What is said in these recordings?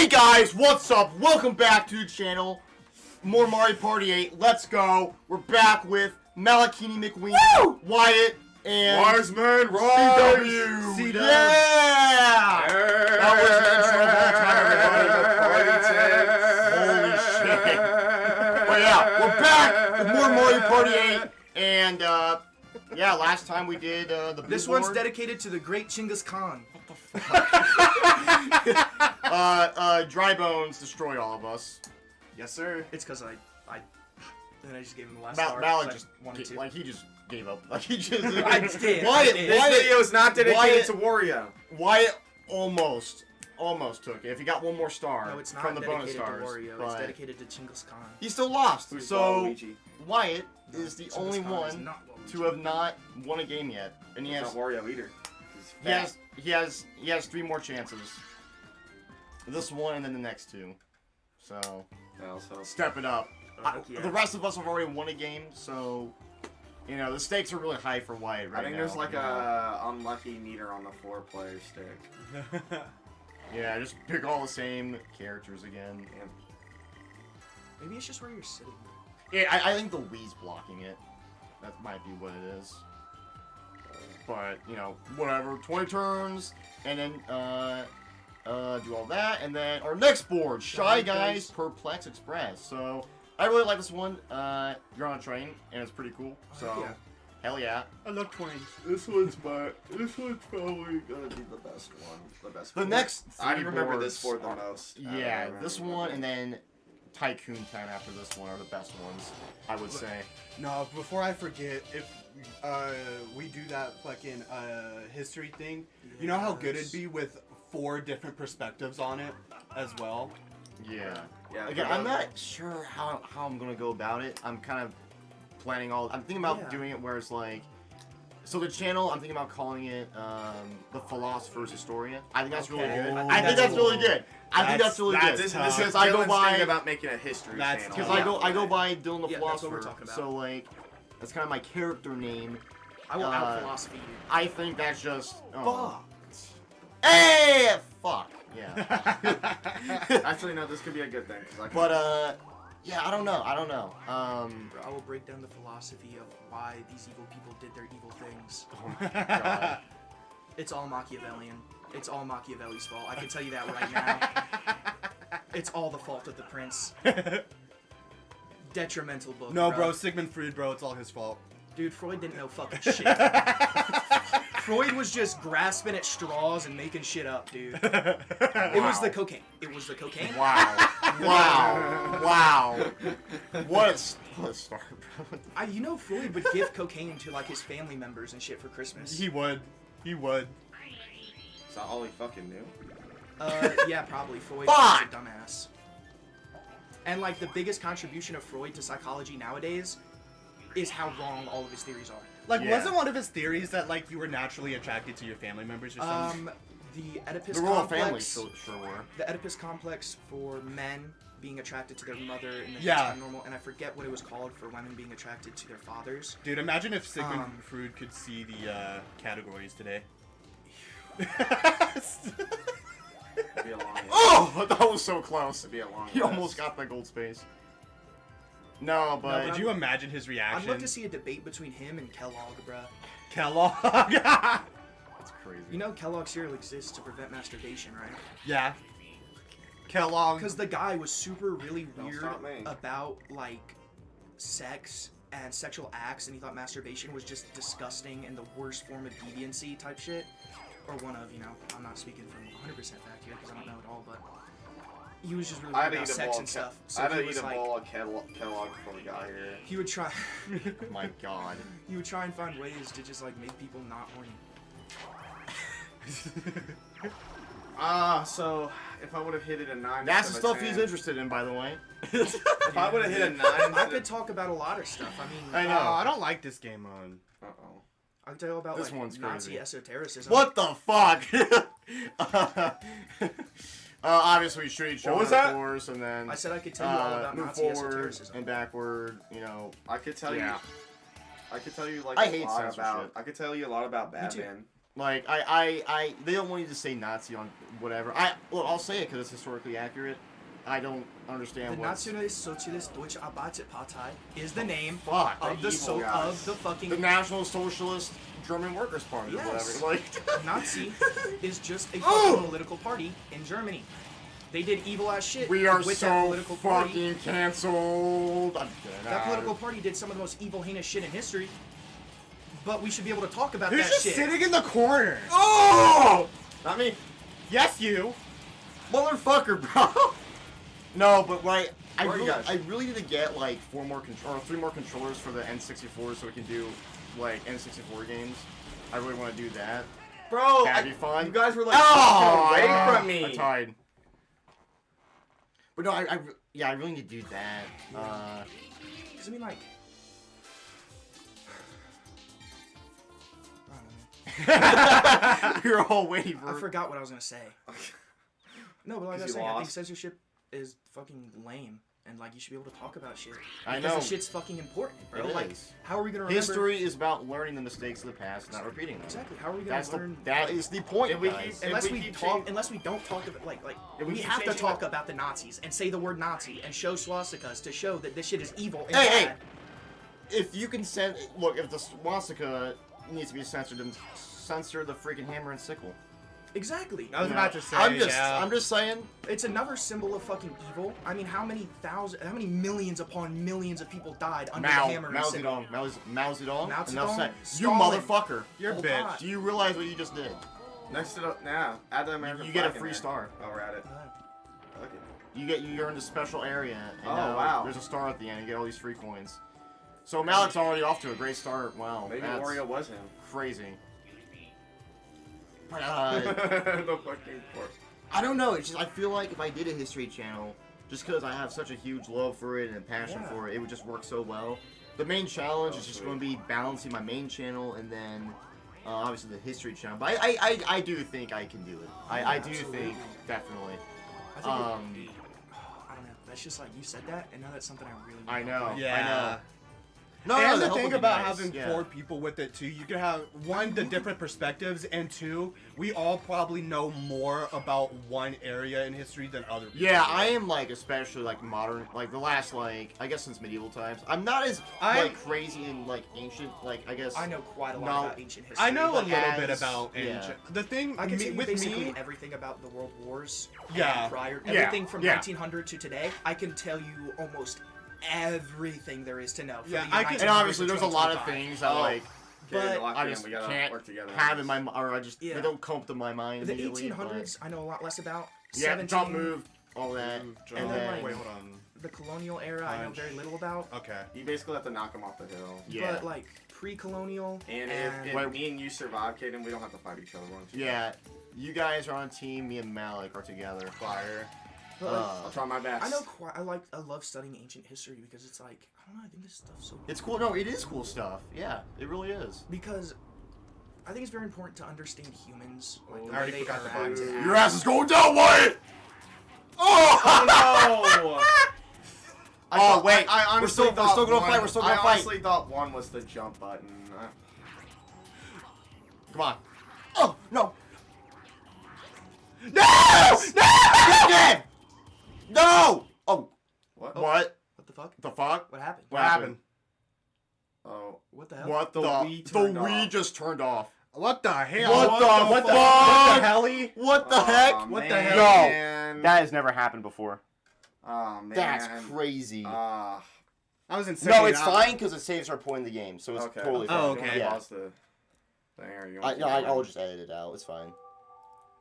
Hey guys, what's up? Welcome back to the channel. More Mario Party 8. Let's go. We're back with Malyck McWeeny, Wyatt, and Wisemen, CW. CW. Yeah! That was an intro of all time, everybody. Holy shit. But yeah, we're back with more Mario Party 8. And, yeah, last time we did the blue This board. one's dedicated to the great Chinggis Khan. Dry Bones destroyed all of us. Yes, sir. It's because I just gave him the last Malyck star. just like he just gave up. Like he just. I did. Wyatt, This video is not dedicated to Wario. Wyatt almost took it. If he got one more star No, it's not from the bonus dedicated stars, to Wario. but It's dedicated to Chinggis Khan. he still lost. Who's So Waluigi? Wyatt is the Chinggis only Khan is one not Waluigi. to have not won a game yet, and he He's has not Wario either. he has 3 more chances. This one and then the next 2. So step it up. Yeah. The rest of us have already won a game, so you know the stakes are really high for Wyatt right now. I think there's like a unlucky meter on the 4-player stick. Yeah, just pick all the same characters again. Maybe it's just where you're sitting. Yeah, I think the Wii's blocking it. That might be what it is. But, you know, whatever. 20 turns, and then, do all that, and then our next board, Shy Guys Perplex Express. So, I really like this one. You're on a train, and it's pretty cool. So, yeah. hell yeah. I love trains. This one's probably gonna be the best one. The best. The board. next I 3 remember boards this board the are- most. Yeah, this one, and then Tycoon Town after this one are the best ones, I would say. No, before I forget, if we do that fucking history thing, you know how good it'd be with 4 different perspectives on it as well? Yeah. Yeah. Again, I'm not sure how I'm gonna go about it. I'm kind of planning I'm thinking about doing it where it's like, so the channel, I'm thinking about calling it the Philosopher's Historia. I think that's really good. I think that's really good. I think that's really good. This Because is I go Dylan's by thing about making a history channel. because I go by Dylan the Yeah, that's what Philosopher. we're talking about. So like, that's kind of my character name. I will out philosophy you. I think that's just. Hey, fuck. Yeah. Actually, no. This could be a good thing. But yeah, I don't know. I will break down the philosophy of why these evil people did their evil things. Oh my god. It's all Machiavellian. It's all Machiavelli's fault. I can tell you that right now. It's all the fault of the prince. Detrimental book. No, bro, Sigmund Freud, bro, it's all his fault. Dude, Freud didn't know fucking shit. Freud was just grasping at straws and making shit up, dude. It was the cocaine. It was the cocaine. Wow. Wow. What a start, bro. You know Freud would give cocaine to like his family members and shit for Christmas. He would. He would. Is that all he fucking knew? Yeah, probably. Freud Fuck! was a dumbass. And like the biggest contribution of Freud to psychology nowadays is how wrong all of his theories are. Like, Yeah. wasn't one of his theories that, like, you were naturally attracted to your family members or something? The Oedipus The royal complex. family sure were. The Oedipus complex for men being attracted to their mother and then Yeah. normal, and I forget what it was called for women being attracted to their fathers. Dude, imagine if Sigmund Freud could see the categories today. It'd be a long. Oh, that was so close. It'd be a long. He almost got the gold space. No, but Could you imagine his reaction? I'd love to see a debate between him and Kellogg, bruh. Kellogg. that's crazy. You know Kellogg cereal exists to prevent masturbation, right? Yeah. Kellogg. Because the guy was really Don't weird stop me. about, like, sex and sexual acts, and he thought masturbation was just disgusting and the worst form of deviancy type shit. Or one of, you know, I'm not speaking from 100% fact here because I don't know it all, but he was just really I weird had about to eat a sex bowl. and stuff. So I had he to was eat a like, bowl of Kellogg before we got here. he would try, My god. he would try and find ways to just like make people not horny. So if I would have hit it a 9. That's the instead of stuff a he's 10, interested in, by the way. If I would have hit a 9, I could talk about a lot of stuff. I mean, I know. I don't like this game on. Uh-oh. I can tell you about This like one's Nazi crazy. esotericism. What the fuck? Obviously, straight shot, What was of that? course, and then I said I could tell you all about move Nazi forward esotericism. and backward. You know, I could tell Yeah. you. I could tell you like I a hate lot censorship. about. I could tell you a lot about Me too. Batman. Like, they don't want you to say Nazi on whatever. I'll say it because it's historically accurate. I don't understand The what. Nationalist Socialist Deutsche Arbeiterpartei is the name Fuck. of the evil guys. of the fucking The National Socialist German Workers' Party Yes. or whatever. Like, Nazi is just a fucking political party in Germany. They did evil ass shit we are with that so political party. fucking canceled. I'm kidding. That political party did some of the most evil, heinous shit in history. But we should be able to talk about Who's that just shit. sitting in the corner? Oh! Not me. Yes, you. Motherfucker, bro. No, but like, I Where are you really, guys? I really need to get like 3 more controllers for the N64 so we can do like N64 games. I really want to do that. Bro, That'd be fun. you guys were like Oh, away from me. I tied. But no, I really need to do that. Because I mean, like, I don't know. You're all waiting for. I forgot what I was gonna say. No, but like I was 'Cause you saying, I think lost. censorship is fucking lame, and like you should be able to talk about shit. I Because know. the shit's fucking important, bro. It Like, is. how are we gonna remember? History is about learning the mistakes of the past, and not repeating them. Exactly. How are we gonna learn? That is the point, If we guys. keep- Unless If we keep talk, chang- unless we don't talk about like If we we keep have to changing talk the- about the Nazis and say the word Nazi and show swastikas to show that this shit is evil and Hey, bad. If you can look, if the swastika needs to be censored, then censor the freaking hammer and sickle. Exactly. I was You about know? to say. I'm just saying. It's another symbol of fucking evil. I mean, how many millions upon millions of people died under the hammer and Mao sickle? Zedong, Mao Zedong. Mao Enough Zedong, said. You Stalin. motherfucker. You're a Hold bitch. on. Do you realize what you just did? Next to the add the American You get a flag in free there. star. Oh, we're at it. Uh, Okay. You earned a special area, and Oh, now wow. there's a star at the end. You get all these free coins. So Malyck's already off to a great start. Wow, Maybe that's Wario was him. crazy. But The fucking pork. I don't know. It's just I feel like if I did a history channel, just because I have such a huge love for it and a passion Yeah. for it, it would just work so well. The main challenge is just sweet. going to be balancing my main channel and then obviously the history channel. But I do think I can do it. I do absolutely. think definitely. I think I don't know. That's just like you said that, and now that's something I really. I know. Yeah. I know. No, And the the help thing would be about nice, having yeah. 4 people with it too, you can have one, the different perspectives, and 2, we all probably know more about one area in history than other people. Yeah, do. I am like especially like modern, like the last like I guess since medieval times. I'm not as I'm- like crazy in like ancient, like I guess. I know quite a lot No. about ancient history. I know a but little bit as- about yeah. ancient. The thing I can tell you with basically me, everything about the world wars. Yeah. And prior, Yeah. everything from Yeah. 1900 to today. I can tell you almost everything there is to know. From Yeah, the I can- And 1900s obviously, to there's a lot of 2025. things that Oh. like Okay, But I just we gotta can't work together. on have in this. my or I just Yeah. they don't come to my mind. The immediately, 1800s, I know a lot less about. but- Yeah, 17, jump move, all that, Jump. and And then, then like- wait, hold on. The colonial era, I know Punch. very little about. Okay. You basically have to knock him off the hill. yeah, But like pre-colonial And if Wait. me and you survive, Caden, we don't have to fight each other. We're on team. yeah. You guys are on a team. Me and Malyck are together. Fire. but, like, I'll try my best. I know quite. I love studying ancient history because it's like I don't know. I think this stuff's so. It's cool. No, it is cool stuff. Yeah, it really is. Because I think it's very important to understand humans, like the I way already they forgot the interact button. and act. Your ass is going down, Wyatt. Oh no! Oh wait, I we're honestly still thought gonna one- fight. We're still gonna I fight. honestly thought one was the jump button. Come on. Oh no. No! No! Again! No! Oh, What? what? What the fuck? The fuck? What happened? What happened? Oh. What the hell? What The the? Wii The turned Wii off. just turned off. What the hell? What the what the fuck? helly? What the heck? What the man. hell? That has never happened before. Oh man. That's crazy. Ah. I was insane. No, it's fine because it saves our point in the game, so it's Okay. totally fine. Oh, You wanna okay. Yeah. pause the thing, or you I, want no, to keep I'll going? just edit it out. It's fine.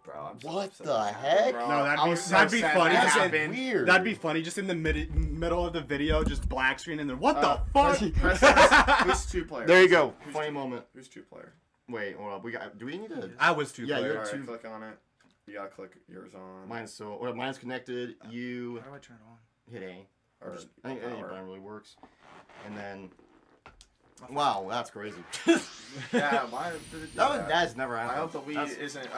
Bro, I'm so What upset the that heck? happened, bro. No, that'd I be- was so that'd be sad funny. that That's happened. weird. That'd be funny, just in the middle of the video, just black screen, and then what the Press- fuck? press- Who's 2 player? There you go. Who's Funny two- moment. Who's 2 player? Wait, hold up. We got. Do we need to? I was 2 Yeah, player. you're- Alright, two- click on it. You gotta click yours on. Mine's so. Well, mine's connected. You How do I turn it on? hit A. Or I think power. Brian really works. And then. Wow, that's crazy. Yeah, why did it do that? That's never I happened. hope the Wii That's- isn't,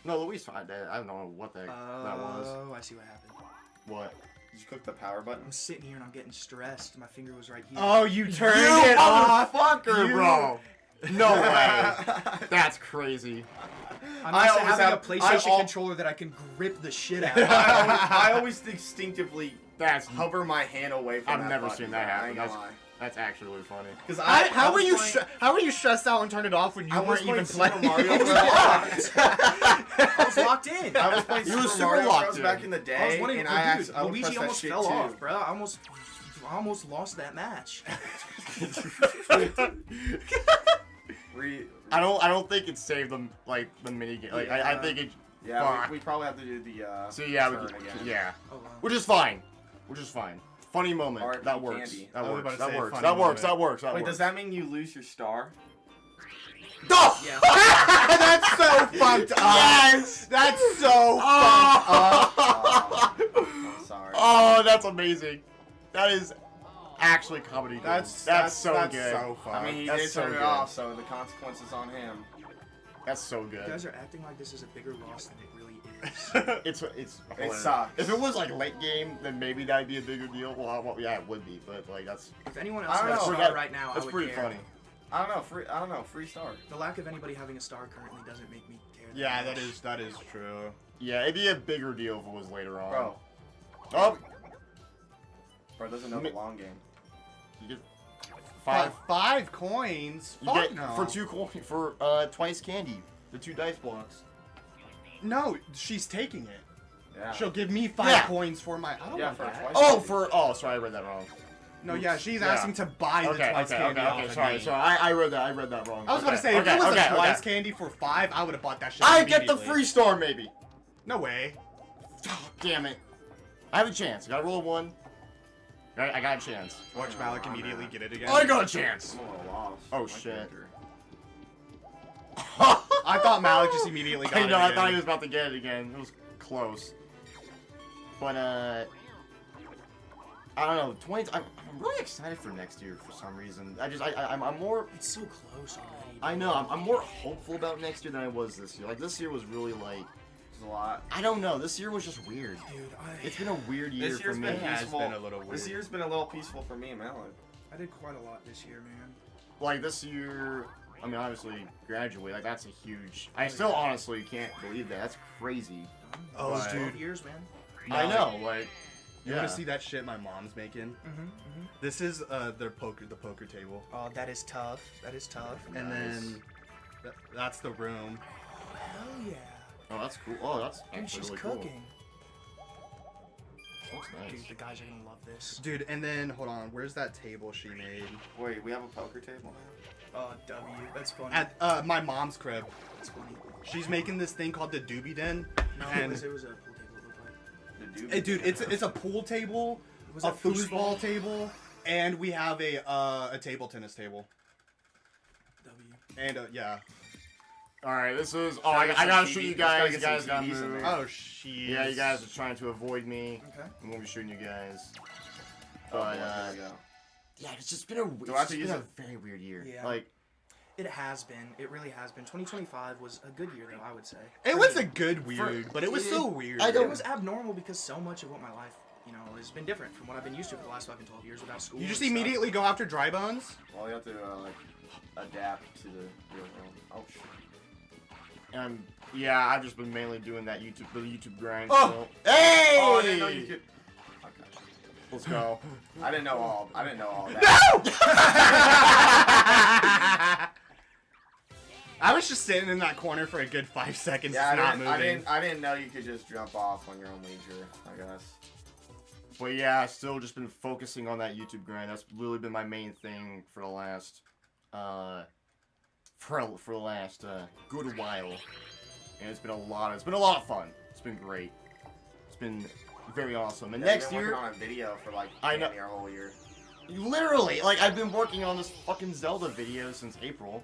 No, Louise tried that. I don't know what the heck that was. Oh, I see what happened. What? did you click the power button? I'm sitting here and I'm getting stressed. My finger was right here. Oh, you turned You it off. motherfucker, You- bro! No way. That's crazy. I'm I used to always having a have- PlayStation controller that I can grip the shit out of. I always instinctively That's hover my hand away from I've that never button, seen that bro. I happen. ain't gonna lie. That's actually really funny. Because How were you stressed out and turned it off when you I was weren't even playing playing? Super Mario Bros. I was locked in. I was playing You were Super super Mario locked Bros. in. back in the I was day, wondering, and oh, I dude, would press Luigi that almost shit fell too. off, bro. I almost lost that match. I don't think it saved them like the mini game. Like I think it. Yeah, Fuck. we probably have to do the So yeah, turn we again. yeah, Oh, wow. which is fine. Which is fine. Funny moment. R.I.P. That works. Candy. That I was works. about to That say works. funny That works. moment. That works. That Wait, works. does that mean you lose your star? Oh! Yeah. That's so fucked up. Yes! That's so fucked up. I'm sorry. Oh, that's amazing. That is actually comedy. Gold. That's so good. So fun. I mean, he That's did so turn it good. off, so the consequences on him. That's so You good. guys are acting like this is a bigger loss than it really is. It's It sucks. If it was like late game, then maybe that'd be a bigger deal. Well, yeah, it would be, but like that's If anyone I else don't had a know. star right now, I that's would pretty care. funny. I don't know, free star. The lack of anybody having a star currently doesn't make me care. Yeah, much. that is true. Yeah, it'd be a bigger deal if it was later on. Bro. Oh, Bro doesn't know the long game. you get Five five. coins. You Fuck get no. for 2 coin for twice candy. The 2 dice blocks. No, she's taking it. Yeah. She'll give me 5 Yeah. coins for my. I don't Yeah, want for that. twice. Oh, sorry, I read that wrong. No, yeah, she's Yeah. asking to buy the twice candy off of Sorry, me. sorry. I read that wrong. I was about to say, if it was a twice candy for 5, I would have bought that shit. I get the immediately. free star, maybe. No way. Oh, damn it. I have a chance. I gotta roll a 1. I got a chance. Watch Oh, Malyck man. immediately get it again. I got a chance. I'm a little lost. Oh, My shit. character. I thought Malyck just immediately got I it know, again. I thought he was about to get it again. It was close. But, I don't know. I'm really excited for next year for some reason. I'm more. It's so close already. I know. I'm more hopeful about next year than I was this year. Like this year was really like. There's a lot. I don't know. This year was just weird. Dude, It's been a weird year This for year's me. been It has peaceful. been a little weird. This year's been a little peaceful for me and Malyck. I did quite a lot this year, man. Like this year, I mean, obviously graduate. Like that's a huge. I still honestly can't believe that. That's crazy. Oh, But- dude. 12 years, man. I know. Like. You Yeah. want to see that shit my mom's making? This is the poker table, Oh, that is tough. That is tough. and then that's the room. Oh, hell yeah. Oh, that's cool. Oh, that's Dude, actually she's really cooking. cool. Looks nice. Dude, the guys are gonna love this. Dude, and then hold on, where's that table she made? Wait, we have a poker table now? Oh, W. That's funny. At my mom's crib. That's funny. She's making this thing called the Doobie Den. No, and it was a pool table. It looked like. The dude. Hey, dude, it's a pool table, Was a that foosball? foosball table, and we have a table tennis table. W. And yeah. All right, this is. Oh, Gotta I get some gotta TV shoot you just gotta guys. get You guys some gotta TVs in move. there. Oh shit. Yeah, you guys are trying to avoid me. Okay. I'm gonna be shooting you guys. Oh, But boy, here we go. yeah, it's just been a. Do I have to use a it? very weird year. Yeah. Like. It has been. It really has been. 2025 was a good year, though, I would say. It For was me. a good weird, but it was so weird. I It don't- was abnormal because so much of what my life, has been different from what I've been used to for the last fucking 12 years without school. You just and stuff. immediately go after dry bones? Well, you have to adapt to the real world. Oh shit. And yeah, I've just been mainly doing that the YouTube grind. Oh! So. Hey! Oh, I didn't know you could. Okay. Let's go. I didn't know all that. I was just sitting in that corner for a good 5 seconds, Yeah, just not moving. I didn't know you could just jump off on your own leisure. I guess. But yeah, I've still just been focusing on that YouTube grind. That's really been my main thing for the last, good while. And it's been a lot of fun. It's been great. It's been very awesome. And Yeah, next you've been year, working on a video for like I know- damn near a whole year. literally, like I've been working on this fucking Zelda video since April,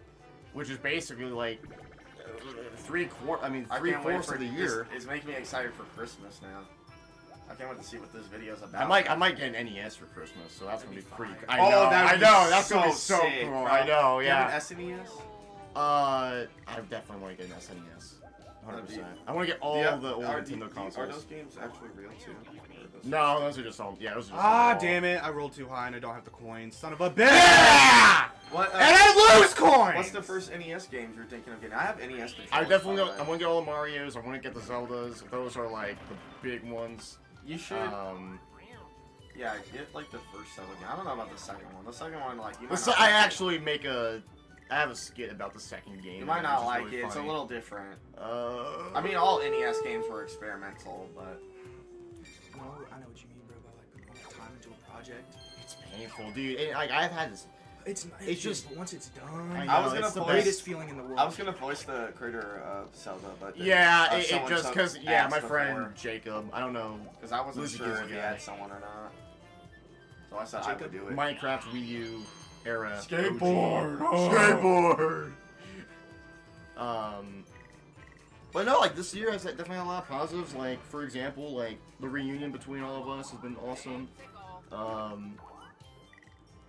which is basically like three fourths of the year. It's making me excited for Christmas now. I can't wait to see what this video's about. I might get an NES for Christmas, so that's gonna be pretty. fire. I know, that'd be that's gonna be so so sick, cool. bro. I know, Do you have yeah. an SNES? I definitely want to get an SNES. 100%. I want to get all the old Nintendo consoles. Are those games actually real too? No, those are just all. Yeah, those are just. Ah, all. damn it! I rolled too high and I don't have the coins. Son of a bitch! Yeah! What? And I lose coins. What's the first NES games you're thinking of getting? I have NES controllers. I definitely. by the I way. want to get all the Mario's. I want to get the Zeldas. Those are like the big ones. You should. Yeah, get like the first Zelda game. I don't know about the second one. The second one, like you might not I like it. actually make a. I have a skit about the second game. You might not which is like really it. It's a funny. little different. I I mean, all NES games were experimental, but No, I know what you mean, bro. About like putting all that time into a project. It's painful, dude. And, like I've had this. It's nice, It's just- but once it's done, I I know, was gonna it's the voice- greatest feeling in the world. I was gonna voice the creator of Zelda, but then, Yeah, it someone just took because my ass friend before. Jacob. I don't know. Because I wasn't Luigi sure is a if he guy. had someone or not. So I said I would do it. Minecraft Wii U era. Skateboard. OG. Skateboard. But no, like this year has definitely had a lot of positives. Like for example, like the reunion between all of us has been awesome.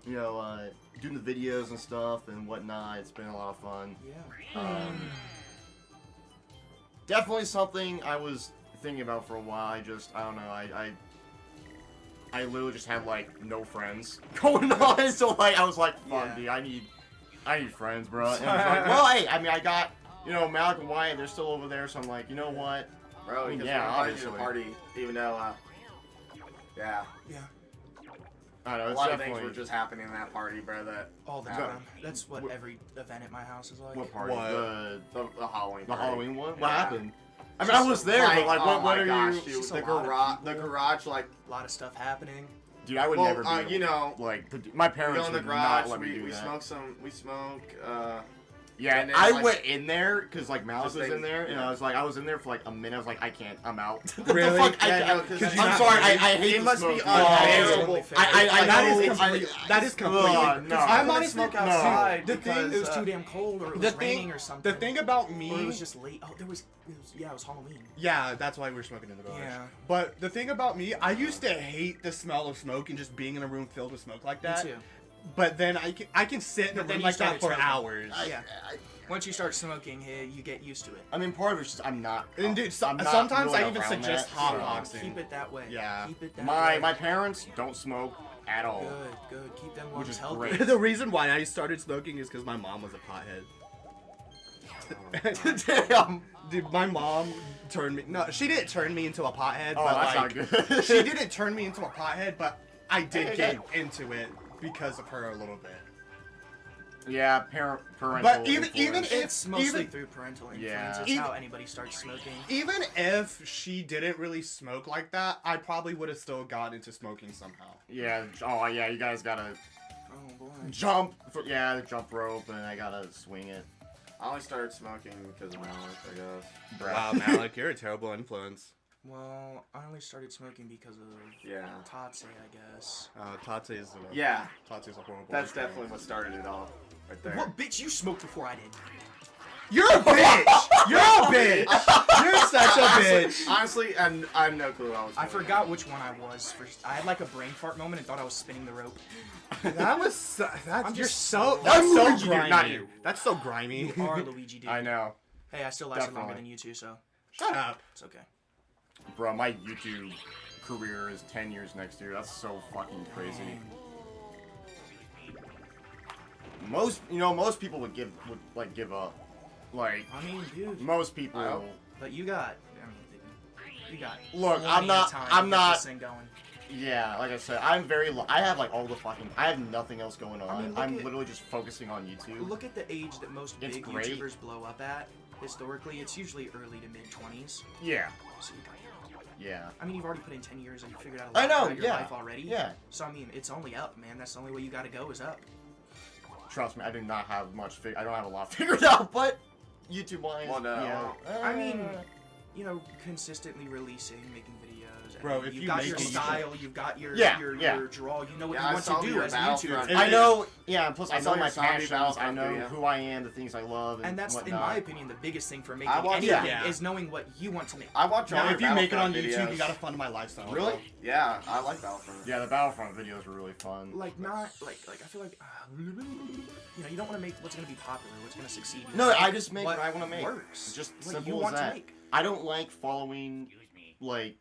You know, doing the videos and stuff and whatnot. It's been a lot of fun. Yeah. Definitely something I was thinking about for a while. I don't know. I literally just had like no friends going on. So like I was like, fuck, Yeah. dude, I need friends, bro. And I was like, well, hey, I mean, I got Malyck and Wyatt. They're still over there, so I'm like, you know what? Bro, because Yeah, we invited you to the obviously. party, even though, yeah, Yeah. I don't know. a It's lot of definitely things were just happening in that party, bro. That All the Go- time. That's what every event at my house is like. what party? What? the Halloween. The party. Halloween one. What Yeah. happened? I mean, I was there, but like, oh what my are gosh, you? dude, Just a the lot of garage, the people. garage, like, A lot of stuff happening. Dude, I would well, never be. you know, like my we parents go in the would garage, not let me we do that. smoke, Yeah, and then, I like, went in there because like Malyck just was they- in there, and yeah. I was in there for like a minute. I was like, I can't, I'm out. Really? The fuck? Yeah, no, 'cause I'm you're not- sorry, I hate it the must be smoke. unbearable. I That know, is completely- that is completely- no. I I'm couldn't honestly smoke no. outside The thing- because, It was too damn cold, or it was raining, or something. The thing about me, Or it was just late. Oh, yeah, it was Halloween. yeah, that's why we were smoking in the garage. Yeah. But the thing about me, I used to hate the smell of smoke and just being in a room filled with smoke like that. Me too. But then I can sit in a But then room you like that started for smoking. hours. Yeah. Once you start smoking, hey, you get used to it. I mean, part of it's just I'm not. And dude, I'm not sometimes really I even around suggest that, hot so- boxing. Keep it that way. Yeah. Keep it that way. My parents don't smoke at all. Good. Keep them Which lungs is healthy. great. The reason why I started smoking is because my mom was a pothead. Damn. Dude, my mom turned me. No, she didn't turn me into a pothead. Oh, but that's like, not good. she didn't turn me into a pothead, but I did Hey, get into it because of her a little bit. Yeah, parental. But even influence. It's mostly even- through parental influence. Yeah. It's Even- how anybody starts smoking. Even if she didn't really smoke like that, I probably would have still gotten into smoking somehow. Yeah. Oh yeah, you guys gotta Oh boy. jump. The jump rope, and I gotta swing it. I only started smoking because of Malyck, I guess. Bruh. Wow, Malyck, you're a terrible influence. Well, I only started smoking because of Yeah. Tatse, I guess. Tate is Yeah, Tate's a horrible. that's influence. definitely what started it all, right there. What, bitch? You smoked before I did. You're a bitch. You're a bitch. You're such a bitch. Honestly, I have no clue what I was I doing. forgot which one I was. First, I had like a brain fart moment and thought I was spinning the rope. That was so, that's I'm you're just so so- that's I'm so Luigi, dude, grimy. not you. That's so grimy. You are Luigi, dude. I know, Hey, I still lasted longer Definitely. than you two, so Shut up. it's okay. bro. My YouTube career is 10 years next year. That's so fucking crazy. Most people would give up. Like I mean, dude. most people. I hope. But you got. You got. Look, plenty I'm of not. time I'm to get not. This thing going. Yeah, like I said, I'm very. I have like all the fucking. I have nothing else going on. I mean, look I'm at- literally just focusing on YouTube. Look at the age that most It's big great. YouTubers blow up at. Historically, it's usually early to mid 20s. Yeah, So you got. yeah. I mean, you've already put in 10 years and you figured out a lot I know. about your Yeah. life already. Yeah. So I mean, it's only up, man. That's the only way you got to go is up. Trust me, I do not have much. I don't have a lot figured out, but YouTube wise, Well, no. yeah. I mean, you know, consistently releasing, making videos. Bro, and if you've you got make your it, you style, you've got your Yeah, your yeah. draw, you know what Yeah, you I want saw to do your as a Battlefront. YouTuber. I know, yeah. Plus, I I saw know your my zombie passions. I Battlefront know video. who I am, the things I love, and And that's, in whatnot. my opinion, the biggest thing for making I watch- anything yeah. is knowing what you want to make. I watch all Now, your if you make it on Battlefront YouTube, you videos. gotta fund my lifestyle. Really? bro. Yeah, I like Battlefront. Yeah, the Battlefront videos were really fun. Like not like I feel like you know, you don't want to make what's gonna be popular, what's gonna succeed. You No, wanna I make just make what I want to make. Works. It's just what simple you as want that. to make. I don't like following, like,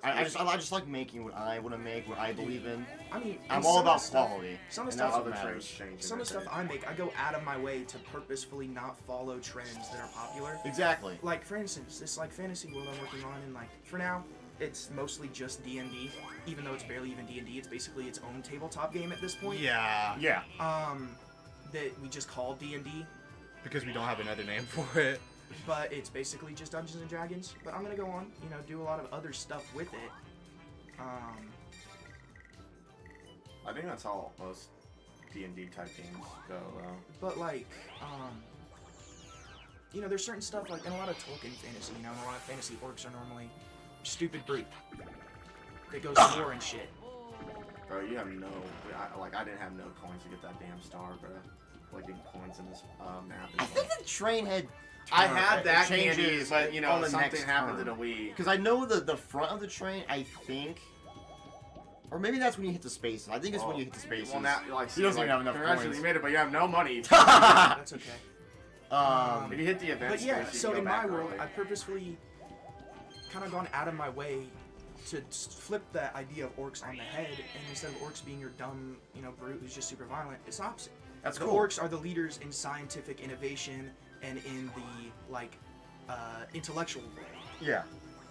I just like making what I want to make, what I believe in. I mean, I'm and all some of the about stuff- quality. Some of and the that's stuff, what Other matters. trends change. some of the stuff I make, I go out of my way to purposefully not follow trends that are popular. Exactly. Like for instance, this like fantasy world I'm working on, and like for now, it's mostly just D&D. Even though it's barely even D&D, it's basically its own tabletop game at this point. Yeah, Yeah. That we just call D&D. because we don't have another name for it. But it's basically just Dungeons and Dragons. But I'm gonna go on, you know, do a lot of other stuff with it. I think that's how most D&D type games go, though. But like, you know, there's certain stuff like in a lot of Tolkien fantasy, you know, and a lot of fantasy orcs are normally stupid brute that goes to war and shit. Bro, you have no... I didn't have no coins to get that damn star, bro. Like, getting coins in this map. I think the train had. I had that changes candy, but, you know, on the something next happened to turn. the Wii. Because I know the front of the train, I think. Or maybe that's when you hit the spaces. I think it's when you hit the spaces. Well, now, like, He doesn't even have enough congratulations, coins. you made it, but you have no money. That's okay. If you hit the event But yeah, space, you so can go in back my world, early. I purposefully kind of gone out of my way to flip the idea of orcs on the head, and instead of orcs being your dumb, you know, brute who's just super violent, it's the opposite. That's The cool. orcs are the leaders in scientific innovation and in the like intellectual world. Yeah.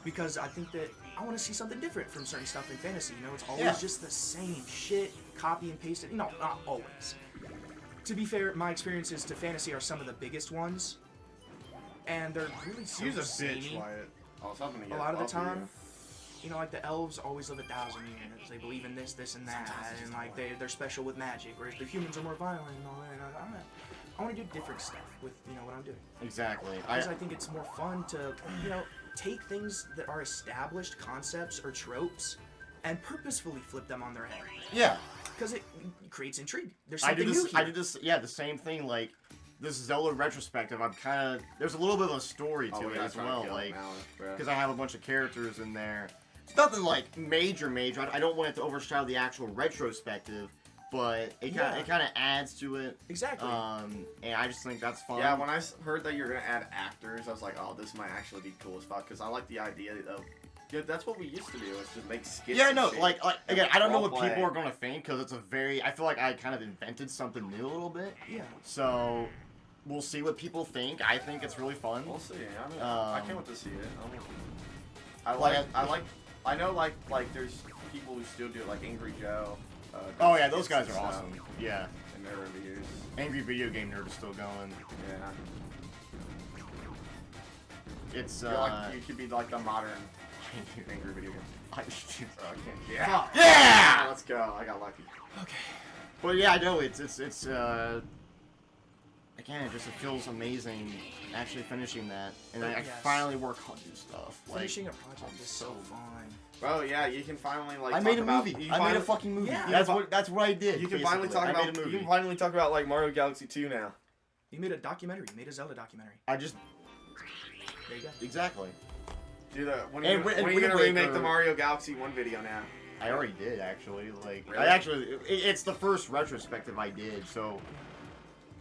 Because I think that I want to see something different from certain stuff in fantasy. You know, it's always Yeah. just the same shit, copy and paste it. You know, not always. To be fair, my experiences to fantasy are some of the biggest ones, and they're really super Use a bitch, samey. Wyatt. I was hoping to A get lot of the up here. time, you know, like the elves always live 1,000 years. They believe in this, this, and that, and like they're special with magic, whereas the humans are more violent and all that. And I want to do different stuff with, you know, what I'm doing. Exactly. Because I think it's more fun to, you know, take things that are established concepts or tropes and purposefully flip them on their head. Yeah. Because it creates intrigue. There's I something did new this. here. I did this. Yeah, the same thing. Like this Zelda retrospective. I'm kind of. There's a little bit of a story to Oh, it yeah, as well. Like Malyck, bro. because I have a bunch of characters in there. It's nothing like major. I don't want it to overshadow the actual retrospective, but it kind of adds to it. Exactly. And I just think that's fun. Yeah, when I heard that you're gonna add actors, I was like, oh, this might actually be cool as fuck. Because I like the idea of, yeah, that's what we used to do. Is just make skits. Yeah, and no, shit. like again, I don't know what Roleplay. people are gonna think because it's a very. I feel like I kind of invented something new a little bit. Yeah. So we'll see what people think. I think it's really fun. We'll see. I can't wait to see it. I know like there's people who still do it, like Angry Joe. Oh does yeah, those skits guys and are stuff awesome. Yeah, in their reviews. Angry Video Game Nerd is still going. Yeah. It's You could be like the modern Angry Video Game. I can't. Fuck. Yeah. Let's go. I got lucky. Okay. Well, yeah, I know it's again, it feels amazing actually finishing that, and I Yes. finally work on new stuff. Like Finishing a project is so fun. Bro, yeah, you can finally like. I made a talk about, movie. you I made a finally- fucking movie. Yeah. That's what I did. You can finally basically. talk I made about. a You movie. can finally talk about like Mario Galaxy 2 now. You made a documentary. You made a Zelda documentary. I just There you go. exactly. Dude, when And are you Wind gonna remake Waker- the Mario Galaxy 1 video now? I already did actually. Like Really? I actually, it's the first retrospective I did, so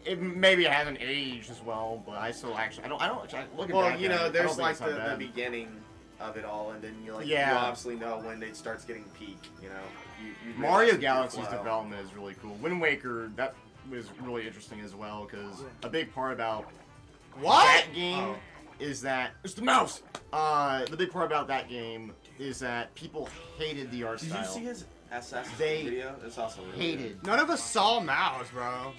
it maybe it hasn't aged as well, but I still actually I don't looking Well, back you at know, it, there's I don't like think it's that the bad. beginning of it all, and then you like Yeah. you obviously know when it starts getting peak. You know, you Mario realize your Galaxy's flow. development is really cool. Wind Waker, that was really interesting as well, because a big part about that game is that it's the mouse. The big part about that game is that people hated the art Did style. you see his Assassin's They Creed video? It's also really hated None of us saw Mouse, bro.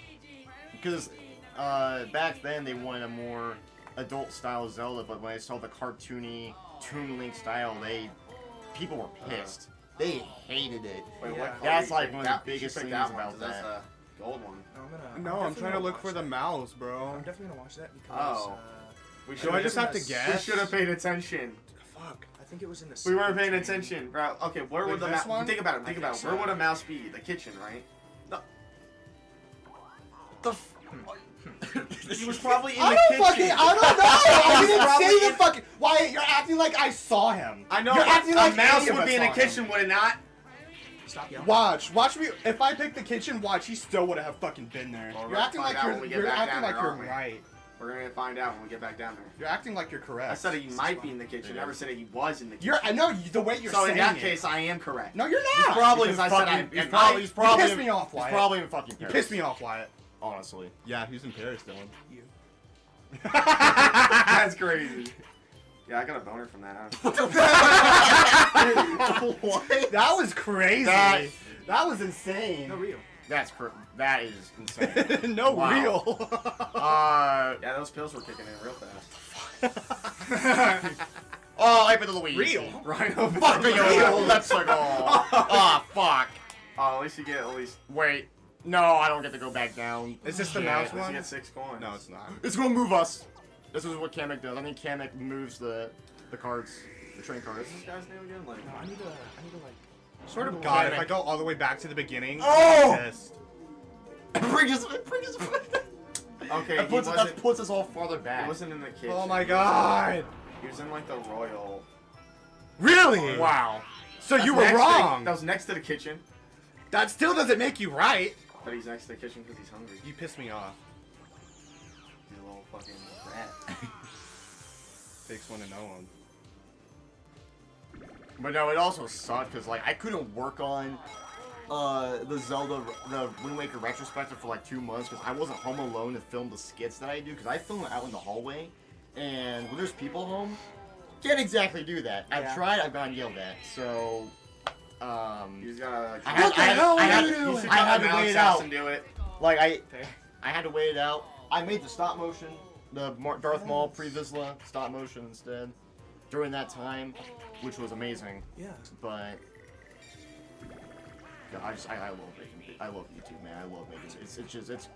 because back then they wanted a more adult style Zelda, but when I saw the cartoony Toon Link style, people were pissed. They hated it. Wait, Yeah. what color That's you like picked? one of the You should biggest pick things that one, about 'cause that's that. the gold one. No, I'm No, I'm definitely trying to gonna look watch for the that. mouse, bro. I'm definitely gonna watch that because Oh. We Do I just have to We guess? should have paid attention. Fuck. I think it was in the. We weren't second paying train. attention, bro. Okay, where would Like the this mouse? one? Think about it. I Think about it. think Where so. would a mouse be? The kitchen, right? No. The. He was probably in the I don't kitchen. fucking. I don't know. I He's didn't probably say the in- fucking. Wyatt, you're acting like I saw him. I know. You're but acting like a mouse any of would us be in the saw him. kitchen, would it not? Stop yelling. Watch me. If I picked the kitchen, watch, he still would have fucking been there. Well, we're You're gonna acting find like out when we get you're back acting down like there, you're aren't we? right. We're gonna find out when we get back down there. You're acting like you're correct. I said he might be in the kitchen. I never said he was in the kitchen. I know the way you're So saying in that it. case, I am correct. No, you're He's not. probably in Because I said fucking. I- He's probably. He's probably. pissed in- me off, He's Wyatt. probably in fucking You Paris. pissed me off, Wyatt. Honestly. Yeah, he's in Paris, Dylan. You. That's crazy. Yeah, I got a boner from that. What? That was crazy. That- That was insane. No real. That is insane. No Wow. real. Yeah, those pills were kicking in real fast. Oh, I put the Luigi. Real. Rhino. Fuck the yo. Let's go. Oh fuck. Oh, at least you get at least. Wait. No, I don't get to go back down. Is this the Shit. mouse At least one? you get 6 coins. No, it's not. It's gonna move us. This is what Kamek does. I think Kamek moves the cards, the train cards. What's this guy's name again? Like. No, I need to like. Sort of Okay. God, if I go all the way back to the beginning, Oh! I'm pissed. Bring us. Okay, That he puts, wasn't. that puts us all farther He back. wasn't in the kitchen. Oh my God. He was in like the royal. Really? Wow. So you were Next to the- wrong. that was next to the kitchen. That still doesn't make you right. But he's next to the kitchen because he's hungry. You pissed me off. He's a little fucking rat. Takes one to know one. But no, it also sucked because like I couldn't work on the Zelda, the Wind Waker retrospective for like 2 months because I wasn't home alone to film the skits that I do because I film it out in the hallway, and when there's people home, can't exactly do that. I've Yeah. tried, I've gotten yelled at, so He's gotta. I had, What the I had, hell I are had, you You doing? should I come had to to wait Malik's it house out. and do it. Like Fair. I had to wait it out. I made the stop motion, the Darth Maul pre-Vizsla stop motion instead during that time, which was amazing. Yeah. But God, I love making. I love YouTube, man. I love making. It's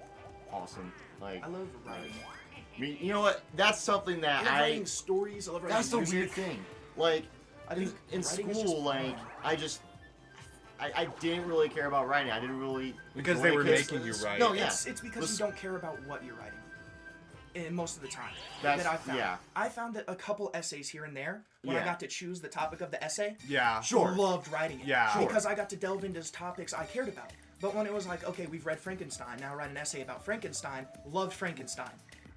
awesome. Like I love writing. I mean, you know what? That's something that I love writing stories. I love writing That's the music. weird thing. Like I in think writing is school, just like fun. I didn't really care about writing. I didn't really Because enjoy they were it 'cause- making you write. No, yeah. It's because Listen- you don't care about what you're writing. And most of the time. That's- that I found. yeah. I found that a couple essays here and there, when I Yeah. got to choose the topic of the essay, Yeah. Sure. loved writing it. Yeah. Sure. Because I got to delve into topics I cared about. But when it was like, okay, we've read Frankenstein, now write an essay about Frankenstein, loved Frankenstein.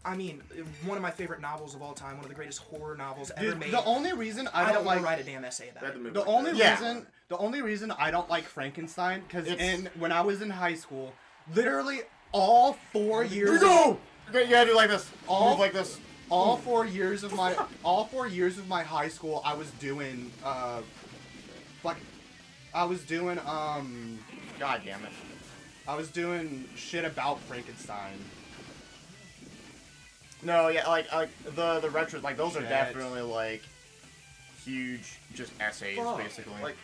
I mean, one of my favorite novels of all time, one of the greatest horror novels ever Dude, made. the only reason I I don't don't want like to write a damn essay about They had it. to move the like only that. Yeah. reason I don't like Frankenstein because It's- when I was in high school, literally all 4 Here years we go. You gotta do like this. All- Move like this. all 4 years of my high school I was doing God damn it. I was doing shit about Frankenstein. No, yeah, like the retros, like those are Shit. definitely like huge, just essays Fuck. basically. Like,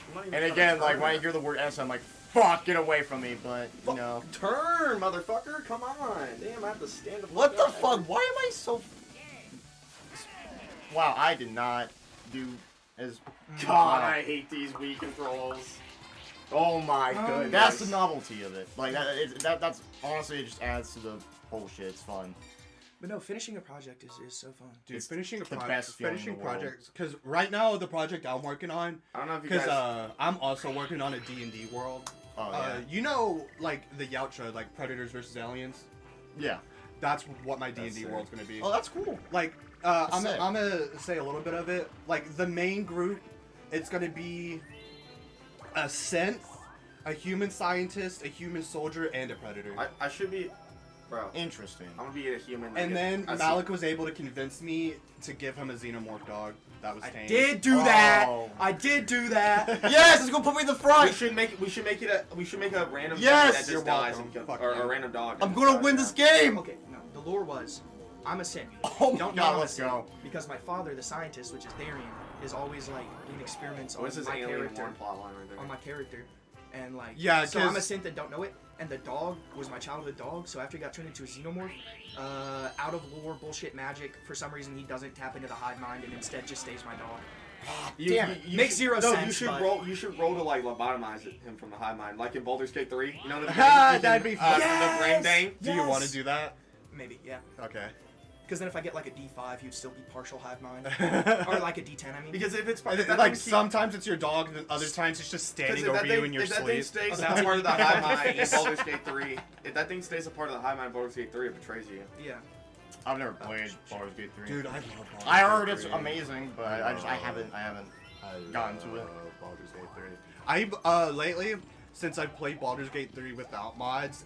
I'm not even and trying again, to like turn when I it. hear the word essay, I'm like, fuck, get away from me. But you know, Turn, motherfucker! Come on! Damn, I have to stand up. what the fuck? Why am I so? Wow, I did not do as. God, I hate these Wii controls. Oh my goodness. That's the novelty of it. Like that's honestly it just adds to the whole shit. It's fun. But no, finishing a project is so fun. Dude, It's finishing a the project, best feeling in finishing the world. projects, because right now the project I'm working on, I don't know if you because guys. I'm also working on a D&D world. Oh yeah. You know, like the Yautja, like Predators versus Aliens. Yeah. That's what my D&D sick. world's gonna be. Oh, that's cool. Like, That's I'm sick. gonna say a little bit of it. Like the main group, it's gonna be a synth, a human scientist, a human soldier, and a predator. I should be. Bro, Interesting. I'm gonna be a human. And then I see- Malyck was able to convince me to give him a xenomorph dog. That was I tame. did do that. Oh. I did do that. Yes, it's gonna put me in the We front. should make a random Yes! dog that You're just dies welcome. and Fuck or you. a random dog. I'm that gonna just win dies, this game. Okay, no. The lore was, I'm a Sith. Oh my Don't know god, I'm a let's Sith. go. Because my father, the scientist, which is Tharian, is always like doing experiments What's on his my alien character. porn plotline right there? On my character. And like, Yeah, so I'm a 'cause- synth that don't know it. And the dog was my childhood dog. So after he got turned into a xenomorph, out of lore bullshit magic, for some reason he doesn't tap into the hive mind and instead just stays my dog. Damn it. Makes zero sense. You should but- roll. You should roll to like lobotomize him from the hive mind, like in Baldur's Gate 3. You know the That'd be fun. the brain dang. Do you want to do that? Maybe, yeah. Okay. Because then if I get like a D5, he'd still be partial hive mind. Or like a D10, I mean. Because if it's Like sometimes it's your dog, and other times it's just standing over you in your if that thing sleep. stays Oh, a that's part of the hive mind in nice. Baldur's Gate 3, if that thing stays a part of the hive mind in Baldur's Gate 3, it betrays you. Yeah. I've never played Baldur's Gate 3. Dude, I love Baldur's I heard Gate it's 3. amazing, but I haven't gotten to it. Baldur's Gate 3. Lately, since I've played Baldur's Gate 3 without mods,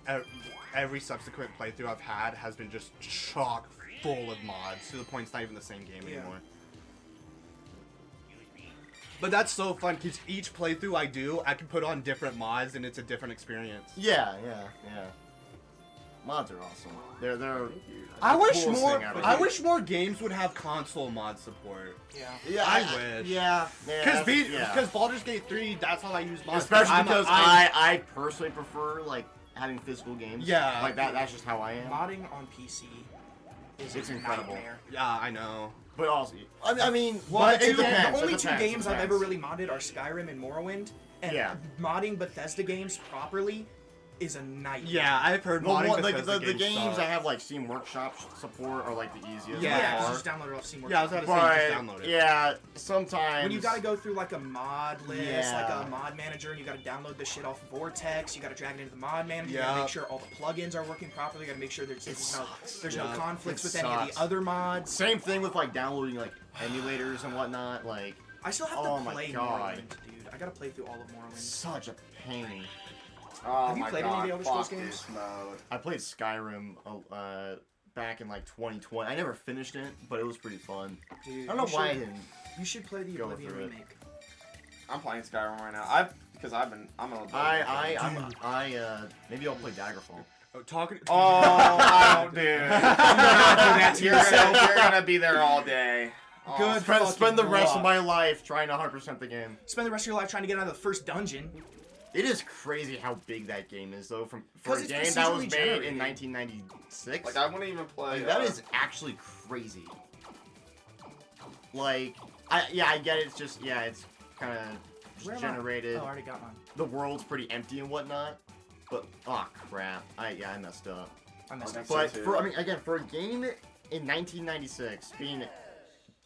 every subsequent playthrough I've had has been just chock full of mods to the point it's not even the same game Yeah. anymore. But that's so fun because each playthrough I do, I can put on different mods and it's a different experience. Yeah. Mods are awesome. They're I the wish coolest more. thing ever. I wish more games would have console mod support. Yeah. Yeah, I wish. Yeah. Because Baldur's Gate 3, that's how I use mods. Especially because I'm- I personally prefer like having physical games. Yeah. Like that's just how I am. Modding on PC is It's a incredible. nightmare. Yeah, I know. But also, I mean, Well, but the, it depends. the only It two depends, games it I've ever depends. really modded are Skyrim and Morrowind. And Yeah. modding Bethesda games properly is a nightmare. Yeah, I've heard Well, modding the Bethesda games suck. that have like Steam Workshop support are like the easiest. Yeah. Yeah, by far. just download it off Steam. Yeah, I was about to say, But just download it. yeah, sometimes When you gotta go through like a mod list, like Yeah. a mod manager, and you gotta download the shit off Vortex, you gotta drag it into the mod manager, you Yeah. gotta make sure all the plugins are working properly, you gotta make sure there's no Yeah. conflicts It with any of sucks. the other mods. Same thing with like downloading like emulators and whatnot. Like I still have Oh to my play God. Morrowind, dude. I gotta play through all of Morrowind. such a pain. Oh Have you my played any of god, the Elder Scrolls fuck games? this mode. I played Skyrim back in like 2020. I never finished it, but it was pretty fun. Dude, I don't know you why I should- didn't. You should play the go Oblivion through it. remake. I'm playing Skyrim right now. I'm a Maybe I'll play Daggerfall. Oh, talking. Oh, I don't, dude. I'm gonna do that to yourself. You're gonna be there all day. Oh, Good. Spend the fucking rest luck. of my life trying to 100% the game. Spend the rest of your life trying to get out of the first dungeon. It is crazy how big that game is, though. For 'Cause a it's game that was procedurally made generated. in 1996, Like, I wouldn't even play. that is actually crazy. Like, I get it. It's just it's kind Where of am I? generated. Oh, I already got mine. The world's pretty empty and whatnot. But oh crap, I messed up. I messed Okay. up. But too. for a game in 1996 being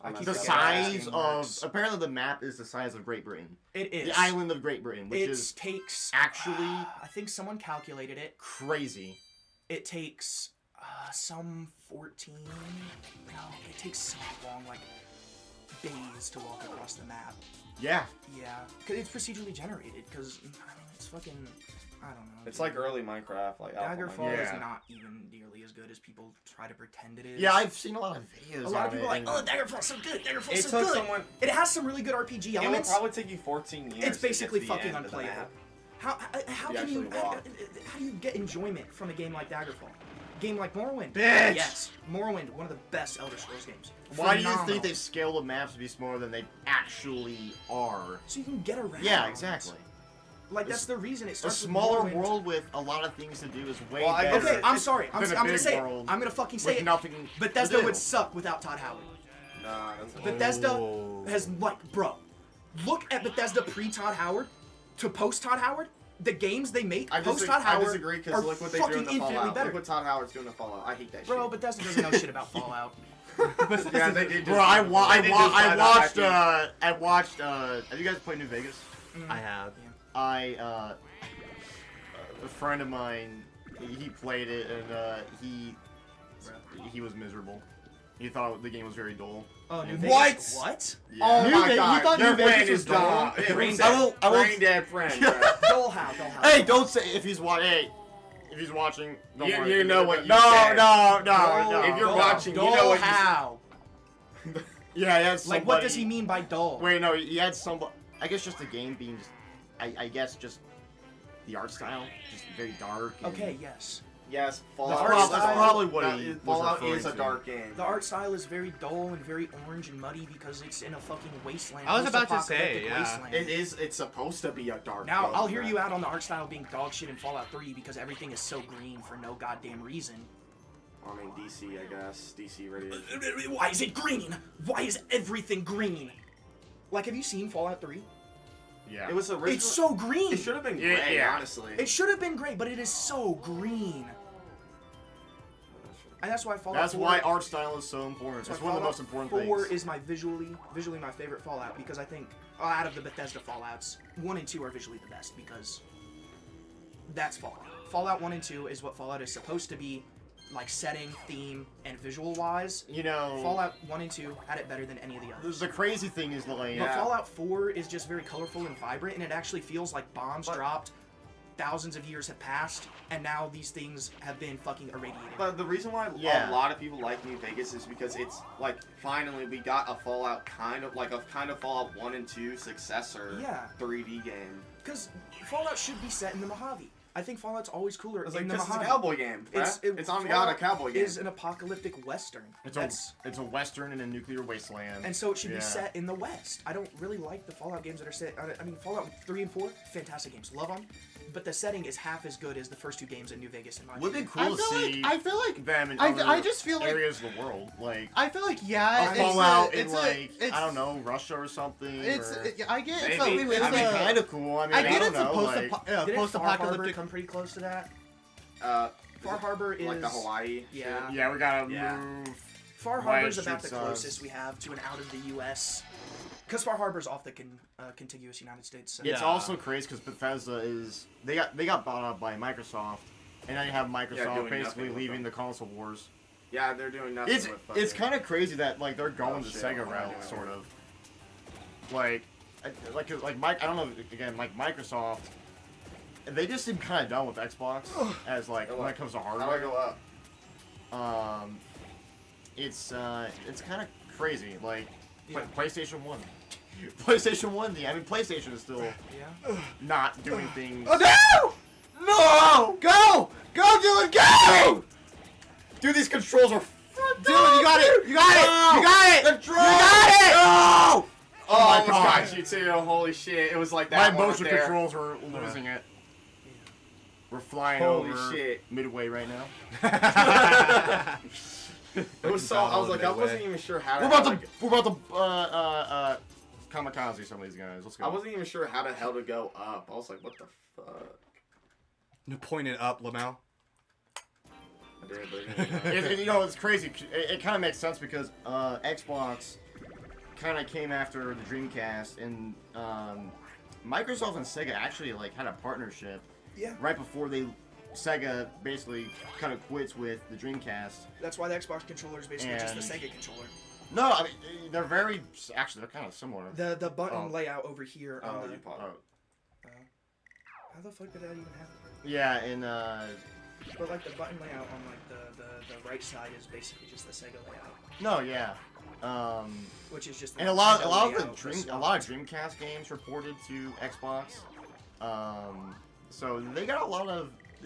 I keep the forgetting size this game of works. apparently the map is the size of Great Britain, It is. the island of Great Britain, which It is takes actually I think someone calculated it. crazy. It takes some 14. No, it takes so long, like days to walk across the map. Yeah, Yeah, because it's procedurally generated. Because it's fucking. I don't know. It's like early Minecraft, like alpha Daggerfall Minecraft. is Yeah. not even nearly as good as people try to pretend it is. yeah, I've seen a lot of videos. A lot of on people are it, like, and- oh, Daggerfall's so good. Daggerfall's It so took good. someone. It has some really good RPG It will elements. probably take you 14 years. It's basically to get to the fucking end of the unplayable. map. How You can you actually walk. how do you get enjoyment from a game like Daggerfall? Game like Morrowind. Bitch! Yes, Morrowind, one of the best Elder Scrolls games. Why do you Phenomenal. think they scale the maps to be smaller than they actually are? So you can get around. Yeah, exactly. Like that's the reason it A starts. smaller with Morrowind. world with a lot of things to do is way Well, I better. guess Okay, I'm sorry. I'm than a gonna big say it. world I'm gonna fucking say with it. nothing. Bethesda to do. would suck without Todd Howard. Nah, that's not. Bethesda Oh. has bro, look at Bethesda pre Todd Howard to post Todd Howard. The games they make post Todd I Howard disagree are because look what they do fucking in the infinitely Fallout. better. Look what Todd Howard's doing in Fallout. I hate that Bro, shit. Bethesda doesn't know shit about Fallout. Yeah, they did. Bro, I watched. I Have you guys played New Vegas? I have. A friend of mine, he played it and he was miserable. He thought the game was very dull. Oh, New What? Vegas. What? Yeah. Oh New my Ve- you god, thought your New Vegas friend was is dumb. dull? It Brain was dead. I will- brain dead friend. Bro. Dole How. Hey, don't say if he's watching. Hey, if he's watching, don't You- worry. you know what you No, said. no. If you're watching, you know what you said. How? Yeah, he has somebody. Like, what does he mean by dull? Wait, no, he had somebody. I guess just the game being just. I guess just the art style, just very dark. And, Okay, yes. yes, art Fallout. style- That's probably what that he is- was Fallout referring is a to. dark game. The art style is very dull and very orange and muddy because it's in a fucking wasteland. I was about to post-apocalyptic say, yeah. wasteland. It's supposed to be a dark Now, game. I'll hear you out on the art style being dog shit in Fallout 3 because everything is so green for no goddamn reason. I mean, DC, I guess. DC radiation. Why is it green? Why is everything green? Like, have you seen Fallout 3? Yeah. It was original. It's so green! It should have been Yeah, gray, yeah. honestly. It should have been great, but it is so green. And that's why Fallout That's 4... why art style is so important. that's It's why one of the Fallout most important 4 things. is my visually my favorite Fallout because I think out of the Bethesda Fallouts, 1 and 2 are visually the best because that's Fallout. Fallout 1 and 2 is what Fallout is supposed to be, like setting, theme, and visual-wise. You know, Fallout 1 and 2 had it better than any of the others. the crazy thing is like, But Fallout 4 is just very colorful and vibrant, and it actually feels like bombs dropped, thousands of years have passed, and now these things have been fucking irradiated. But the reason why Yeah. a lot of people like New Vegas is because it's like finally we got a Fallout kind of Fallout 1 and 2 successor Yeah. 3D game. Because Fallout should be set in the Mojave. I think Fallout's always cooler It's in like the this is Mojave. a cowboy game. It's on God a cowboy game. Is an apocalyptic western. it's a western in a nuclear wasteland. And so it should be Yeah. set in the West. I don't really like the Fallout games that are set. I mean, Fallout 3 and 4, fantastic games, love them. But the setting is half as good as the first 2 games in New Vegas, in my Would be opinion. cool to see I feel like them in I other just feel like- areas of the world, like I feel like a yeah, Fallout in it's I don't know, Russia or something. It's or, I get Maybe. it's a, it's I mean, a- kind of cool. I mean, I get don't it's a know, like, Didn't Far Harbor post-apocalyptic. come pretty close to that? Far Harbor is like the Hawaii. Yeah. shit. yeah, we gotta Yeah. move. Far Wyatt Harbor's about the shoots us. closest we have to an out of the U.S. Because Far Harbor's off the contiguous United States. So. Yeah. It's also crazy because Bethesda is they got bought up by Microsoft, and now you have Microsoft doing basically nothing with leaving them. the console wars. Yeah, they're doing nothing It's with it's fucking- kind of crazy that like they're going the shit, Sega what am I route, doing sort here? of. Like Mike, I don't know. Again, like Microsoft, they just seem kind of done with Xbox as like when it comes to How do I hardware. go up? It's kind of crazy. Like Yeah. PlayStation 1. PlayStation 1, I mean, PlayStation is still Yeah. not doing things. Oh no! No! Go! Go, Dylan, go! Dude, these controls are. Dylan, you got it! You got it! You got it! The You got it! No! Oh, my I almost God. got you too. Holy shit! It was like My that. one motion up there. controls are losing it. We're flying Holy over shit. Midway right now. It was so. I was like, I wasn't even sure how. We're about to kamikaze some of these guys. Let's go. I wasn't even sure how the hell to go up. I was like, what the fuck? You point it up, Lamel. I did, but You know, it's crazy. It kind of makes sense because Xbox kind of came after the Dreamcast, and Microsoft and Sega actually like had a partnership Yeah. right before Sega basically kind of quits with the Dreamcast. That's why the Xbox controller is basically just the And- Sega controller. No, I mean they're very actually they're kind of similar. The button Oh. layout over here on oh, the. you paused. How the fuck did that even happen? Yeah, and But like the button layout on like the right side is basically just the Sega layout, no, yeah, which is just. and a lot Nintendo of layout, but a lot of Dreamcast games reported to Xbox. So they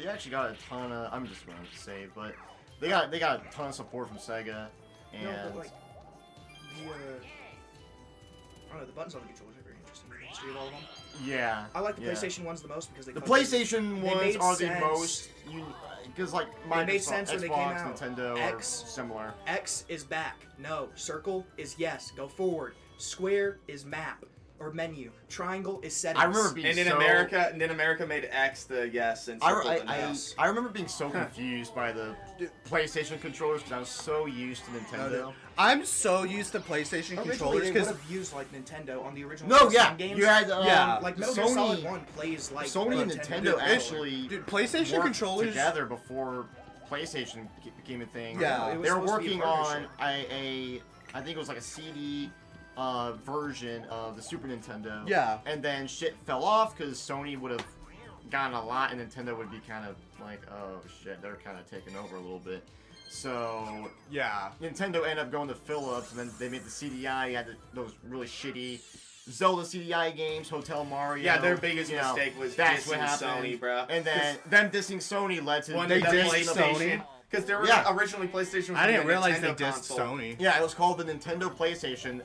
actually got a ton of. I'm just going to say, but they got a ton of support from Sega, and No, but like the I don't know, the buttons on the controllers are very interesting. The history of all of them. yeah, I like the yeah. PlayStation ones the most because they. The fucking- PlayStation they ones made are the sense. most, because like They made Microsoft, sense when they Xbox, came out. Nintendo are X. similar. X is back. No. Circle is yes. Go forward. Square is map or menu. Triangle is settings. I remember being And in so, America made X the yes and circle the yes. I remember being so confused by the PlayStation controllers because I was so used to Nintendo. I'm so used to PlayStation Originally, controllers they would because have used like Nintendo on the original. No, PlayStation yeah, games. you had Yeah, Like Metal Gear Solid Sony, 1 plays like Sony and Nintendo actually dude, PlayStation worked controllers. together before PlayStation became a thing. Yeah. It was they were supposed to be working a on partnership. I think it was like a CD version of the Super Nintendo. Yeah. And then shit fell off because Sony would have gotten a lot, and Nintendo would be kind of like, oh shit, they're kind of taking over a little bit. So Yeah. Nintendo ended up going to Philips, and then they made the CDI. You had those really shitty Zelda CDI games, Hotel Mario. Yeah, their biggest you know, mistake was that's what dissing happened. Sony, bro. And then them dissing Sony led to When they the dissed PlayStation, Sony? because there were Yeah. originally PlayStation was I didn't a realize they Nintendo dissed console. Sony. Yeah, it was called the Nintendo PlayStation.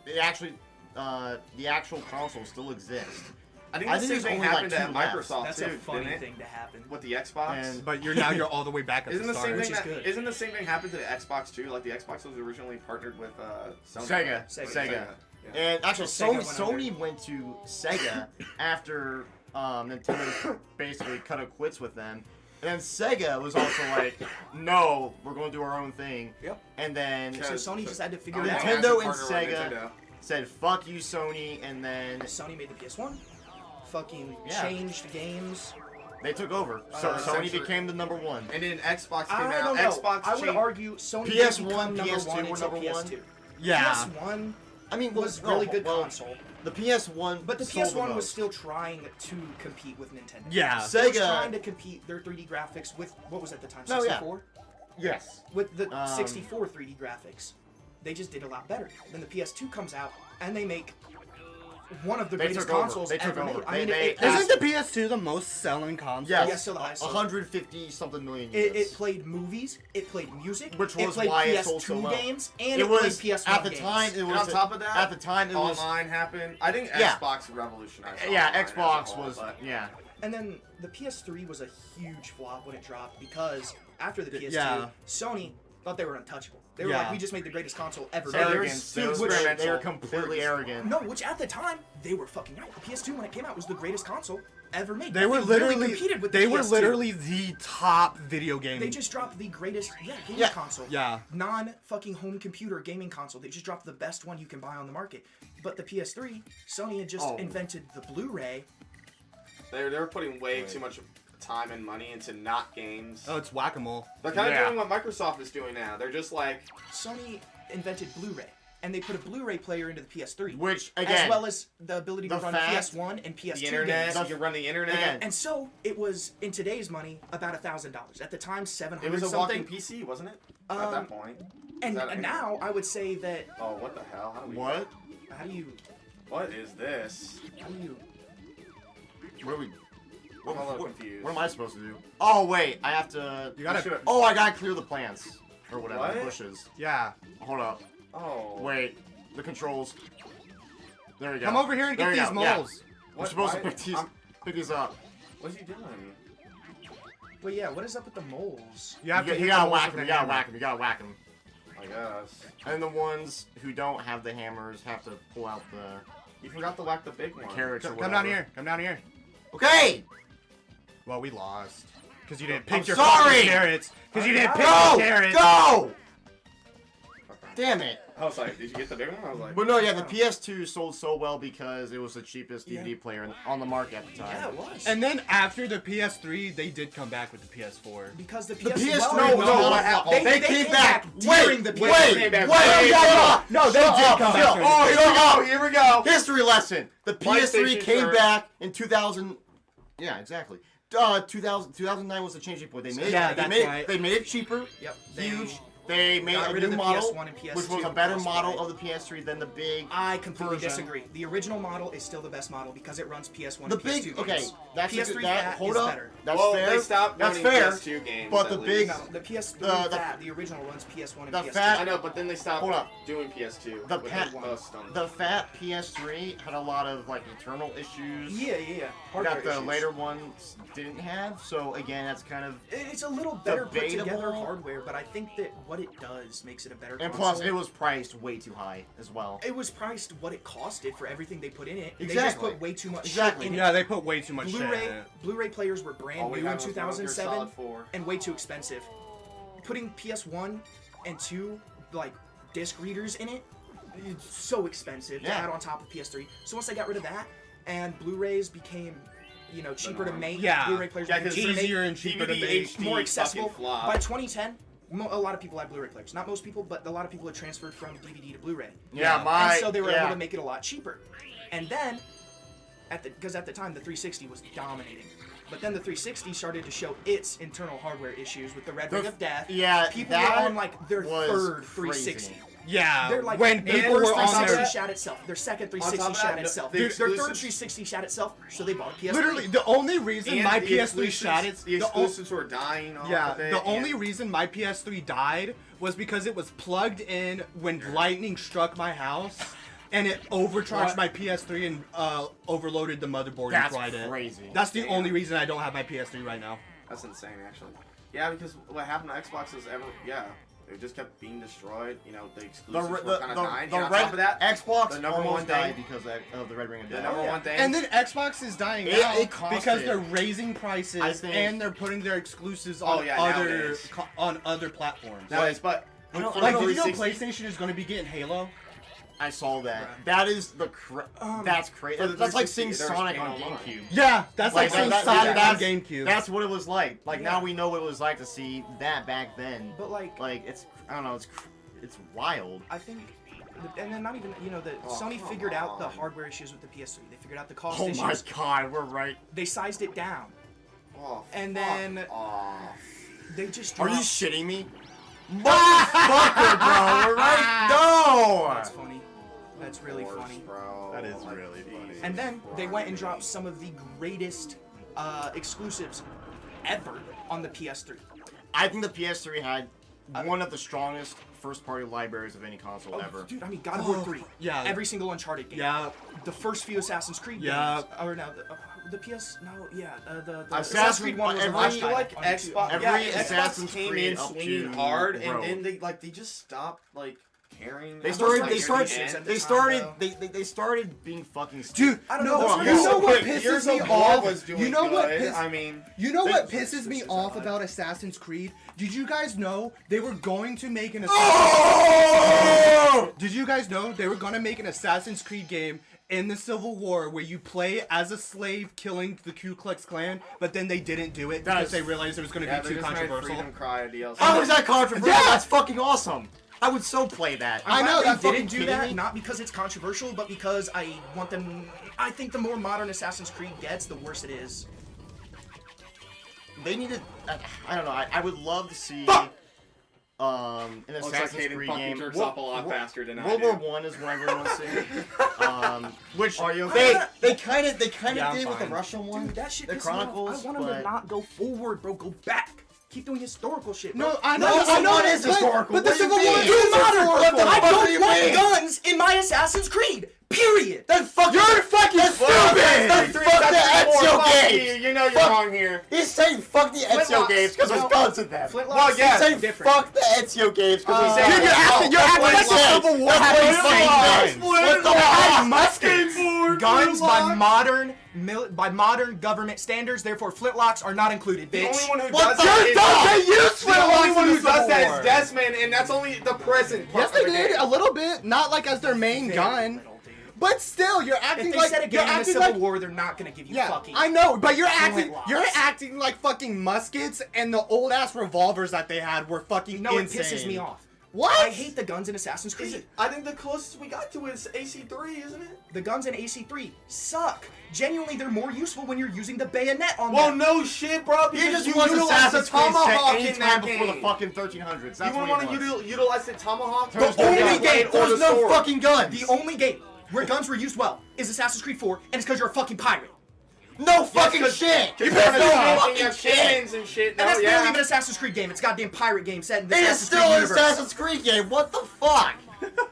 They actually, the actual console still exists. I think I the think same there's thing only, like, happened at 2 left. Microsoft That's too, a funny didn't it? thing to happen. With the Xbox. And- But you're all the way back at Isn't the the start. same Which thing is that good. isn't the same thing happened to the Xbox too? Like the Xbox was originally partnered with Sony. Sega. Yeah. And actually, So Sega Sony went to Sega after Nintendo basically cut a quits with them. And then Sega was also like, no, we're going to do our own thing. Yep. And then So Sony just had to figure Oh, it out. yeah. Nintendo and As a partner with Sega Nintendo. said, fuck you, Sony. And then Sony made the PS1. Fucking Yeah. changed games. they took over. So Sony essentially- became the number one. And then Xbox came I out. don't know. Xbox I would changed. argue Sony PS1, didn't become number PS2 one were until number one. PS2. Yeah. PS1 I mean, was no, really good well, console, The PS1 but the sold PS1 was most. still trying to compete with Nintendo. Yeah. They was Sega- trying to compete their 3D graphics with what was at the time No, yeah. 64 Yes. with the Um, 64 3D graphics. They just did a lot better. Then the PS2 comes out and they make one of the They greatest took over. consoles They took ever over. made. I mean, They- it Isn't the PS2 the most selling console? Yes. Yeah, still the highest selling. 150 something million It units. played movies, it played music, Which it was played why it PS2 sold so well. games, and It it played was PS1 at the games. time. It And was on top of that, at the time it was online happened. I think Yeah. Xbox revolutionized. yeah. online as a Xbox whole, was but- yeah. And then the PS3 was a huge flop when it dropped because after the PS2, Yeah. Sony thought they were untouchable. They were Yeah. like, we just made the greatest console ever So made. they were Arrogance. They were, super they were experimental. completely arrogant. No, which at the time they were fucking right. The PS2 when it came out was the greatest console ever made. They were Nothing really literally competed with they the were PS2. literally the top video game. They just dropped the greatest gaming Yeah. console. Yeah. Non fucking home computer gaming console. They just dropped the best one you can buy on the market. But the PS3, Sony had just Oh. invented the Blu-ray. They were putting way too much time and money into not games. Oh, it's whack-a-mole. They're kind of Yeah. doing what Microsoft is doing now. They're just like, Sony invented Blu-ray, and they put a Blu-ray player into the PS3. Which again, as well as the ability to the run fact- PS1 and PS2 the internet. games. You can run the internet. Again, And so it was in today's money about $1,000. At the time, 700 It was a something. walking PC, wasn't it? At that point. And Is that now I would say that Oh, what the hell? How do we? what? how do you What is this? What are we? I'm a little confused. What am I supposed to do? Oh wait, I have to. You gotta- should've- Oh, I gotta clear the plants or whatever, What? the bushes. Yeah. Hold up. Oh. Wait, the controls. There you go. Come over here and There get you these go, yeah. moles. We're supposed to Why- pick these up. What's he doing? Well, yeah, what is up with the moles? You have to You hit gotta the moles whack with them. a You gotta hammer. whack them. You gotta whack them. I guess. And the ones who don't have the hammers have to pull out the You forgot to whack the big one. carrots or Come whatever. down here. Come down here. Okay. Well, we lost. Because you didn't pick I'm your sorry! fucking carrots. Because you didn't pick Go! your carrots. Go! Damn it. I was like, did you get the big one? I was like, But no, yeah, the PS2 sold so well because it was the cheapest DVD Yeah. player on the market at the time. Yeah, it was. And then after the PS3, they did come back with the PS4. because the The PS PS3 well, was no, not what a flop. happened? They They came came back back during the wait, PS3. Came back wait, way shut No, they shut did up, come back shut- during Oh, the here we go. here we go. History lesson. The PS3 PlayStation came first. back in 2000. Yeah, exactly. 2009 was the changing point. They made Yeah, it. that's They made, right. they made it cheaper. Yep. Huge. They made got a rid of new the model, PS1 and PS2 which was a better crossplay. model of the PS3 than the big. I completely version. disagree. The original model is still the best model because it runs PS1 The and big. PS2 Okay, games. that's a PS3 good. That fat hold is up. better. That's well, fair. they stopped That's running fair. PS2 games. But at the least. big- No, the PS3 the- fat, the original runs PS1 and the PS2. fat- I know, but then they stopped Hold up. doing PS2. The with pat- most on The fat PS3 had a lot of like internal issues. Yeah. Hardware That the issues. later ones didn't have. So again, that's kind of. It's a little better put together Debatable. hardware, but I think that what it does makes it a better And console. plus, it was priced way too high as well. It was priced what it costed for everything they put in it. They just Exactly. put way too much Exactly. shit in Yeah, it. they put way too much shit in Blu-ray it. Blu-ray players were brand All we new in had was Metal Gear 2007 Solid 4. and way too expensive. Putting PS1 and 2 like disc readers in it, it's so expensive to Yeah. add on top of PS3. So once they got rid of that and Blu-rays became, more to norm. make, Yeah. Blu-ray players Yeah, became 'cause cheaper to make, Easier and cheaper to DVD, make. HD, more accessible. fucking flop. By 2010, a lot of people had Blu-ray players. Not most people, but a lot of people had transferred from DVD to Blu-ray. Yeah, And so they were yeah. able to make it a lot cheaper. And then, because at the time the 360 was dominating. But then the 360 started to show its internal hardware issues with the Red Ring of Death. Yeah, People that were on like their was third crazy. 360. Yeah, They're like when their people first were on 360 there. shot itself. Their second On top 360 of shot that, itself. the Their third exclusives- 360 shot itself. So they bought a PS3. Literally, the only reason And my the PS3 exclusives- shot it. The exclusives were dying off Yeah, of it. the only and- reason my PS3 died was because it was plugged in when lightning struck my house, and it overcharged my PS3 and overloaded the motherboard and That's fried it. crazy. That's the Damn. only reason I don't have my PS3 right now. That's insane, actually. Yeah, because what happened to Xbox is it just kept being destroyed. You know, the The, exclusives the, were kind of dying. the And on red, top of that, Xbox the number almost one died thing- because of the Red Ring of the Death. number one thing. And then Xbox is dying It- now it cost because it. they're raising prices I think- and they're putting their exclusives Oh, on yeah, other nowadays. on other platforms. Nowadays, but I don't- Like, I did you know 360 PlayStation is going to be getting Halo? I saw that. Right. That is the that's crazy. for the That's like 360, seeing there's Sonic on Halo GameCube. Yeah, that's like saying that- Sonic on that's- GameCube. That's what it was like. Like Yeah. now we know what it was like to see that back then. But like, It's I don't know. It's wild. I think, and then not even that Oh, Sony come figured out the on. hardware issues with the PS3. They figured out the cost Oh my issues. god, we're right. They sized it down. Oh, And fuck then- off. They just Are you dropped. shitting me? Motherfucker, bro. We're right. That's No. funny. That's really Worse, funny. bro. That is Like, really funny. Jesus And then they went and dropped Christ. some of the greatest exclusives ever on the PS3. I think the PS3 had one of the strongest first-party libraries of any console Oh, ever. dude, I mean, God of War 3. yeah. Every single Uncharted game. Yeah. The first few Assassin's Creed Yeah. games. Or no, the PS. No, yeah. The Assassin's Assassin's Creed 1 was the every- last I feel like title on Xbox, two. Every Xbox Assassin's came Creed in up swinging to hard, Rogue. and then they just stopped caring. They about, started. like, They near started. the end. at the They time, started. though. They started being fucking Dude, stupid. I don't no, know, you that's know why- what Gears pisses me of War off? was doing You know what good. pisses I mean, You know what they- pisses me it's off not. about Assassin's Creed? Did you guys know they were going to make an Oh! Did you guys know they were going to make an Assassin's Creed game in the Civil War where you play as a slave killing the Ku Klux Klan, but then they didn't do it because That's- they realized it was going to Yeah, be they too just made controversial. Freedom Cry a DLC. How is that controversial? Yeah. That's fucking awesome. I would so play that. I know, They that's didn't fucking do kidding that me? not because it's controversial, but because I want them. I think the more modern Assassin's Creed gets, the worse it is. They needed. I don't know. I would love to see. An Looks like Assassin's Hayden Creed fucking game. jerks off a lot faster than I World do. War One is what I really want to see. Which Are you they okay? they kind of Yeah, I'm did with the fine. Russian one. Dude, that shit the pisses me off. Chronicles. I want them to but not go forward, bro. Go back. Keep doing historical shit, bro. No, I know, No, I know. what is historical? But the What do you Civil War mean? is Do modern. historical. What the I fuck do don't you want mean? guns in my Assassin's Creed. Period. Then fuck. You're fucking stupid. Then fuck the Ezio games. You know you're Fuck. wrong here. He's saying fuck the Ezio Flintlocks. games because there's No. guns in them. Flintlocks. Well, yeah. He's saying different. fuck the Ezio games because Uh, he's saying Dude, you're acting- you're acting like the Civil War had That's insane what he's saying. guns. What the Had fuck? muskets. Guns by modern government standards. Therefore, flintlocks are not included, The bitch. only one who What does the that is fuck? They used the only one who in the does Civil that War. is Desmond, and that's only the present. Yes, part they of the did game. a little bit, not like as their main Very gun. little, dude. But still, you're If acting they like set a you're game in the acting Civil like War, they're not gonna give you yeah, fucking. I know, but you're acting Flintlocks. like fucking muskets and the old ass revolvers that they had were fucking No, insane. it pisses me off. What? I hate the guns in Assassin's Creed. I think the closest we got to is AC3, isn't it? The guns in AC3 suck. Genuinely, they're more useful when you're using the bayonet on Well, them. no shit, bro. He Because just you wants utilize the Assassin's Creed set tomahawk any in time that before the game. fucking 1300s. That's You what wouldn't he want wants. to utilize the tomahawk? The There's only blade game, or there's the no sword. fucking guns. The only game where guns were used well is Assassin's Creed 4, and it's because you're a fucking pirate. No fucking shit. You There's better no no fucking shit. cannons and shit. And No, that's yeah. barely even an Assassin's Creed game. It's a goddamn pirate game set in the It is Assassin's still Creed an universe. Assassin's Creed game. What the fuck?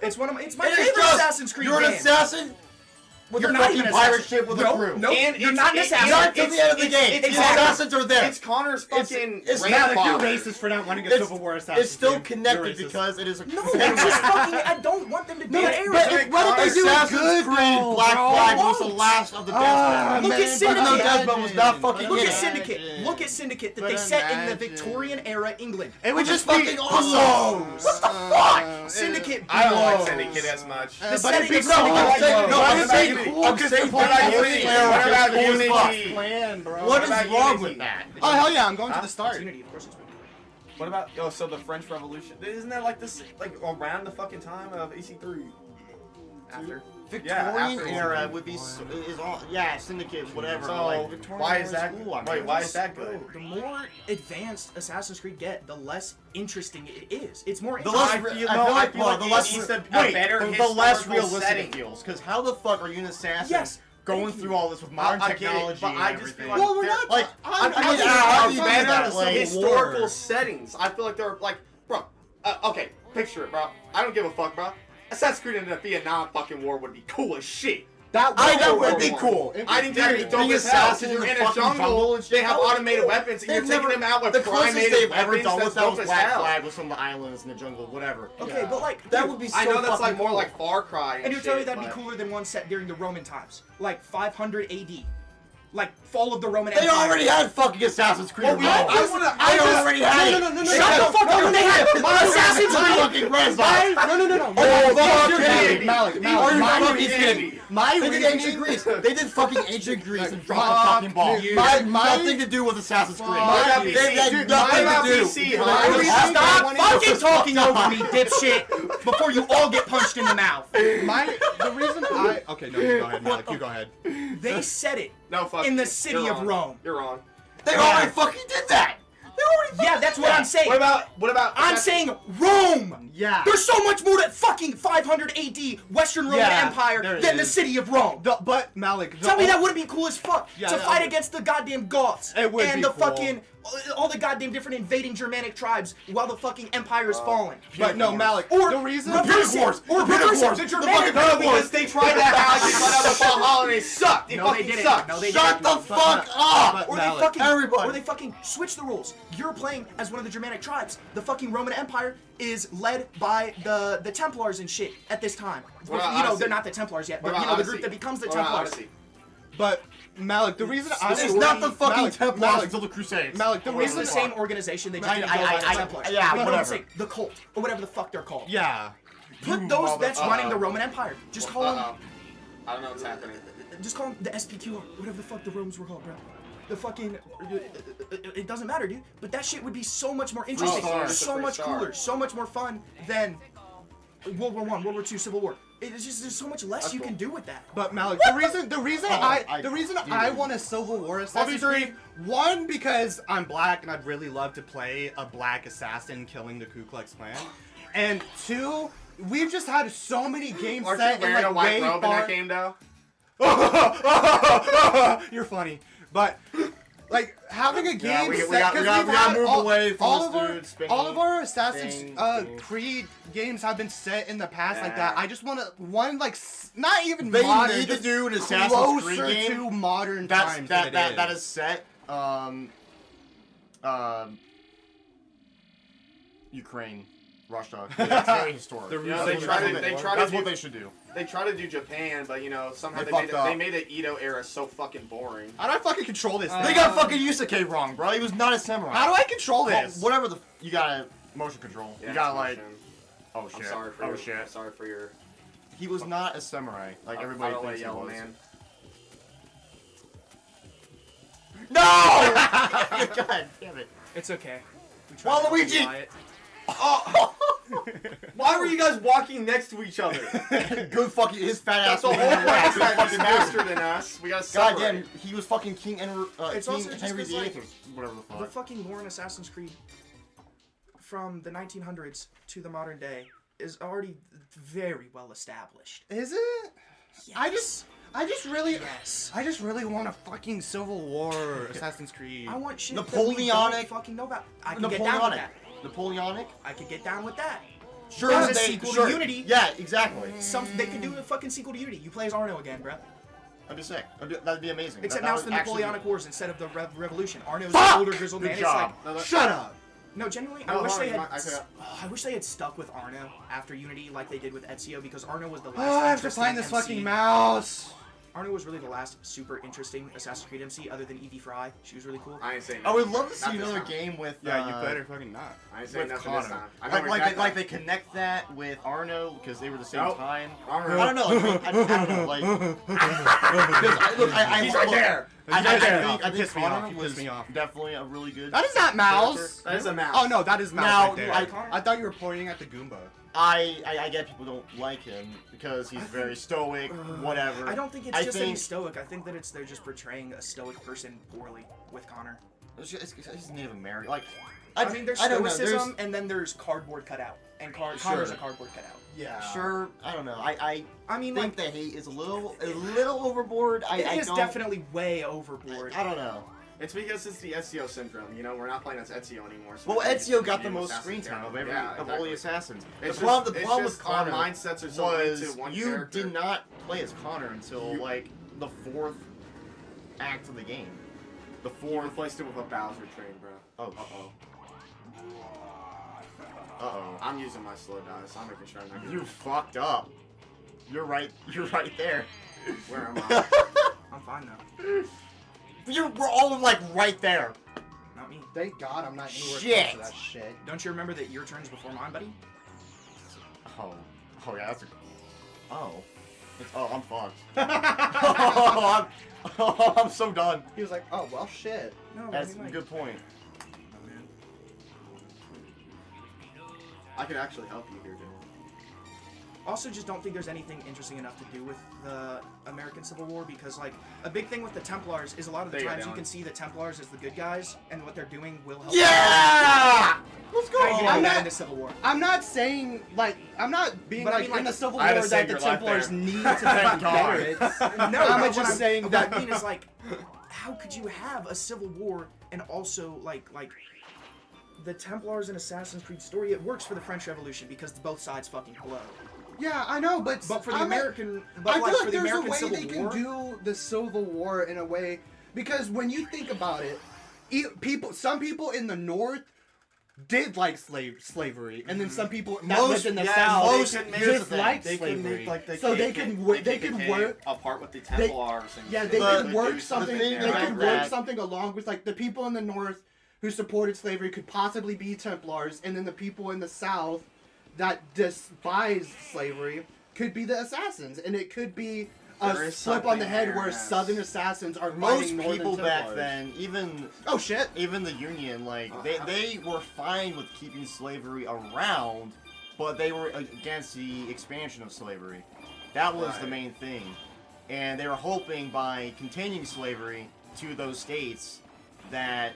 It's my It is favorite just- Assassin's Creed You're game. an assassin with You're a not fucking even an pirate assassin. ship with No, a crew. no. And You're it's- not an it- assassin. Not till the end of the game. The exactly. assassins are there. It's Connor's fucking it's Yeah, like, you're grandfather. racist for not wanting a It's- Civil War assassin. It's still dude. connected You're racist. because it is a No, it's just fucking. I don't want them to be No, an but era. what if they do it Assassin's good, Creed though, Black bro? Flag was the Won't. last of the Ah, Death Look at Even though Syndicate. Death was not fucking Look in at it. Syndicate. Look at Syndicate that But they set in the imagine. Victorian era England. It would Which is just be fucking awesome. What the fuck? Syndicate. I don't like blows. Syndicate as much. The but setting it'd be of so Syndicate I'm saying, blows. no, I'm What saying, about I'm Unity? saying, What about Unity? Unity? What about Cool as Unity? fuck. Plan, bro. What is about wrong Unity? with that? Oh hell yeah, I'm going to Huh? the start. Unity, of course it's good. What about so the French Revolution? Isn't that like this like around the fucking time of AC3? After. Victorian after era Syndicate. would be is all Syndicate, whatever. So, like, Victorian why era is that? cool, I mean. Wait, why is that good? Bro, the more advanced Assassin's Creed get, the less interesting it is. It's more The interesting. less, I feel like, like the it less, needs a wait, better the less historical realistic setting. it feels. Because how the fuck are you an assassin Yes, going thank you. through all this with modern I get it, technology but I and just everything? feel Well, we're not. Like, I'm I talking mean, about I better that, like, historical war. settings. I feel like they're like, bro. Okay, picture it, bro. I don't give a fuck, bro. Assassin's Creed in the Vietnam fucking war would be cool as shit. That would be cool. I think that'd be Dude, dope being as hell. assassin You're in in the a fucking jungle jungle, and shit, they have that would be automated cool. weapons, and you're They've taking never- them out with the closest primated they've ever weapons. done That's with that was dope as Black hell. Flag with some of the islands in the jungle, whatever. Okay, but like That dude, would be so I know that's like fucking more cool. like Far Cry and And you're telling me shit, that'd be but- cooler than one set during the Roman times, like 500 AD, like fall of the Roman They Empire. already had fucking Assassin's Creed. Well, I already had it. no, shut the fuck up! They had Assassin's Creed. fucking Renaissance. No. Oh, fuck you're you. kidding. Are you fucking kidding? My They did reasoning- ancient Greece. They did fucking ancient Greece and dropped the fuck fucking ball. you. Nothing to do with Assassin's Creed. Fuck They you. had Dude, nothing my to do. BC, with my it. BC. Stop fucking talking over me, dipshit, before you all get punched in the mouth. The reason I okay, no, you go ahead, Malyck. You go ahead. They said it No, fuck in the you. city You're of wrong. Rome. You're wrong. They already fucking did that. They already Yeah, that's what I'm saying. What about? I'm saying Rome. Yeah. There's so much more to fucking 500 AD Western Roman Yeah, Empire there it than the is. city of Rome. But Malyck, Tell me that wouldn't be cool as fuck Yeah, to that fight would- against the goddamn Goths It would and be the cool. fucking all the goddamn different invading Germanic tribes while the fucking empire is falling. But no, Malyck. Or the reason reverse Wars. it, or The Punic reverse it, Wars. the The Germanic fucking Punic Because they tried that out, they tried out the Valhalla and they sucked. They No, they fucking didn't. sucked. No, they Shut didn't. the fuck up. Or Malyck, they fucking everybody. or they fucking switch the rules. You're playing as one of the Germanic tribes. The fucking Roman Empire is led by the Templars and shit at this time. What about You know, Odyssey? they're not the Templars yet, What but you about know the group Odyssey? that becomes the What about Templars. Odyssey? But Malyck, the reason I It's not the fucking Malyck, Templars Malyck, until the Crusades. Malyck, the It's reason the same organization. They just I- didn't go by the I- Templars. yeah, But you know what I'm whatever. saying? The cult or whatever the fuck they're called. Yeah. Put those that's Uh-oh. running the Roman Empire. Just call them. Uh-oh. I don't know what's happening. Just call them the SPQR, whatever the fuck the Romans were called, bro. The fucking, it doesn't matter, dude. But that shit would be so much more interesting, Star. so Free much Star. cooler, so much more fun than World War I, World War II, Civil War. It's just there's so much less That's you cool. can do with that. But Malyck, the reason I want a Civil War Assassin's Dude. Creed, one, because I'm black and I'd really love to play a black assassin killing the Ku Klux Klan, and two, we've just had so many games Aren't set you in wearing like a white way robe in far. that game, though? You're funny, but like having a Yeah, game we set got- we because got- we've we gotta had move all, away from all this of our dude spinning all of our Assassin's thing. Creed games have been set in the past like Yeah. that. I just want to one like not even They modern, need to just do an Assassin's Creed closer game to modern That's times. that is set. Ukraine, Russia. It's very historic. The You know, they That's try what to- they they- try to That's do- what they should do. They try to do Japan, but you know, somehow They they fucked up. made the Edo era so fucking boring. How do I fucking control this thing? They got fucking Yusuke wrong, bro. He was not a samurai. How do I control this? Whatever the you gotta motion control. Yeah, you gotta it's like. motion. Oh shit. I'm sorry for oh your, shit. I'm sorry for your. He was not a samurai like everybody Auto thinks he yellow was. man. No! God damn it. It's okay. We tried to Waluigi! buy it. Why were you guys walking next to each other? Good fucking his fat ass. That's the whole man. point. Good He's fucking faster dude. than us. We gotta God separate. damn, he was fucking King Henry. It's King also just Henry 'cause, VIII like, or whatever the The fuck. fucking lore in Assassin's Creed from the 1900s to the modern day is already very well established. Is it? Yes. I just really Yes. want a fucking Civil War Assassin's Creed. I want shit Napoleonic- that we don't fucking know about. I can get down with Napoleonic. that. Napoleonic. I could get down with that. Sure. There's a they- sequel sure. to Unity. Yeah, exactly. They could do a fucking sequel to Unity. You play as Arno again, bro. That'd be sick. That'd be amazing. Except That now it's would the actually Napoleonic Wars instead of the Revolution. Arno's Fuck! an older grizzled Good man. job. No, that- Shut up. No, genuinely, No, I wish hold they on, had. I could- I wish they had stuck with Arno after Unity, like they did with Ezio, because Arno was the last. Oh, I have to interesting find this MC. fucking mouse. Arno was really the last super interesting Assassin's Creed MC, other than Evie Fry. She was really cool. I ain't saying. I would love to Not see this another time. game with. Yeah, you better fucking not. I ain't saying With nothing this Connor. time. I know Like exactly. they connect that with Arno because they were the same Nope. time. Arno. I don't know. Like, I don't know. Like, because I He's right there. I right there. think You pissed me Connor off. You was pissed me off. definitely a really good. That is not character. mouse. That is a mouse. Oh no, that is mouse Now, right there. I- I thought you were pointing at the Goomba. I get people don't like him because he's very stoic, whatever. I don't think it's just that he's stoic. I think that they're just portraying a stoic person poorly with Connor. He's Native American. Like, I mean, there's stoicism, and then there's cardboard cutout, and Connor's a cardboard cutout. Yeah. Sure, I don't know. I mean, think the hate is a little overboard. It is definitely way overboard. I don't know. It's because it's the Ezio syndrome. You know, we're not playing as Ezio anymore. So Well, Ezio got the medium most assassin screen time of character. all the assassins. It's the problem just with Connor our mindsets are so was into one you character. did not play as Connor until like the 4th act of the game. The You 4th. replaced it with a Bowser train, bro. Oh. Uh-oh. I'm using my slow dice. I'm making sure I'm not You getting... fucked up. You're right there. Where am I? I'm fine though. We're all like right there. Not me. Thank God I'm not anywhere Shit. close to that shit. Don't you remember that your turn's before mine, buddy? Oh yeah, that's a. Oh. I'm fucked. I'm so done. He was like, oh, well, shit. No, That's I a mean, good point. Oh, man. I could actually help you here, Dylan. Also, just don't think there's anything interesting enough to do with the American Civil War because, like, a big thing with the Templars is a lot of the There you go, times you Dylan. can see the Templars as the good guys, and what they're doing will help. Yeah! Let's go. How you I'm gonna not- get into Civil War? I'm not saying, like, I'm not being But I like, mean, like, in the Civil I had War to that save the your life Templars there. need to Thank be God. better. It's, No, I'm but just saying what that. I mean is, like, how could you have a Civil War and also, like the Templars and Assassin's Creed story? It works for the French Revolution because both sides fucking blow. Yeah, I know, but But for the I'm like- American, I but feel like like for the there's American a way Civil they can War, do the Civil War in a way, because when you think about it, some people in the North did like slavery, and then some people that lived in the South most- they could make- here's the disliked They could slavery. make like the So they KKK could they could work. apart with the Templars. And Yeah, shit. they But could work do something. thing They about could that- work something along with like the people in the North who supported slavery could possibly be Templars, and then the people in the South that despise slavery could be the assassins, and it could be There a is slip on the something head there, where yes. Southern assassins are Most fighting Northern people back Templars. then, Oh shit! even the Union, like they were fine with keeping slavery around, but they were against the expansion of slavery. That was the Right. main thing, and they were hoping by continuing slavery to those states that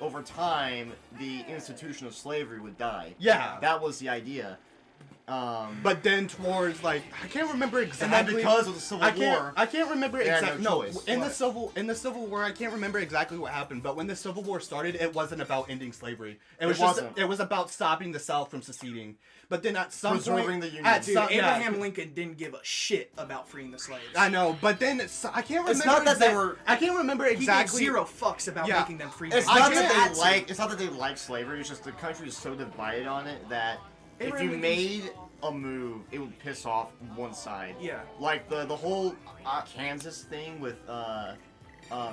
over time the institution of slavery would die. Yeah. That was the idea. But then towards like I can't remember and exactly. then because of the Civil War, I can't remember They had exactly. no No, choice. in the Civil War, I can't remember exactly what happened. But when the Civil War started, it wasn't about ending slavery. It was wasn't. It was about stopping the South from seceding. But then at some Preserving point, the Union. at dude, some, yeah, Abraham Lincoln didn't give a shit about freeing the slaves. I know, but then I can't remember. It's not that they were- I can't remember He gave exactly. zero fucks about Yeah. making them free. it's men. not just that had they to. like. It's not that they like slavery. It's just the country is so divided on it that if Abraham you Lincoln's- made a move, it would piss off one side. Yeah. Like the whole Kansas thing with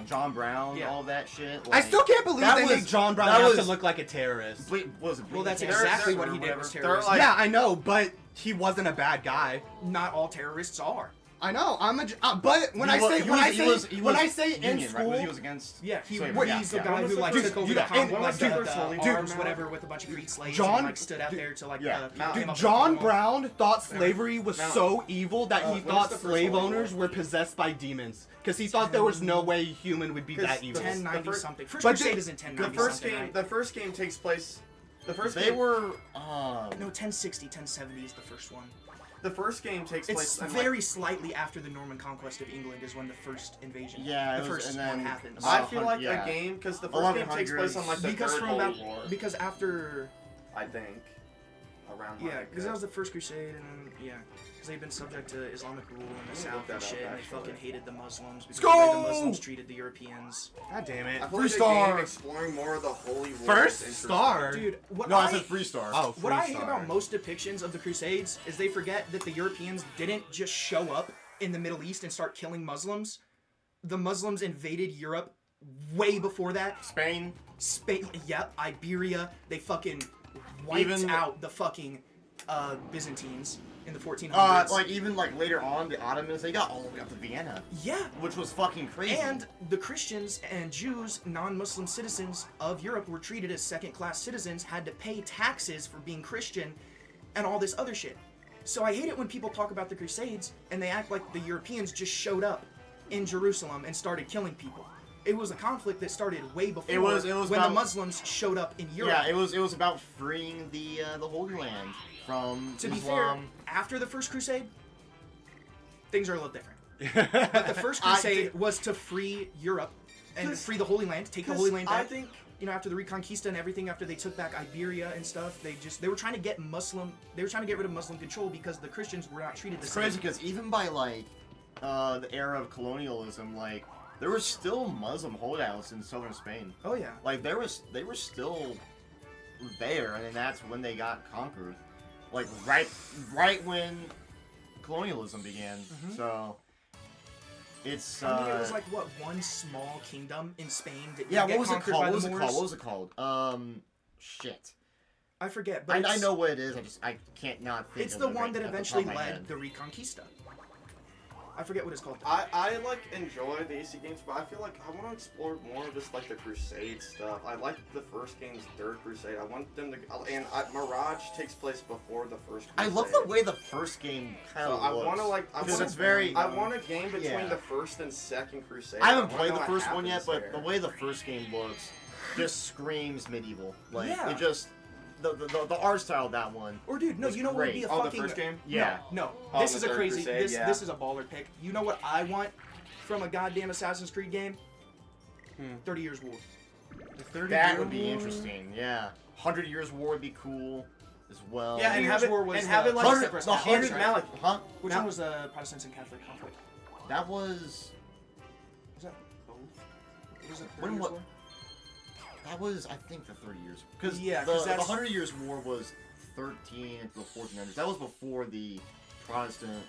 John Brown, Yeah. all that shit. I Like, still can't believe that they was- made John Brown that have to was- look like a terrorist. Wait, was it? Well, that's Bleeding exactly Kansas what or he did was whatever? terrorism. like- Yeah, I know, but he wasn't a bad guy. Not all terrorists are. I know. But when I say in Union, school, right? He was against. Yeah, slavery. he's the Yeah. guy When who was the like first- took over dude, the and Congo, when like was the the first Holy arms, War? whatever, with a bunch of freed slaves, John- and like stood out there to like Yeah. people came Dude, up John with them. Brown thought slavery was Now- so evil that he when was thought the first slave World War? owners were possessed by demons. Because he thought there was no way a human would be 'Cause that the evil. 1090 first- something. First but Crusade dude, is in The 1090 first something. game. Right? The first game takes place. The first They game. were. No, 1060, 1070 is the first one. The first game takes It's place. very slightly after the Norman conquest of England is when the first invasion. Yeah, it the was- first and then- one happens. I feel like Yeah. a game because the first game takes place 1100s. on like the because third from Holy about War. because after I think around. yeah, like, because that was the first crusade, and then yeah, because they've been subject to Islamic rule in the Let me look south that and up, shit, and they actually. fucking hated the Muslims because Let's the way go! the Muslims treated the Europeans. God damn it. I feel First like a star. game exploring more of the Holy War. First is interesting. star. Dude, what No, I I said free star. Oh, what I hate Freestar. about most depictions of the Crusades is they forget that the Europeans didn't just show up in the Middle East and start killing Muslims. The Muslims invaded Europe way before that. Spain. Spain, yep, Iberia. They fucking wiped Even- out the fucking Byzantines in the 1400s. Like even like later on, the Ottomans they got all the way up to Vienna, yeah. which was fucking crazy. And the Christians and Jews, non-Muslim citizens of Europe, were treated as second-class citizens, had to pay taxes for being Christian, and all this other shit. So I hate it when people talk about the Crusades and they act like the Europeans just showed up in Jerusalem and started killing people. It was a conflict that started way before It was when about, the Muslims showed up in Europe. Yeah, it was about freeing the Holy Land from To be Islam. fair, after the First Crusade, things are a little different. But the First Crusade was to free Europe and free the Holy Land, take the Holy Land back. I think You know, after the Reconquista and everything, after they took back Iberia and stuff, they were trying to get rid of Muslim control because the Christians were not treated the It's same. crazy because even by like the era of colonialism, like there were still Muslim holdouts in southern Spain. Oh yeah. Like they were still there, and then that's when they got conquered. Like right when colonialism began. Mhm. So it's I mean, it was like what, one small kingdom in Spain that yeah. didn't get What was it conquered called? by What the was it Moors? called? Shit. I forget, but I it's- know what it is. I can't not think. It's of the it one right that at the top eventually of my led head. the Reconquista. I forget what it's called. I like enjoy the AC games, but I feel like I want to explore more of just like the Crusade stuff. I like the first game's third Crusade. I want them to, and Mirage takes place before the first I Crusade. love the way the first game kind So of I looks. want to like. I Because want it's very. I want a game between yeah. the first and second Crusade. I haven't wanna played know the what first one yet, happens but there. the way the first game looks just screams medieval. Like Yeah. it just the art style of that one. Or dude, no, was you know what would great. be a Oh, fucking the first game? Yeah. No, Oh, this the is a Third crazy. Crusade, yeah. This is a baller pick. You know what I want from a goddamn Assassin's Creed game? 30 Years War. The 30 That would be interesting. Yeah, 100 Years War would be cool as well. Yeah, and 30 have Years it War was and have it like 100 separate the Catholics, 100 right? Malyck, huh? Which Now- one was the Protestants and Catholic conflict? That was Was that both? Was it 30 When Years what- War? that was I think the 30 Years because Yeah, the 'cause that's- 100 Years War was 13 to the 1400s. That was before the Protestant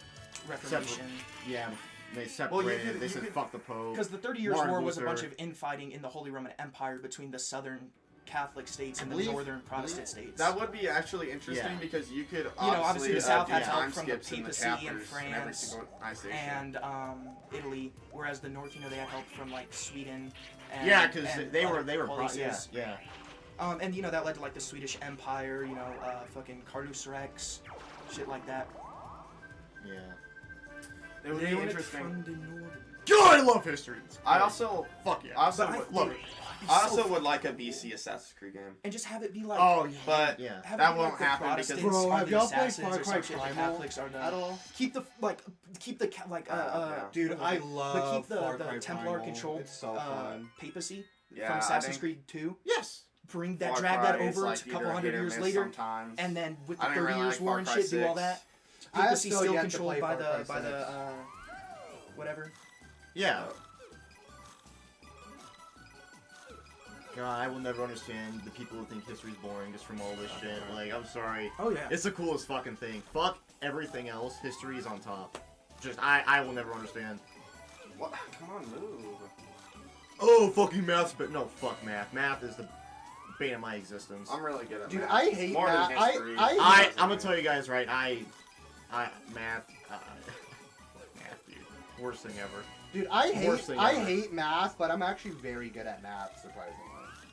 Reformation. yeah. They separated. could- they you said could- fuck the Pope. Because the 30 Years Martin War was a Luther. bunch of infighting in the Holy Roman Empire between the southern Catholic states and the believe- northern Protestant states. That would be actually interesting Yeah. because you could obviously the South do had help time from the skips in papacy and chapters every France single Ice-Age. and Italy, whereas the North, they had help from like Sweden. And, Yeah, because and they other were places. yeah. And that led to like the Swedish Empire, fucking Carlos Rex, shit like that. Yeah. It would be interesting. God, I love history. It's I great. also fuck yeah. I also But would, love it. I also would like a BC Assassin's Creed game. And just have it be like. Oh yeah. But yeah. Have that it be won't like the happen because- Protestants Bro, are have the y'all played assassins Far or Cry some shit, the Primal Catholics are the. at all? Keep the yeah. Dude, I love but keep the Far Cry Templar Primal. controlled It's so fun. papacy Yeah, from I Assassin's think Creed 2. Yes. Bring that, Far drag that Cry is, over like, to a couple either hundred hit or years miss later, sometimes. and then with the I didn't 30 really Years like War Far and Cry shit, do all 6. that. I have Papacy still still yet to controlled play by Far the Cry 6. whatever. Yeah. God, I will never understand the people who think history's boring just from all this shit. Like, I'm sorry. Oh yeah. It's the coolest fucking thing. Fuck everything else. History is on top. Just, I will never understand. What? Come on, move. Oh, fucking math, but no, fuck math. Math is the bane of my existence. I'm really good at Dude, math. I hate More than math. history. I'm gonna tell you guys right. Math, math, dude, worst thing ever. Dude, I Worst thing hate ever. math, but I'm actually very good at math, surprisingly.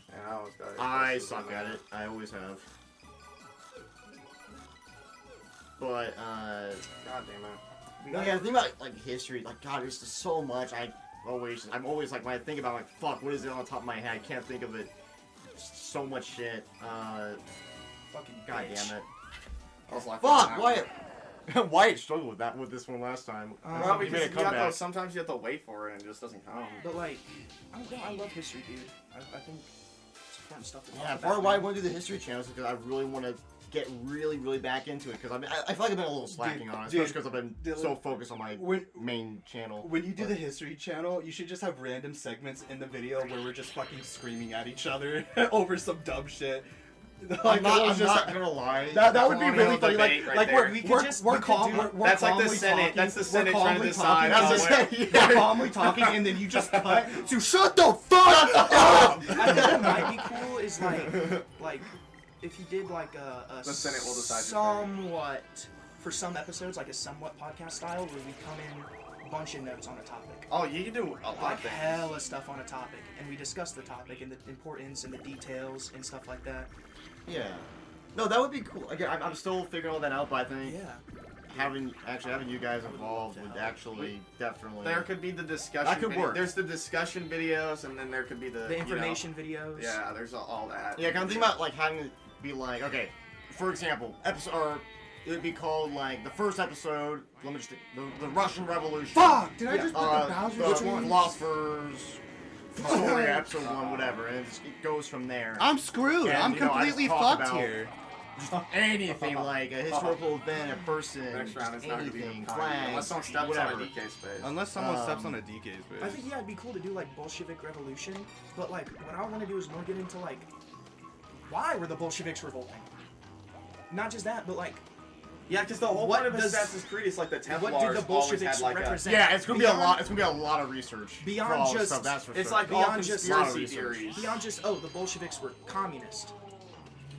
Yeah, I always got it. I suck at it. I always have. But God damn it. no, yeah, the thing about like history, like God, there's just so much. I'm always like when I think about like fuck, what is it on the top of my head? I can't think of it. So much shit. Fucking God bitch. damn it. I was like, Fuck, Wyatt. Wyatt struggled with this one last time. Well, He because made a you have to, comeback. sometimes you have to wait for it and it just doesn't come. But like, I don't know. I love history, dude. I think it's important stuff to talk Yeah, about. part of why I want to do the history channel is because I really want to get really back into it because I feel like I've been a little slacking on it, especially because I've been Dylan, so focused on my When main channel. when you do the history channel, you should just have random segments in the video where we're just fucking screaming at each other over some dumb shit. I'm that not was just- gonna lie. That would be Colonial really funny. debate Like, right there. We could we're just- we're we could calm. do- We're That's like the calmly Senate. talking- That's the we're Senate trying to calmly decide. talking, That's what- the Senate. We're calmly talking, and then you just cut to shut the fuck up. I think what might be cool is like if you did like a The Senate will decide your somewhat for some episodes like a somewhat podcast style where we come in a bunch of notes on a topic. Oh, you can do a lot Like of things. hella stuff on a topic, and we discuss the topic and the importance and the details and stuff like that. Yeah. No, that would be cool. Again, I'm still figuring all that out, but I think Yeah. having you guys involved would actually definitely. There could be the discussion. That could work. There's the discussion videos, and then there could be The information videos. Yeah, there's all that. Yeah, I'm thinking about like having it be like, okay, for example, episode, or it would be called like the first episode. Let me just the Russian Revolution. Fuck! Did I just put the Bowser the one? Philosophers story, episode 1, whatever, and it goes from there. I'm screwed. And, I'm you know, I completely just talk fucked about- here. Anything like a historical event, a person, Next round, it's just not gonna be anything, fine. flags, Unless someone steps whatever. on a DK space. Unless someone steps on Um, a DK space. I think yeah, it'd be cool to do like Bolshevik Revolution, but like what I want to do is more get into like why were the Bolsheviks revolting? Not just that, but like Yeah, because the whole What point of does- Assassin's Creed is like the Templars what did the always Bolsheviks had like represent? Yeah, it's gonna be a Beyond- lot. It's gonna be a lot of research. Beyond for all this just- stuff, that's for It's sure. like all Beyond just- lot of conspiracy research. theories. beyond just the Bolsheviks were communist.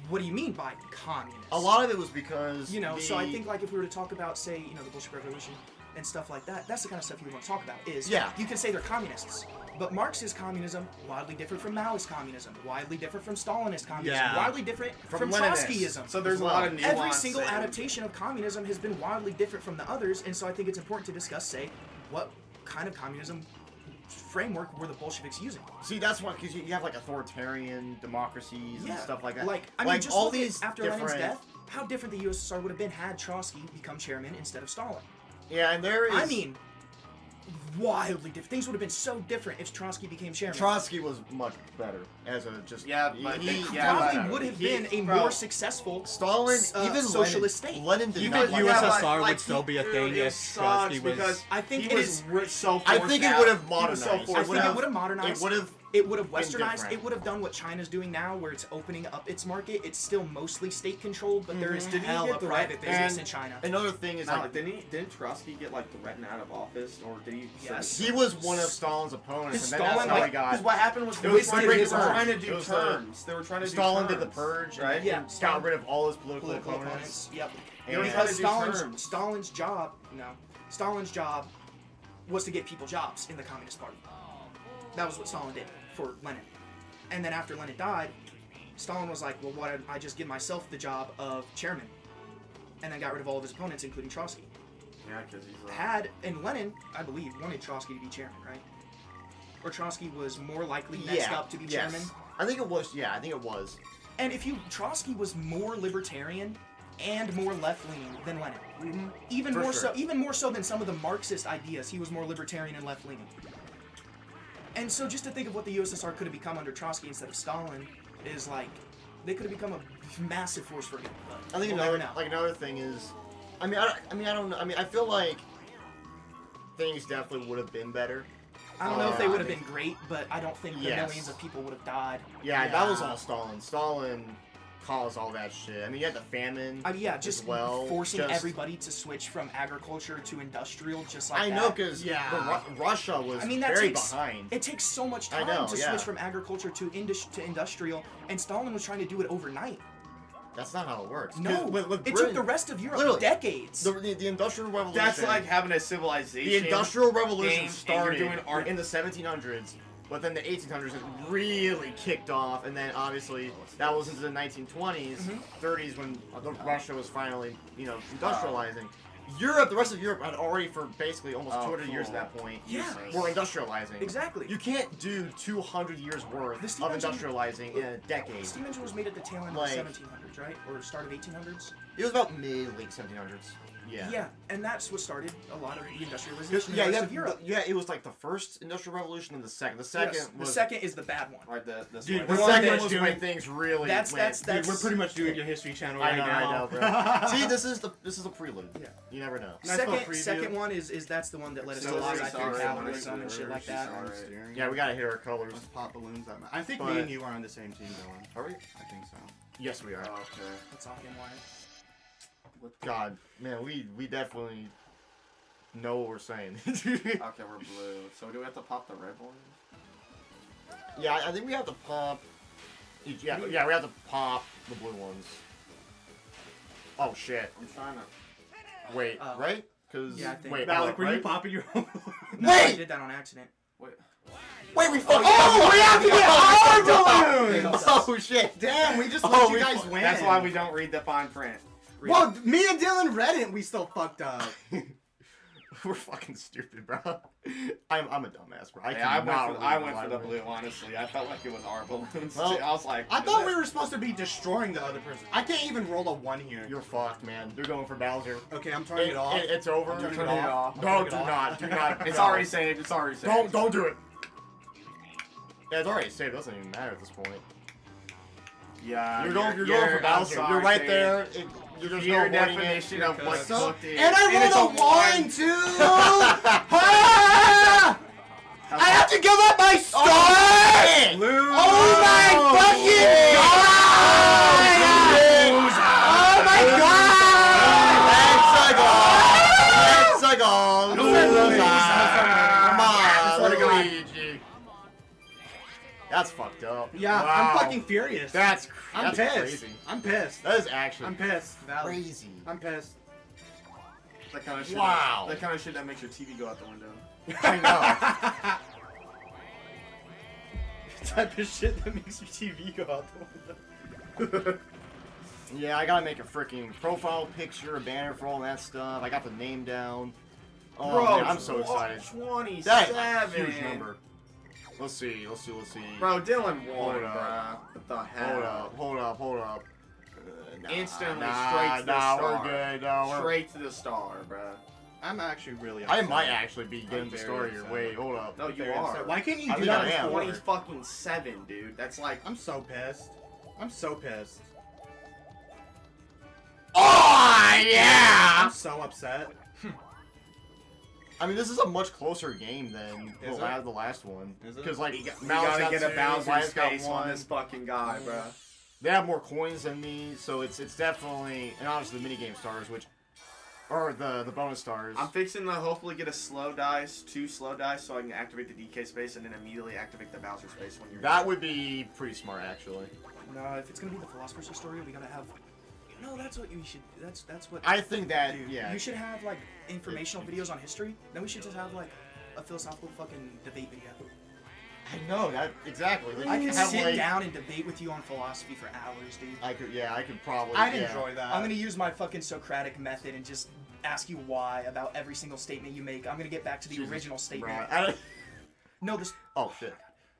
What do you mean by communist? A lot of it was because So I think like if we were to talk about say the Bolshevik Revolution and stuff like that, that's the kind of stuff you want to talk about. Is you can say they're communists, but Marxist communism widely different from Maoist communism, widely different from Stalinist communism, Yeah. widely different from Leninist. Trotskyism. So there's As a well. lot of nuance. Every single in- adaptation of communism has been wildly different from the others, and so I think it's important to discuss, say, what kind of communism framework were the Bolsheviks using? See, that's why, because you have like authoritarian democracies and stuff like that. Like, I mean, just all look these at, after different. Lenin's death, how different the USSR would have been had Trotsky become chairman instead of Stalin. Yeah, and there is. I mean, wildly different. Things would have been so different if Trotsky became chairman. Trotsky was much better as a just. Yeah, but he, yeah, Probably but- would have he- been a bro, more successful Stalin, even socialist Lenin, state. Lenin did Even not like USSR that. would still be a thing it if sucks Trotsky was- because I think he it was is- so I forced think it out. would have He was so modernized. forced I think out. it would have modernized. It would have. It would have been westernized. different. It would have done what China's doing now, where it's opening up its market. It's still mostly state controlled, but there is Did he hella get the private right- business and- in China. Another thing is Now, like didn't Trotsky get like threatened out of office, or did he? Yes. he was one of Stalin's opponents, His and then that's Stalin, how he like, got. Because what happened was It they was were breaking trying to terms. do It was terms. They were trying to do Stalin did the terms, purge, right? Yeah. Got rid of all his political Political opponents. opponents. Yep. And- were trying Because to do Stalin's terms. Stalin's job was to get people jobs in the Communist Party. That was what Stalin did for Lenin. And then after Lenin died, Stalin was like, well, why don't I just give myself the job of chairman? And then got rid of all of his opponents, including Trotsky. Yeah, because he's And Lenin, I believe, wanted Trotsky to be chairman, right? Or Trotsky was more likely next up to be chairman. I think it was. Yeah, I think it was. And Trotsky was more libertarian and more left-leaning than Lenin. Even For more sure. so, even more so than some of the Marxist ideas, he was more libertarian and left-leaning. And so, just to think of what the USSR could have become under Trotsky instead of Stalin is like they could have become a massive force for good. But I think we'll never know. another thing is, I don't know. I mean, I feel like things definitely would have been better. I don't know if they would have been great, but I don't think the Yes. millions of people would have died. Yeah, that was all Stalin. Stalin caused all that shit. I mean, you had the famine. Just as well. forcing Just- everybody to switch from agriculture to industrial, just like I that. know, because Yeah. Russia was I mean, that very takes behind. It takes so much I time know, to yeah. switch from agriculture to industrial, and Stalin was trying to do it overnight. That's not how it works. 'Cause No, with it took Britain, the rest of Europe literally, decades. the Industrial Revolution. That's like having a civilization. the Industrial Revolution and started you're doing art. in the 1700s, but then the 1800s it really kicked off, and then obviously that was into the 1920s, Mm-hmm. 30s when Russia was finally, industrializing. Europe, the rest of Europe had already for basically almost 200 years at that point. Yeah. Were industrializing. Exactly. You can't do 200 years worth The steam of engine- industrializing in a The decade. steam engine was made at the tail end Like- of the 1700s, right? Or start of 1800s? It was about late 1700s. Yeah. Yeah, and that's what started a lot of the industrialization in Yeah, the rest yeah, of Europe. yeah. It was like the first industrial revolution and the second. The second Yes, was the second is the bad one. Right, the Dude, The We're second pretty was much when doing- things really That's- went. that's- Dude, we're pretty much doing your history channel I right know, now. I know, bro. See, this is a prelude. Yeah. You never know. Nice little Second, preview. second one is that's the one that led us to So the sorry, sci-fi sorry, capitalism and shit like that. sorry. Yeah, we gotta hit our colors. Let's pop balloons. I think But- me and you are on the same team, Dylan. Are we? I think so. Yes, we are. Oh, okay. That's all him, Wyatt. God, man, we definitely know what we're saying. Okay, we're blue. So do we have to pop the red one? Yeah, I think we have to pop. Yeah, we have to pop the blue ones. Oh shit! I'm trying to. Wait, right? Cause Yeah, I think- wait, Malyck, hold were up, you right? popping your own? No, I Wait! did that on accident. Wait. Wait, we fucking. Oh, we have to get our balloons! Oh shit! Damn, we just let you guys win. That's why we don't read the fine print. Well, me and Dylan read it and we still fucked up. We're fucking stupid, bro. I'm a dumbass, bro. I went for the blue, honestly. I felt like it was our balloons. Well, I was like, I thought we were supposed to be destroying the other person. I can't even roll a 1 here. You're fucked, man. They're going for Bowser. Okay, I'm turning it off. It's over. I'm turning Turn it off. No, do not. Do not. It's no. already saved. It's already saved. Don't do it. Yeah, it's already saved. It doesn't even matter at this point. Yeah. You're going for Bowser. You're right there. You're just Your no avoiding definition it. of what's So, cooked is. and I it's rolled a 1 too! Ah! I have to give up my star! Lose. Oh my fucking god! Oh my god! That's a goal. Come on, Luigi. That's fucked up. Yeah, Wow. I'm fucking furious. That's I'm pissed. crazy. I'm pissed. That is actually I'm pissed. crazy. I'm pissed. That kind of shit. Wow. That kind of shit that makes your TV go out the window. I Type of shit that makes your TV go out the window. know. Yeah, I gotta make a freaking profile picture, a banner for all that stuff. I got the name down. Oh, Bro, man, I'm so excited. 27. That is a huge number. Let's see. Bro, Dylan Hold won, up. bro. What the hell? Hold up. Instantly nah, straight to the nah, star. we're good. No, we're... Straight to the star, bro. I'm actually really I upset. might actually be getting I'm the very story here. upset. Wait, hold up. No, you Very are. upset. Why can't you I do think that I am. before? 27, dude. That's like. I'm so pissed. I'm so pissed. Oh yeah! I'm so upset. I mean, this is a much closer game than Is the last one. Is it? Because like, You Malyck's gotta got get a two, Bowser's Wyatt's got face one. on this fucking guy, bro. They have more coins than me, so it's definitely, and obviously the minigame stars, which or the bonus stars. I'm fixing to hopefully get a slow dice, 2 slow dice, so I can activate the DK space and then immediately activate the Bowser space when you're. That would be pretty smart, actually. No, if it's gonna be the Philosopher's story, we gotta have. No, that's what you should. That's what. I think that Dude, yeah. You should have like informational videos on history. Then we should just have like a philosophical fucking debate video. I know that exactly. Like, I you could have, sit like- down and debate with you on philosophy for hours, dude. I could probably. I'd yeah. enjoy that. I'm gonna use my fucking Socratic method and just ask you why about every single statement you make. I'm gonna get back to the Jesus, original statement. Bro, I don't- No, this. oh shit.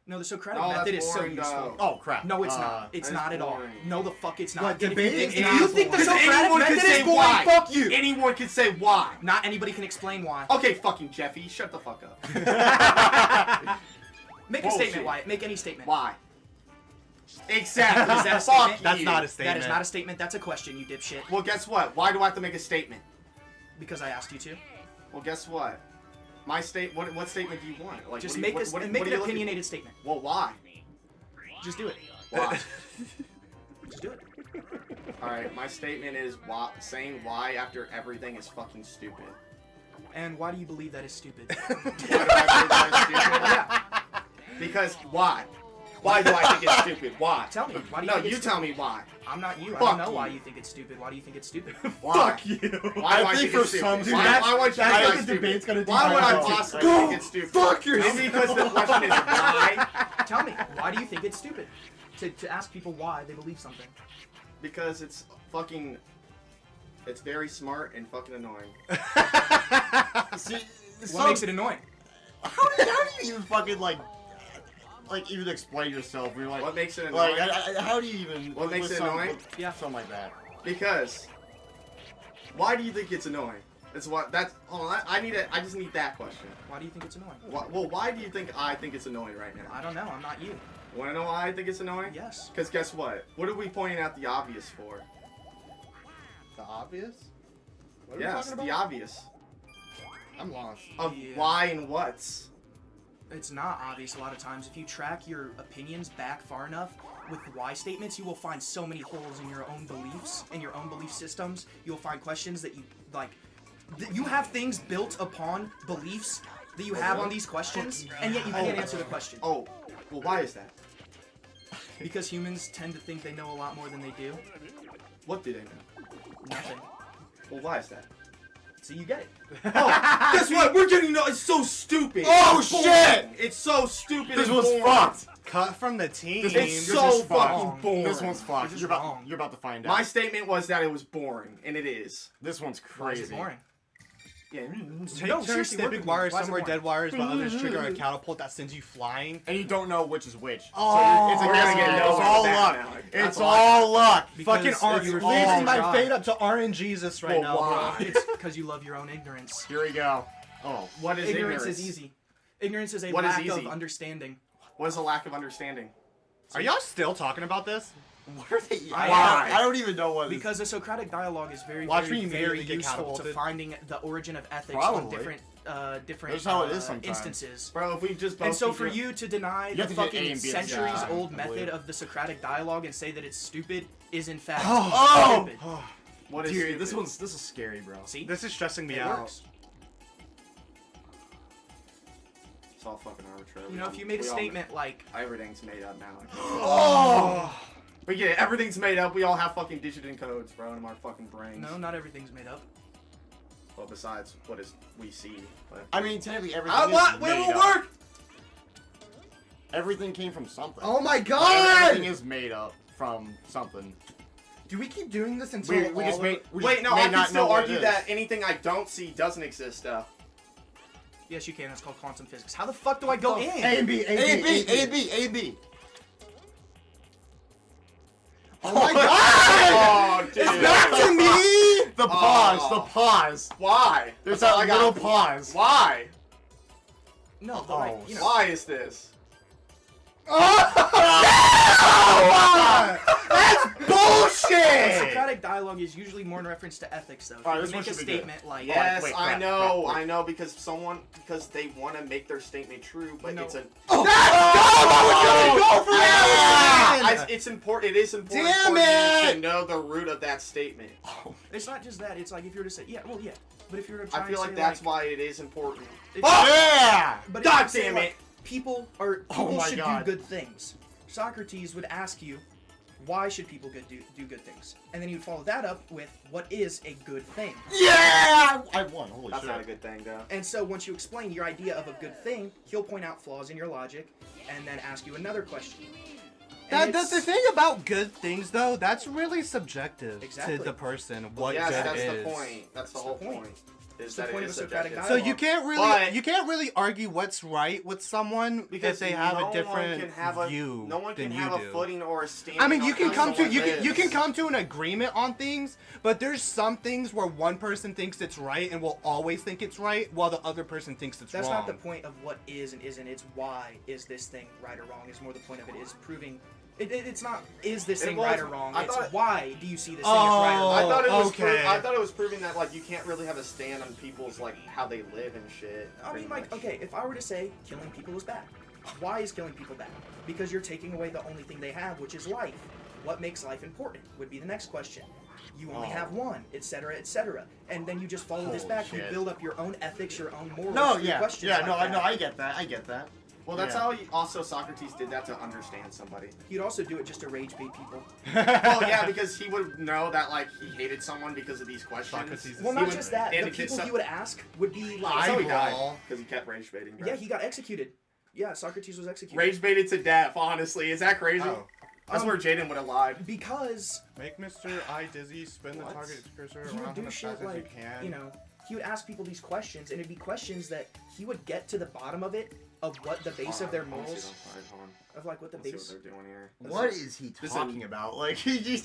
No, the Socratic Oh, method that's is so boring, useful. though. Oh crap. No, it's not. It's that's not at all. boring. No, the fuck, it's not. What, And if you debate think- is if not you think the boring. Socratic Anyone could method is say boring, why. fuck you. Anyone could say why. Not anybody can explain why. Okay, fucking Jeffy, shut the fuck up. Make a Bullshit. statement, Wyatt. Make any statement. Why? Exactly. Is that a Fuck statement? That's you. not a statement. That is not a statement. That's a question, you dipshit. Well, guess what? Why do I have to make a statement? Because I asked you to. Well, guess what? My state. What statement do you want? Like, Just what do you- make what- make what an are you looking- opinionated statement. Well, why? Just do it. Why? Just do it. All right. My statement is why. Saying why after everything is fucking stupid. And why do you believe that is stupid? Why do I think that is stupid? Yeah. Because why? Why do I think it's stupid? Why? Tell me. Why do you No, think you it's tell stupid? me why. I'm not you. I Fuck don't know why you. you think it's stupid. Why do you think it's stupid? Why? Fuck you. Why do I I think think for it's stupid? some- dude, why, that's- why would you that's think what it's the stupid? debate's gonna Why would I derail. possibly Go think it's stupid? fuck yourself. Maybe because the question is why. Tell me. Why do you think it's stupid? To ask people why they believe something. Because it's fucking. It's very smart and fucking annoying. See, What makes it annoying? How do you even fucking like even explain yourself? You're like, What makes it like, annoying? how do you even? What makes with it some- annoying? with Yeah. something like that. Because. Why do you think it's annoying? It's what. That's. Hold on. I just need that question. Why do you think it's annoying? Well, why do you think I think it's annoying right now? I don't know. I'm not you. Want to know why I think it's annoying? Yes. Because guess what? What are we pointing out the obvious for? The obvious? What are we Yes, talking the about? obvious. I'm lost. Of Yeah. why and what's. It's not obvious a lot of times. If you track your opinions back far enough with why statements, you will find so many holes in your own beliefs, in your own belief systems. You'll find questions that you, like, you have things built upon beliefs that you have on these questions, and yet you can't answer the question. Oh, well, why is that? Because humans tend to think they know a lot more than they do. What do they know? Nothing. Well, why is that? So you get it. Oh, guess what? We're getting no. It's so stupid. Oh, It's boring. shit! It's so stupid. This and one's boring. fucked. Cut from the team. It's You're so just fucked. fucking boring. This one's fucked. just You're wrong. about to find out. My statement was that it was boring, and it is. This one's Why is crazy. it boring? Yeah. Take No, turns seriously, work snipping with me. wires Why is it somewhere boring? dead wires while others trigger a catapult that sends you flying. And you don't know which is which. Oh, so it's a we're guessing gonna game. get It's nowhere all with that luck. now. It's That's all I all luck. Because Fucking it's you're all leaving my God. fate up to RNGesus right Well, now, why? bro. It's because you love your own ignorance. Here we go. Oh. What is Ignorance is easy. Ignorance is a What is lack of easy? understanding. What is a lack of understanding? Are y'all still talking about this? What are they? I Why? am. I don't even know what. Because the Socratic dialogue is very, Watch very, me very immediately get useful to catapulted. finding the origin of ethics Probably. on different That's how it is sometimes. instances. Bro, if we just both And so keep for it- you to deny You the have to get A fucking and B at the same time, centuries-old I method believe. of the Socratic dialogue and say that it's stupid is in fact Oh! stupid. What is Dude, stupid? this is scary, bro. See? This is stressing me It out. works. It's all fucking arbitrary. You know, if you made a statement like, Everything's made up now. Oh! But yeah, everything's made up. We all have fucking digit encodes, bro, in our fucking brains. no, not everything's made up. Well, besides what is we see. But I mean, technically everything what? is Will made it up. work? Everything came from something. Oh my Like, god! everything is made up from something. Do we keep doing this until We just all made. of- We Wait, just no, may I can not still know what argue it that is. anything I don't see doesn't exist, though. Yes, you can. It's called quantum physics. How the fuck do I go in? A and B, A, A, B, B, A, B, A, B. Oh my god! Oh, dude. It's back to me! The pause, Oh. the pause. Why? There's That's all that I got. little pause. Why? No, but like, Oh, you know, Why is this? That's bullshit! Socratic dialogue is usually more in reference to ethics, though. If Alright, you this one make a should be good. statement like, Yes, wait, I crap, know, crap, wait. I know, because they want to make their statement true, but No. it's a. Oh, Go for that! It's important. It is important Damn for you it! to know the root of that statement. it's not just that. It's like if you were to say, yeah, well, yeah. But if you were to try I feel and like say, that's why it is important. if- Yeah! But if God you say, damn like, it. People Oh my should God. do good things. Socrates would ask you, why should people do good things? And then you'd follow that up with, what is a good thing? Yeah! I won. Holy That's shit. not a good thing, though. And so once you explain your idea of a good thing, he'll point out flaws in your logic and then ask you another question. And That's the it's- thing about good things, though. That's really subjective Exactly. to the person. What Yes, good that's is. the point. That's the That's whole the point. point. Is the that point it of is a Socratic subjective. So dialogue. you can't really argue what's right with someone Because if they have no a different one can have a, view no one can than have you a do. footing or a standing. I mean, you on can how come to someone you can lives. come to an agreement on things, but there's some things where one person thinks it's right and will always think it's right, while the other person thinks it's That's wrong. not the point of what is and isn't. It's why is this thing right or wrong. Is more the point of it is proving. It's not is this It thing was- right or wrong. I It's thought- why do you see this thing as right or Oh, wrong. I thought it was okay. I thought it was proving that like you can't really have a stand on people's like how they live and shit. I pretty mean, like, much. okay, if I were to say killing people is bad, why is killing people bad? Because you're taking away the only thing they have, which is life. What makes life important would be the next question. You only have one, etc., etc. And then you just follow this Holy back. shit. You build up your own ethics, your own morals. No, through yeah. questions Yeah, like no, I that. know. I get that. I get that. Well, that's Yeah. how also Socrates did that to understand somebody. He'd also do it just to rage bait people. Well, yeah, because he would know that like he hated someone because of these questions. Socrates is Well, He not would- just that. and The it did people some- he would ask would be like, That's how he died Eyeball. because he kept rage baiting. Bro. yeah, he got executed. Yeah, Socrates was executed. Rage baited to death. Honestly, is that crazy? Oh. That's where Jaden would have lied. Because Make Mr. I dizzy, spin the What? target cursor he would around do as shit fast as you like, can. you know, he would ask people these questions, and it'd be questions that he would get to the bottom of it, of what the base of their morals, of like what the Let's see base. what they're doing here. What is he this talking about? Like he's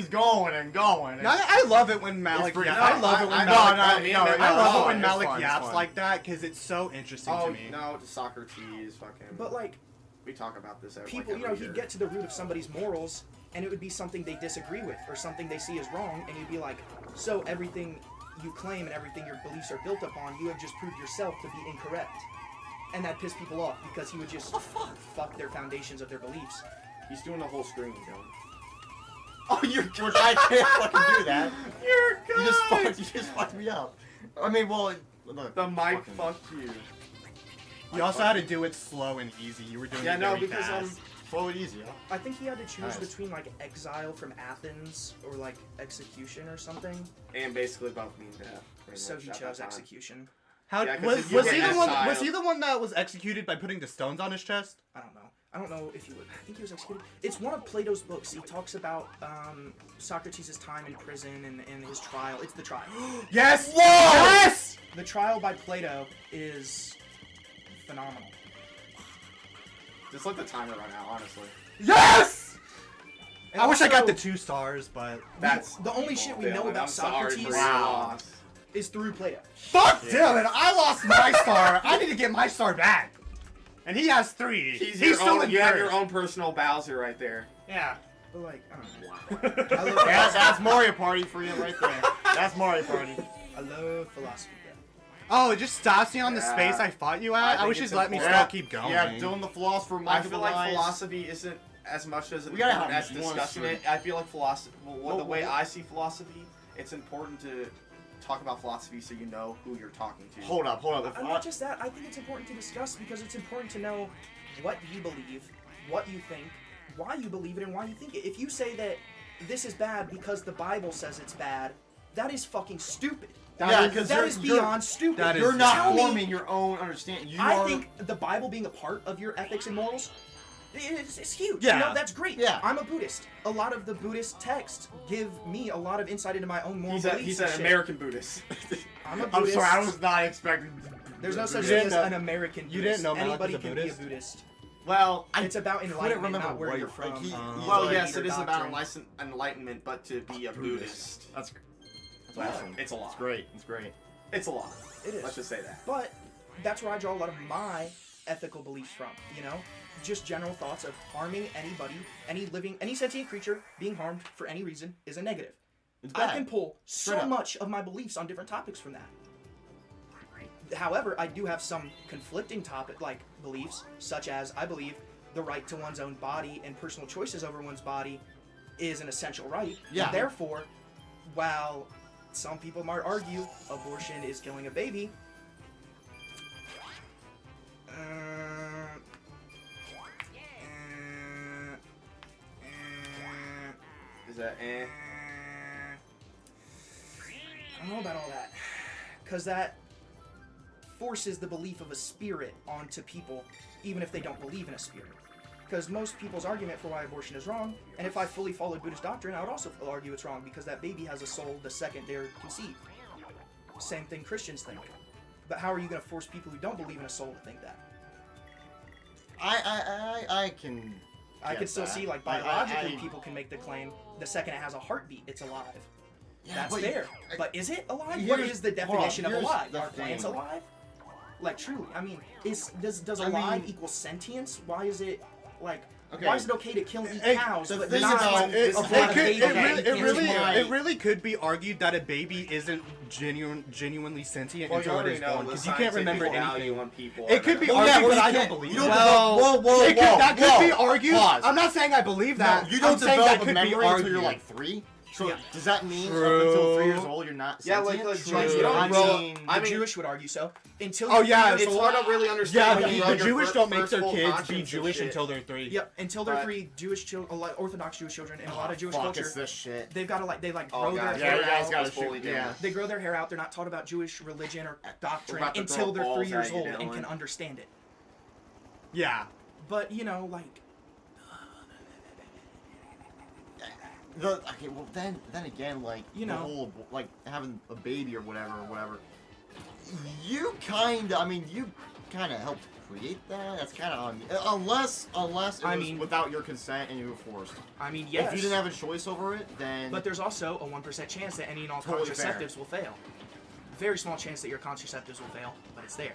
going and going. And No, I love it when Malyck. pretty- Yeah, no, I love it when I- Malyck. no, no, no, I love it when it's Malyck fun, it's yaps fun. like that because it's so interesting Oh to me. no, Socrates, fucking. But like we talk about this. Every, people, like, you know, every he'd year. get to the root of somebody's morals, and it would be something they disagree with or something they see as wrong, and you'd be like, so everything you claim and everything your beliefs are built upon, you have just proved yourself to be incorrect. And that pissed people off because he would just fuck their foundations of their beliefs. He's doing the whole screen, Dylan. Oh, which I can't fucking do that. You're You just fucked me up. I mean, well, look, The mic fucking- fucked you. You also had to do it slow and easy. You were doing Yeah, it no, very because fast. slow and easy, huh? I think he had to choose Nice. between like exile from Athens or like execution or something. And basically about being deaf. pretty So much he at that chose time. execution. How Yeah, 'cause was, if you was get he the that one? child- Was he the one that was executed by putting the stones on his chest? I don't know. I don't know if he would. I think he was executed. It's one of Plato's books. He talks about Socrates' time in prison and his trial. It's the trial. Yes. Yes. The trial by Plato is phenomenal. Just let the timer run out, honestly. Yes. And I wish I got also, the 2 stars, but That's the only shit we know Dylan, about I'm sorry Socrates for your loss. is through Plato. fuck Dylan. I lost my star. I need to get my star back. And he has 3. He's He's still in you have first. your own personal Bowser right there. Yeah. But like, I don't know. I love, That's Mario Party for you right there. That's Mario Party. I love philosophy. Oh, it just stops me on the Yeah. space I fought you I at. I think wish it's you'd let me important. still keep going. Yeah, Dylan the Philosopher, I Micah feel The like Wise. philosophy isn't as much as We gotta important have as one discussing straight. it. I feel like philosophy. Well, the Well, way well- I see philosophy, it's important to talk about philosophy so you know who you're talking to. Hold up. If Not just that, I think it's important to discuss because it's important to know what you believe, what you think, why you believe it, and why you think it. If you say that this is bad because the Bible says it's bad, that is fucking stupid. Yeah, because That is beyond stupid. that is- You're not Tell me- forming your own understanding. You I are. think the Bible being a part of your ethics and morals is huge. Yeah. You know, that's great. Yeah. I'm a Buddhist. A lot of the Buddhist texts give me a lot of insight into my own moral He's beliefs an and shit. American Buddhist. I'm a I'm Buddhist. sorry, I was not expecting. There's no such You thing didn't as know- an American Buddhist. you didn't know Malyck Anybody was a can Buddhist? be a Buddhist. Well, I It's about couldn't enlightenment, remember not where where you're like, from. Well, or yes, your it is about doctrine. enlightenment, but to be a Buddhist, That's Yeah. awesome. it's a lot. It's great. It's great. It's a lot. It is. Let's just say that. But that's where I draw a lot of my ethical beliefs from, you know? Just general thoughts of harming anybody, any sentient creature being harmed for any reason is a negative. It's I bad. can pull Straight so up. much of my beliefs on different topics from that. However, I do have some conflicting beliefs, such as I believe the right to one's own body and personal choices over one's body is an essential right. Yeah. And therefore, while some people might argue abortion is killing a baby, Is that I don't know about all that. Because that forces the belief of a spirit onto people, even if they don't believe in a spirit. Because most people's argument for why abortion is wrong, and if I fully followed Buddhist doctrine, I would also argue it's wrong because that baby has a soul the second they're conceived. Same thing Christians think. But how are you going to force people who don't believe in a soul to think that? I can. I get can still that. see, like, biologically, people can make the claim the second it has a heartbeat, it's alive. Yeah, That's but fair. But is it alive? What here's- is the hold on, definition of here's alive? the Are plants thing. alive? Like, truly, I mean, does I alive mean- equal sentience? Why is it, like, Okay. why is it okay to kill and eat Hey, cows, the but thing not about it- abort it a could- baby? it really could be argued that a baby isn't genuinely sentient Well, you until it already is know born the because you can't remember scientific anything. value on people. It could be Well, argued, yeah, but well, I you don't can't- believe you don't that. develop- whoa, It could, that could whoa, be argued. pause. I'm not saying I believe that. No, you don't I'm saying develop that a could be memory until argued. you're like 3. So Yeah. does that mean up True. until 3 years old you're not Yeah, sentient? like True. you don't I grow. mean- I The mean, Jewish would argue so. Until Oh, you're yeah, 3 years it's old, hard to really Yeah, understand. when you the have your Jewish don't make first their full kids be conscience and Jewish shit. until they're 3. Yep, until they're But- 3, Jewish children, Orthodox Jewish children, in a lot of Jewish Fuck, culture, it's this shit. they've got to Oh, grow their God, Yeah, hair you guys out. gotta Let's fully shoot. do Yeah. this. They grow their hair out. They're not taught about Jewish religion or doctrine about to until throw they're 3 balls years at you, old and Dylan. can understand it. Yeah. But, you know, like, Okay, well then again, like You the know. whole like having a baby or whatever. You kind of helped create that. That's kind of on you. Unless it was without your consent and you were forced. I mean, yes. If you didn't have a choice over it, then. But there's also a 1% chance that any and all Totally contraceptives will fail. Very small chance that your contraceptives will fail, but it's there.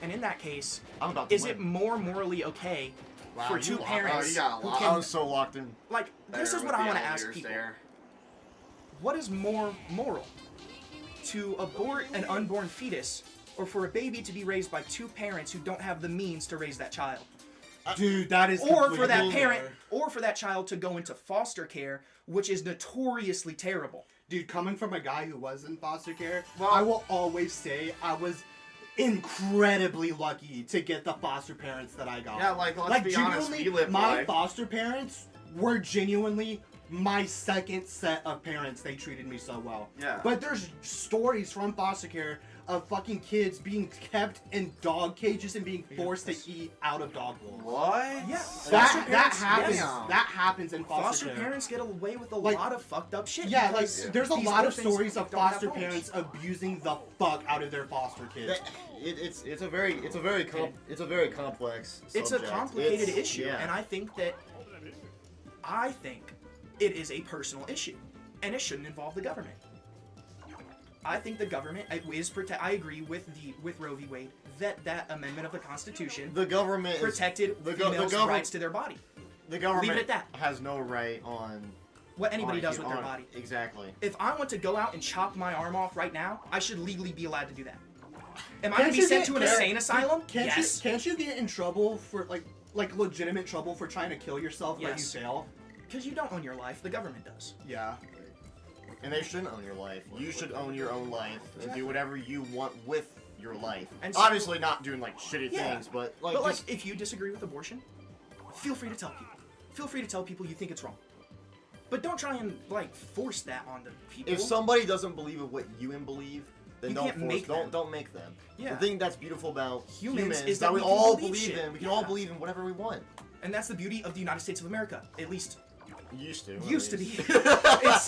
And in that case, I'm about to is win. it more morally okay Wow, for you two locked- parents oh, you got a who lot. I can, was so locked in. like, this There is what with I the want to ask elevators people. there. What is more moral? To abort an unborn fetus, or for a baby to be raised by two parents who don't have the means to raise that child? Dude, that is Or for that completely parent, fair. or for that child to go into foster care, which is notoriously terrible. Dude, coming from a guy who was in foster care, Well- I will always say I was incredibly lucky to get the foster parents that I got. Yeah, like, let's be honest, genuinely, we live my life. foster parents were genuinely my second set of parents, they treated me so well. Yeah. But there's stories from foster care of fucking kids being kept in dog cages and being forced to eat out of dog bowls. What? Yeah. That Foster parents, happens. yes. That happens in foster Foster care. parents get away with a Like- lot of fucked up shit. Yeah, like because there's a these lot of orphans stories of don't have foster homes. parents abusing the fuck out of their foster kids. It's a very complex. It's a subject. complicated It's- issue, yeah. and I think it is a personal issue, and it shouldn't involve the government. I think the government is I agree with Roe v. Wade that amendment of the Constitution the government protected females' rights to their body. The government Leave it at that. has no right on What anybody on- does with their on- body. Exactly. If I want to go out and chop my arm off right now, I should legally be allowed to do that. Am I Can't going to be you sent get- to an can't- insane asylum? Yes. Can't you get in trouble for like legitimate trouble for trying to kill yourself when you Yes. fail? Because you don't own your life, the government does. Yeah. And they shouldn't own your life. You should own your own life and do whatever you want with your life. And so- obviously not doing like shitty Yeah. things, but like But just, if you disagree with abortion, feel free to tell people. Feel free to tell people you think it's wrong. But don't try and force that on the people. if somebody doesn't believe in what you believe, then You don't can't force. make them. Don't make them. Yeah. The thing that's beautiful about Humans is that that we we can all believe believe shit. in. We can all Yeah. believe in whatever we want. And that's the beauty of the United States of America. At least Used to. used to be.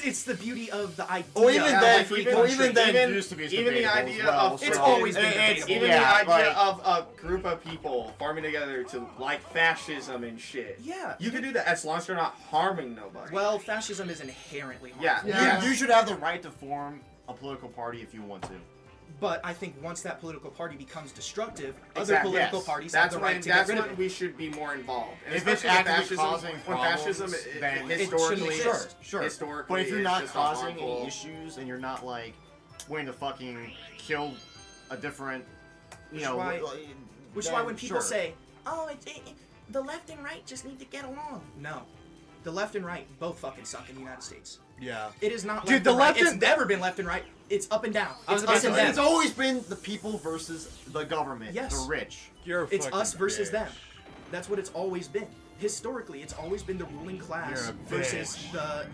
it's the beauty of the idea. Or even of then, a free even country. then, used to be even the debatable idea as well, of It's so- always been it's- debatable. even yeah, the idea like- of a group of people farming together to like fascism and shit. Yeah. You can do that as long as you're not harming nobody. Well, fascism is inherently harmful. Yeah. Yeah. You should have the right to form a political party if you want to. But I think once that political party becomes destructive, Exactly, other political yes. parties That's have the right when to get rid of when it. we should be more involved. And If it's especially actively fascism, causing when problems, fascism then it historically shouldn't Sure, exist. sure. Historically, But if you're it's not just causing harmful. any issues and you're not like willing to fucking kill a different, you know, Which is then why when people sure. say, "Oh, the left and right just need to get along," no, the left and right both fucking suck in the United States. Yeah. It is not. Dude, left the and right. left It's and- never been left and right. It's up and down. I was It's about us to and say, them. It's always been the people versus the government, Yes. the rich. You're a It's fucking us versus bitch. them. That's what it's always been. Historically, it's always been the ruling class You're a versus bitch. the.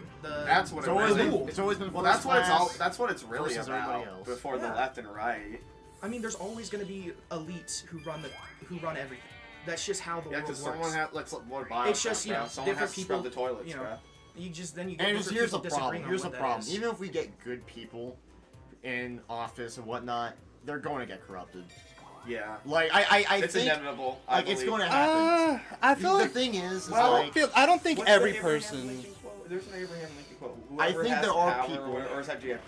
That's what It's it always really been. It's always been. Well, that's first what it's all. class. That's what it's really versus everybody about. else. Before the Yeah. left and right. I mean, there's always going to be elites who run everything. That's just how the Yeah, world because works. someone has. What It's just, you know, someone different has to scrub people, the toilets, you know, bro. You just then you get And different here's the people disagreeing problem. on Here's the what that problem. is. Even if we get good people in office and whatnot, they're going to get corrupted. Yeah. Like I It's think inevitable. I like it's believe. going to happen. I The thing is I like don't think What's the every Abraham person. Lincoln quote? There's an Abraham Lincoln quote. I Whoever think has there are power, people- or is that JFK?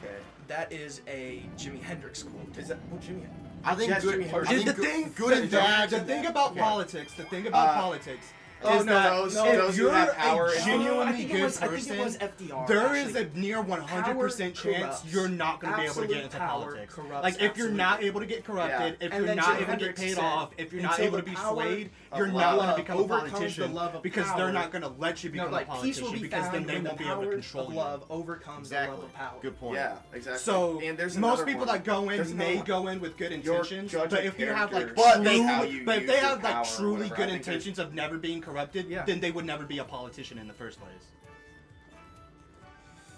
That is a Jimi Hendrix quote. Is that Jimmy? I think Yes, good. Jimmy I Hendrix. think The good, thing, good and bad. the thing about Okay. politics, the thing about politics Oh, is no, that those- if those who you're have a power and- genuinely I think good it was person, FDR. there is actually. a near 100% Power chance corrupts. you're not going to be able to get Absolute into power politics. corrupts Like, if you're absolute. not able to get corrupted, Yeah. if And you're then not Jimi able to get Hendrix paid said, off, if you're not until able to the be power swayed, of you're love not going to become a overcomes the politician love of because power. they're not going to let you No, become a like peace will politician be because found then they when the won't be able to power control of you. love overcomes the Exactly. love of power. Good point. Yeah, exactly. So and there's most another people one. that go in There's another may one. go in with good Your intentions, judge but of if you have like character But true, they- how you but if use they your have like power or truly whatever, I good think intentions of never being corrupted, Yeah. then they would never be a politician in the first place.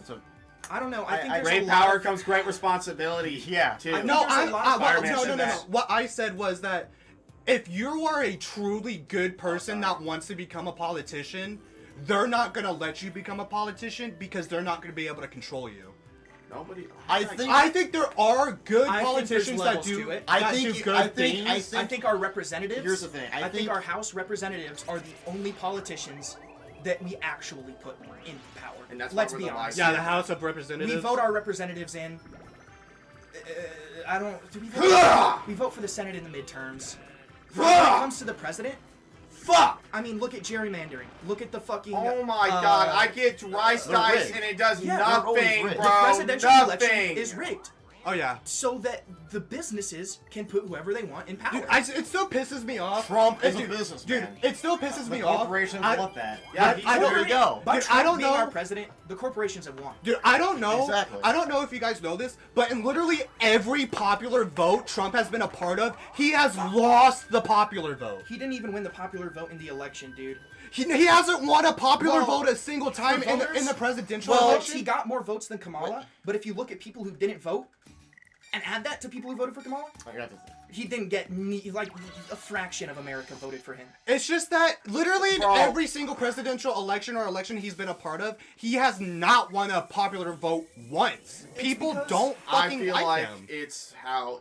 So I don't know. I think there's Great a lot power of- comes great responsibility. Yeah. Too. No, there's a lot of Fire no. mentioned that. What I said was that if you are a truly good person that wants to become a politician, they're not gonna let you become a politician because they're not gonna be able to control you. Nobody. I think I think there are good I think there's politicians that levels do. to it. I that think do good I think things. I think our representatives. Here's the thing, I think think- our House representatives are the only politicians that we actually put in power. And that's why Let's we're be the honest. Yeah, the House of Representatives. We vote our representatives in. I don't. Do we vote? We vote for the Senate in the midterms. When it comes to the president, Fuck! I mean, look at gerrymandering. Look at the fucking. Oh my god, I get rice They're dice rigged. and it does Yeah, they're always nothing, rigged. bro. the presidential Nothing. election is rigged, Oh yeah. so that the businesses can put whoever they want in power. Dude, it still pisses me off. Trump is a Dude, businessman. Dude, it still pisses me The off. corporations I- want that. Yeah, there you go. By Dude, Trump I don't being know- our president, the corporations have won. Dude, I don't know. Exactly. I don't know if you guys know this, but in literally every popular vote Trump has been a part of, he has lost the popular vote. He didn't even win the popular vote in the election, dude. He hasn't won a popular Well, vote a single time in voters- the presidential Well, election. he got more votes than Kamala, What? but if you look at people who didn't vote and add that to people who voted for Kamala, I got this. he didn't get like a fraction of America voted for him. It's just that literally in Bro. every single presidential election or election he's been a part of, he has not won a popular vote once. People because don't I fucking feel like like him. it's how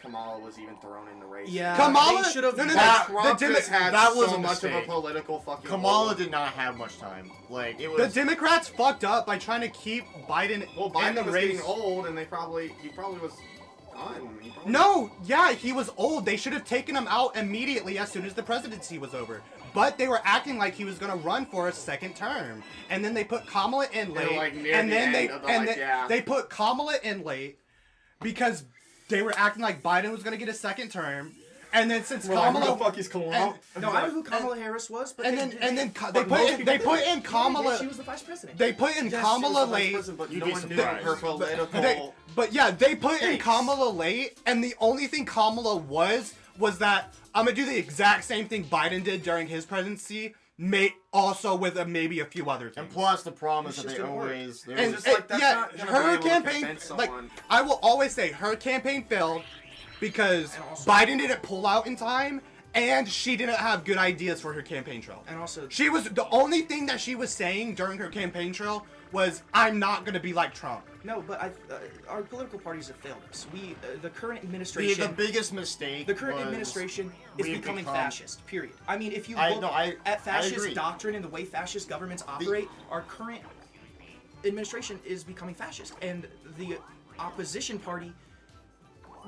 Kamala was even thrown in the race. Yeah, Kamala they should have. no, no, That no, Trump the just had that was so a much of a mistake. political fucking. Kamala hold. did not have much time. Like it The was. Democrats fucked up by trying to keep Biden Well, in Biden the was race. getting old, and he probably was done. He probably- No, yeah, he was old. They should have taken him out immediately as soon as the presidency was over. But they were acting like he was gonna run for a second term, and then they put Kamala in They were, late, like, near and the then end of the, they put Kamala in late because they were acting like Biden was gonna get a second term, and then since Kamala, fuck is Kamala? No, I know who Kamala Harris was, but and they, then they, they put in she Kamala. was the vice president. They put in Kamala late. But You'd no be one knew surprised. her political. They put in Thanks. Kamala late, and the only thing Kamala was that I'm gonna do the exact same thing Biden did during his presidency, also with maybe a few other things. And plus, the problem is It's that just they gonna work. always. They And always just like, that's yeah, not gonna her be able to campaign, convince like someone. I will always say, her campaign failed because And also- Biden didn't pull out in time, and she didn't have good ideas for her campaign trail. And also, She was the only thing that she was saying during her campaign trail was, "I'm not gonna be like Trump." no, but our political parties have failed us. The current the administration, biggest mistake. the current was administration is we've becoming become- fascist. Period. I mean, if you I- look no, I at fascist agree. doctrine and the way fascist governments operate, our current administration is becoming fascist, and the opposition party,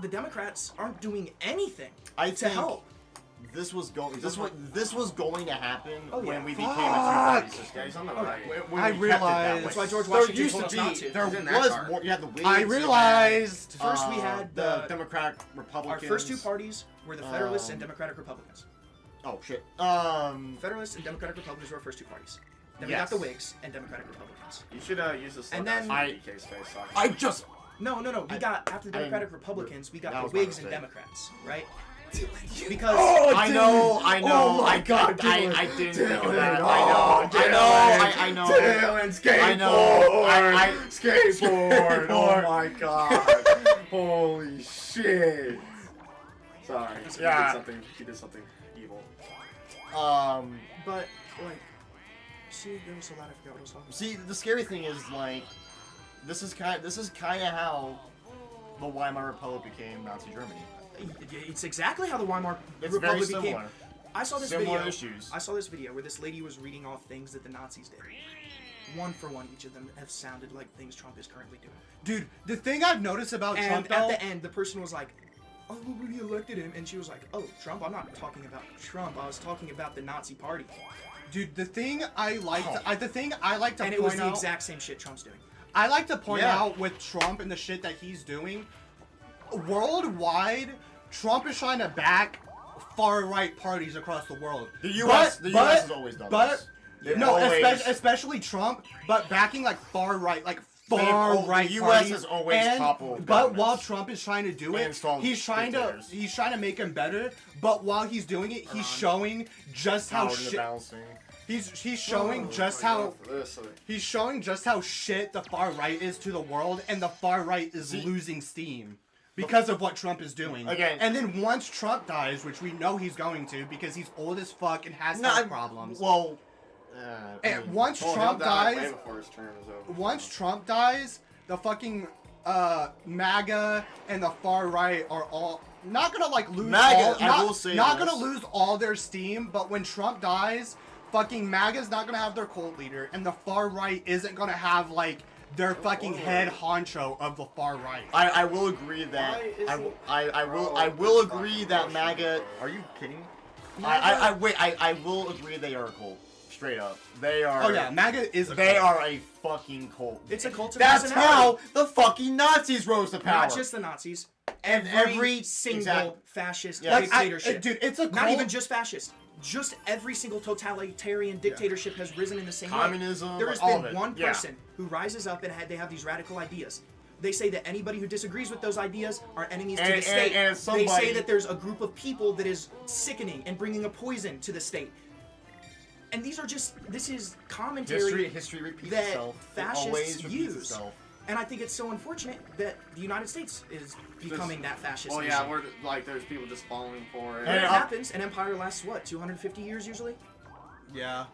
the Democrats, aren't doing anything I to think help. This was going. This was going to happen Oh, yeah. when we became a Fuck. two-party system. Yeah, he's on the Okay. right. When I we kept it that realized- way. That's why George There Washington used told to us be. not to. There He's in that was car. more. You had the Whigs. I you had, realized. First, we had the Democratic Republicans. Our first two parties were the Federalists and Democratic Republicans. Oh shit. Federalists and Democratic Republicans were our first two parties. Then we Yes. got the Whigs and Democratic Republicans. You should use this. And then- DK's face. So I just. No. We got after the I- Democratic Republicans, we got that the was my Whigs and mistake. Democrats, right? Because I know. Oh my God, I Dylan. didn't think of Dylan. that. Oh, I know. Dylan, I know. skateboard. Oh my god. Holy shit. Sorry. Yeah. He did something evil. but like, see, there was so loud I forgot what I was talking about. See, the scary thing is like, this is kind of how the Weimar Republic became Nazi Germany. It's exactly how the Weimar It's Republic very similar. became. I saw this Similar video. issues. I saw this video where this lady was reading off things that the Nazis did. One for one, each of them have sounded like things Trump is currently doing. Dude, the thing I've noticed about And Trump, at though, the end, the person was like, "Oh, we elected him," and she was like, "Oh, Trump? I'm not talking about Trump. I was talking about the Nazi Party." dude, the thing I like to And it was point the out, exact same shit Trump's doing. I like to point Yeah. out with Trump and the shit that he's doing, worldwide, Trump is trying to back far-right parties across the world. The U.S. has always done this. They've No, always- especially Trump, but backing like far-right, like The far-right U.S. parties. has always and, toppled But governments. while Trump is trying to do They it, installed he's trying to make him better. But while he's doing it, he's showing just how Power in the shit. balancing. He's showing just how. He's showing just how shit the far right is to the world, and the far right is losing steam because of what Trump is doing. Again- and then once Trump dies, which we know he's going to because he's old as fuck and has health problems. Well, And once Trump way dies, before his term is over. once Trump dies, the fucking MAGA and the far right are all not gonna like lose MAGA, all, I not, will say not this. gonna lose all their steam, but when Trump dies, fucking MAGA's not gonna have their cult leader, and the far right isn't gonna have like their fucking head honcho of the far right. I will agree that I will agree that MAGA. Are you kidding me? I will agree they are a cult. Straight up, they are. Oh yeah, MAGA is a They cult. are a fucking cult. It's a cult of That's personality. how the fucking Nazis rose to power. Not just the Nazis. And Every every- single exact- fascist Yeah. dictatorship. Dude, it's a cult. Not even just fascist. Just every single totalitarian dictatorship has risen in the same Communism, way. There has all of been it. one Yeah. person who rises up and they have these radical ideas. They say that anybody who disagrees with those ideas are enemies to And- the state. and They say somebody- that there's a group of people that is sickening and bringing a poison to the state. And these are just, this is commentary History repeats that itself. It fascists always repeats use. itself. And I think it's so unfortunate that the United States is becoming that fascist Oh nation. yeah, we're like there's people just falling for it. When it Yeah. happens, an empire lasts what, 250 years usually? Yeah.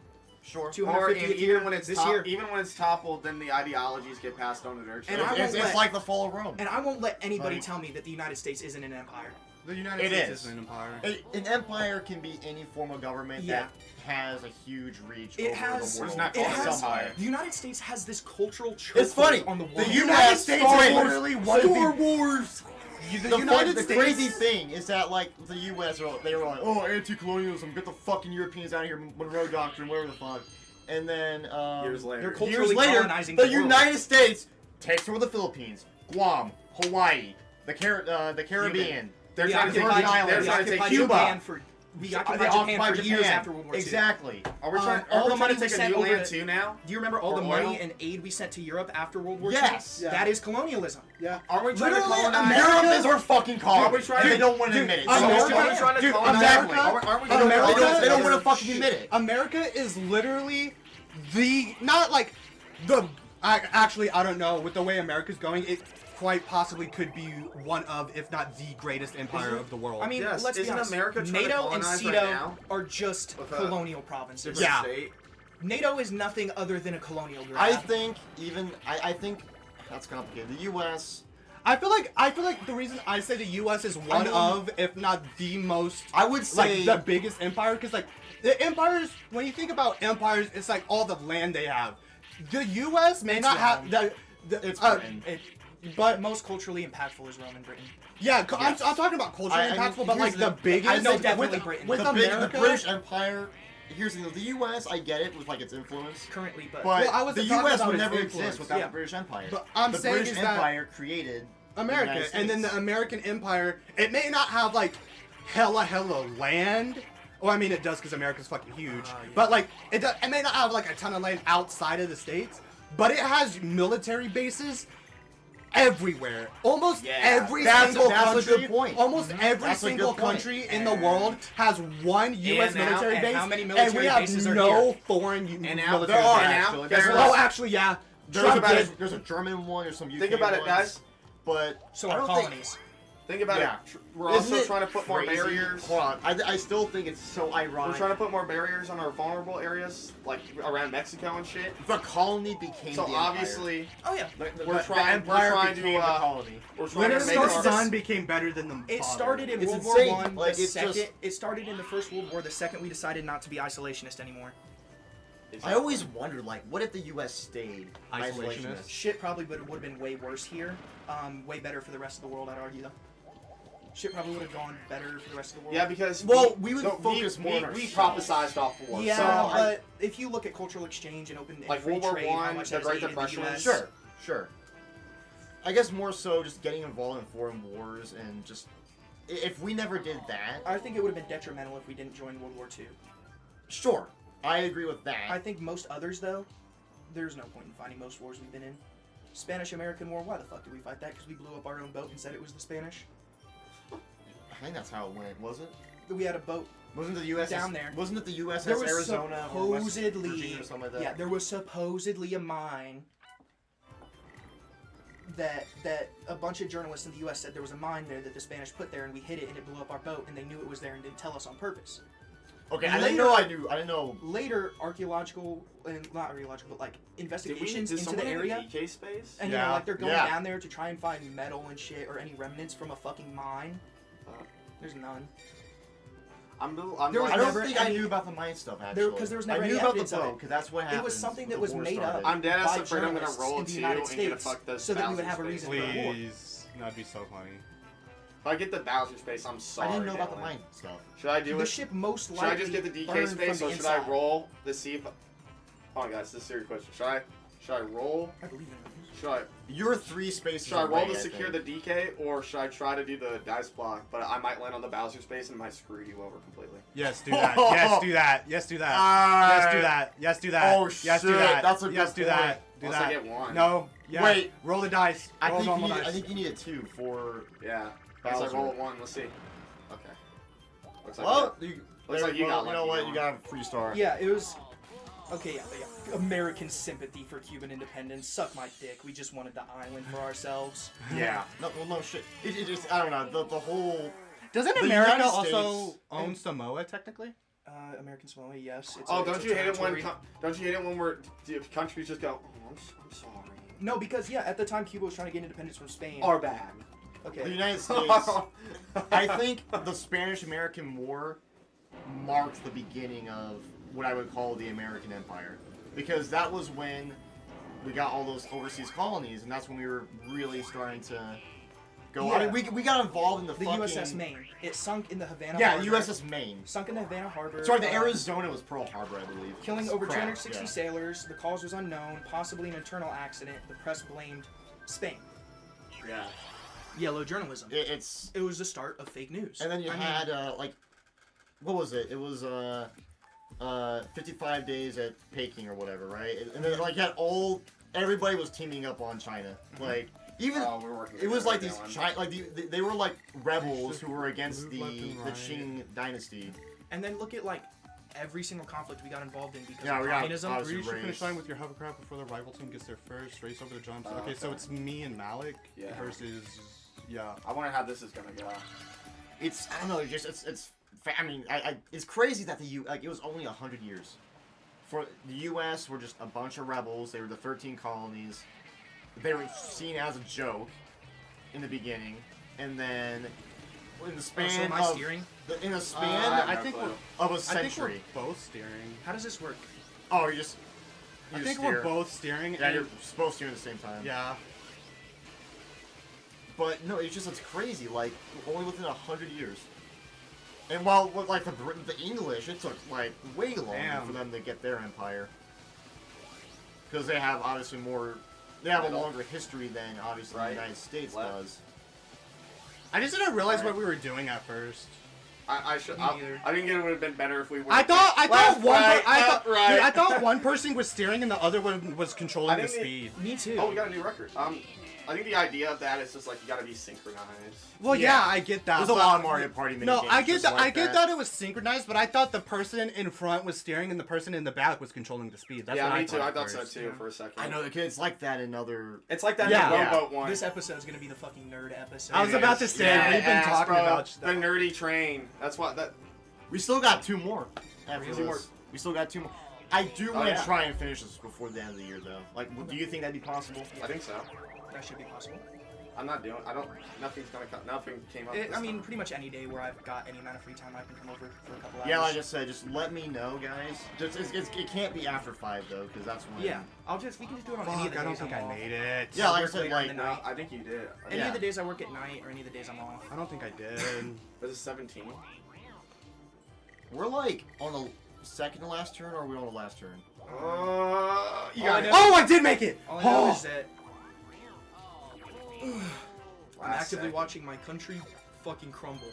Sure. 250 and even when it's this year. even when it's toppled, then the ideologies get passed on to their And children. I won't It's let- like the fall of Rome. And I won't let anybody Like- tell me that the United States isn't an empire. The United It States is. is an empire. An empire can be any form of government Yeah. that has a huge reach It over has. the world. not It called has. empire. The United States has this cultural chokehold It's funny. on the The world. United States is is literally one of Star the- Wars. United The States. crazy thing is that like the U.S. They were like, oh, anti-colonialism, get the fucking Europeans out of here, Monroe Doctrine, whatever the fuck. And then Years later. They're years culturally later, colonizing the the world. United States takes over the Philippines, Guam, Hawaii, the Caribbean. They're We trying to take occupied- Islands. they're we trying to take occupied Cuba. Japan for we occupied They Japan occupied for years Japan. after World War II. Exactly. Are we trying? all Are we the trying money to we take a sent new over land to- too now? Do you remember all For the oil? money and aid we sent to Europe after World War Yes. II? Yeah. That is colonialism. Yeah. Are we trying to Literally, colonize? Europe is our fucking colony. Are we trying and to- they don't want to dude, admit it. Are we America- trying to dude, colonize? America- Aren't we They gonna don't, America they don't is- want to fucking admit it. America is literally the not like the. Actually, I don't know. With the way America's going, it quite possibly could be one of, if not the greatest empire of the world. I mean, Yes, let's be isn't honest. America trying to NATO and colonize CETO right now? are just With a colonial provinces. different Yeah. state? NATO is nothing other than a colonial grab. I think I think that's complicated. The U.S. I feel like the reason I say the U.S. is one mean- of, if not the most, I would say like the biggest empire, because like the empires, when you think about empires, it's like all the land they have. The U.S. may It's not wrong. have It's uh, Britain. But most culturally impactful is Rome and Britain. yeah. Yes. I'm talking about culturally I mean, impactful, but like here's the biggest. I know definitely with, Britain. with the America. British Empire. Here's the U.S. I get it with like its influence, Currently, but but Well, I wasn't the talking U.S. about would its never influence. exist without Yeah. the British Empire. But I'm the saying British is that Empire created America, the United and then States. the American Empire, it may not have like hella land. Well, I mean it does because America's fucking huge. Yeah. But like it may not have like a ton of land outside of the states, but it has military bases everywhere. Almost Yeah, every that's single a country, good point. almost every That's a good single point. country in the world has one U.S. now- military and base, how many and military we have bases are no here? foreign And now military there are bases. actually. Guess There's, what? Oh, actually, yeah. there's, Trump there's, did- there's a German one. There's some UK Think about it, ones, guys. But so I are don't colonies. Think about Yeah. it. We're Isn't also it trying to put more crazy? barriers. Hold on, I still think it's so We're ironic. trying to put more barriers on our vulnerable areas, like around Mexico and shit. The colony became So the obviously, Oh yeah. empire. we're trying to, became the colony. we're trying to Literally, make the our son became better than the It father. started in It's World insane. War One. Like, The it's second, just- it started in the First World War. The second we decided not to be isolationist anymore. I always wondered, like, what if the U.S. stayed Isolationist? isolationist? Shit probably would have been way worse here. Way better for the rest of the world, I'd argue though. Shit probably would have gone better for the rest of the world. Yeah, because Well, we would focus more on we ourselves. prophesized off war. Yeah, so but if you look at cultural exchange and open and Like free World War trade, how One, much the has Great aided Depression, the US. Sure. I guess more so just getting involved in foreign wars and just if we never did that, I think it would have been detrimental if we didn't join World War II. sure, I agree with that. I think most others, though, there's no point in fighting most wars we've been in. Spanish-American War, why the fuck did we fight that? Because we blew up our own boat and said it was the Spanish. I think that's how it went, was it? We had a boat. Wasn't it the USS Down there. Wasn't it the USS There was Arizona or West supposedly, Virginia or something like that? yeah, there was supposedly a mine that a bunch of journalists in the U.S. said there was a mine there that the Spanish put there, and we hit it, and it blew up our boat, and they knew it was there and didn't tell us on purpose. Okay, I Later- didn't know. Later, archaeological and not archaeological, but like did investigations did into the someone area. in DK space? And you Yeah. know, like they're going Yeah. down there to try and find metal and shit or any remnants from a fucking mine. There's none. I'm There was I don't never think I any- knew about the mine stuff actually. 'cause there was never I any knew about the evidence of boat it. because that's what happened. It was something that when was the war made started. up I'm dead ass by afraid I'm gonna journalists roll in the two United and get a States fuck the so that we would Bowser have a space. reason for the war. Please, that'd be so funny. If I get the Bowser space, I'm sorry. I didn't know about the Dylan. mine stuff. Should I do The it? ship most Should likely I just get the DK burned space, from or the should I inside. roll to see if? Oh, guys, this is a serious question. Should I roll? I believe in You're 3 spaces Should I roll away, to secure think. the DK, or should I try to do the dice block? But I might land on the Bowser space and might screw you over completely. Yes, do that. Yes, do that. Yes, do that. Yes, do that. Yes, do that. Oh, yes, do shit, that. that's a yes, good do point. that. Do Unless that. I get one. No. Yeah. Wait. Roll the dice. I Roll think, normal you need, dice. I think you need a 2 for. Yeah. Guess I Bowser. roll a 1. Let's see. Okay. Looks like Well, you, Looks like you got you know lucky what? on. You got a free star. Yeah, it was Okay, yeah. American sympathy for Cuban independence. Suck my dick. We just wanted the island for ourselves. Yeah. No shit. It just, I don't know, the whole... Doesn't The America United also States- own Samoa technically? American Samoa, yes. It's Oh, it's don't a you hate it when territory. don't you hate it when the countries just go, oh, I'm sorry. No, because yeah, at the time Cuba was trying to get independence from Spain. Our bad. Okay. The United States... I think the Spanish-American War marked the beginning of what I would call the American Empire. Because that was when we got all those overseas colonies, and that's when we were really starting to go... Yeah. I mean, we got involved in the fucking... USS Maine. It sunk in the Havana Yeah, Harbor. USS Maine. Sunk in the Havana Harbor. Sorry, the Arizona was Pearl Harbor, I believe. Killing over Crap, 260 yeah. sailors. The cause was unknown, possibly an internal accident. The press blamed Spain. Yeah. Yellow journalism. It's... It was the start of fake news. And then you had, like... What was it? It was, 55 days at Peking or whatever, right? And then, like, you had everybody was teaming up on China. Like, even... Oh, we're working It was like together, these Dylan. they were like rebels who were against Move the left and right. Qing dynasty. And then look at like every single conflict we got involved in because Yeah, of we got communism. obviously Reach the finish race. line with your hovercraft before the rival team gets there first. Race over the jumps. Oh, Okay, so okay. it's me and Malyck Yeah. versus yeah. I wonder how this is gonna go. It's I don't know. I mean, it's crazy that it was only 100 years. For the U.S. were just a bunch of rebels. They were the 13 colonies. They were seen as a joke in the beginning, and then in the span so am I of steering? in the I span have I no think clue. we're of a I think century. we're both steering. How does this work? Oh, you I think steer. we're both steering. Yeah, and- you're supposed to at the same time. yeah. But no, it's crazy. Like only within 100 years. And while with like the English, it took like way longer Damn. for them to get their empire. Because they have obviously more. They have a Middle. longer history than obviously Right. the United States Left. does. I just didn't realize Alright. what we were doing at first. I should. Me I neither. think it would have been better if we were. I thought Left, one. right, I left, thought. right. Dude, I thought one person was steering and the other one was controlling I the think speed. Me too. Oh, we got a new record. I think the idea of that is just like you gotta be synchronized. Well, Yeah. yeah, I get that. There's a but- lot of Mario Party mini No, games I get just that. like I get that it was synchronized, but I thought the person in front was steering and the person in the back was controlling the speed. That's yeah, what me I too. thought I at thought so first. too Yeah. for a second. I know it's like that in other. It's like that Yeah. new Yeah. Rowboat one. This episode is gonna be the fucking nerd episode. I was about to say Yeah, we've been ass, talking bro. about the nerdy train. That's what that. We still got 2 more. After Really? this. More. We still got 2 more. I do Oh, want to yeah. try and finish this before the end of the year, though. Like, do you think that'd be possible? I think so. That should be possible. I'm not doing. I don't. Nothing's gonna come. Nothing came up. I this mean, time. pretty much any day where I've got any amount of free time, I can come over for a couple hours. Yeah, like I said, just let me know, guys. It can't be after 5 though, because that's when. Yeah, we can just do it on any of Fuck, the I don't days think I'm I off. made it. Yeah, like I Work said, later in like the night. I think you did. Any Yeah. of the days I work at night or any of the days I'm off. I don't think I did. Was it 17? we're like on the second to last turn, or are we on the last turn? You All I got know- it. Oh, I did make it. All I know Oh. is that I'm Last actively second. watching my country fucking crumble.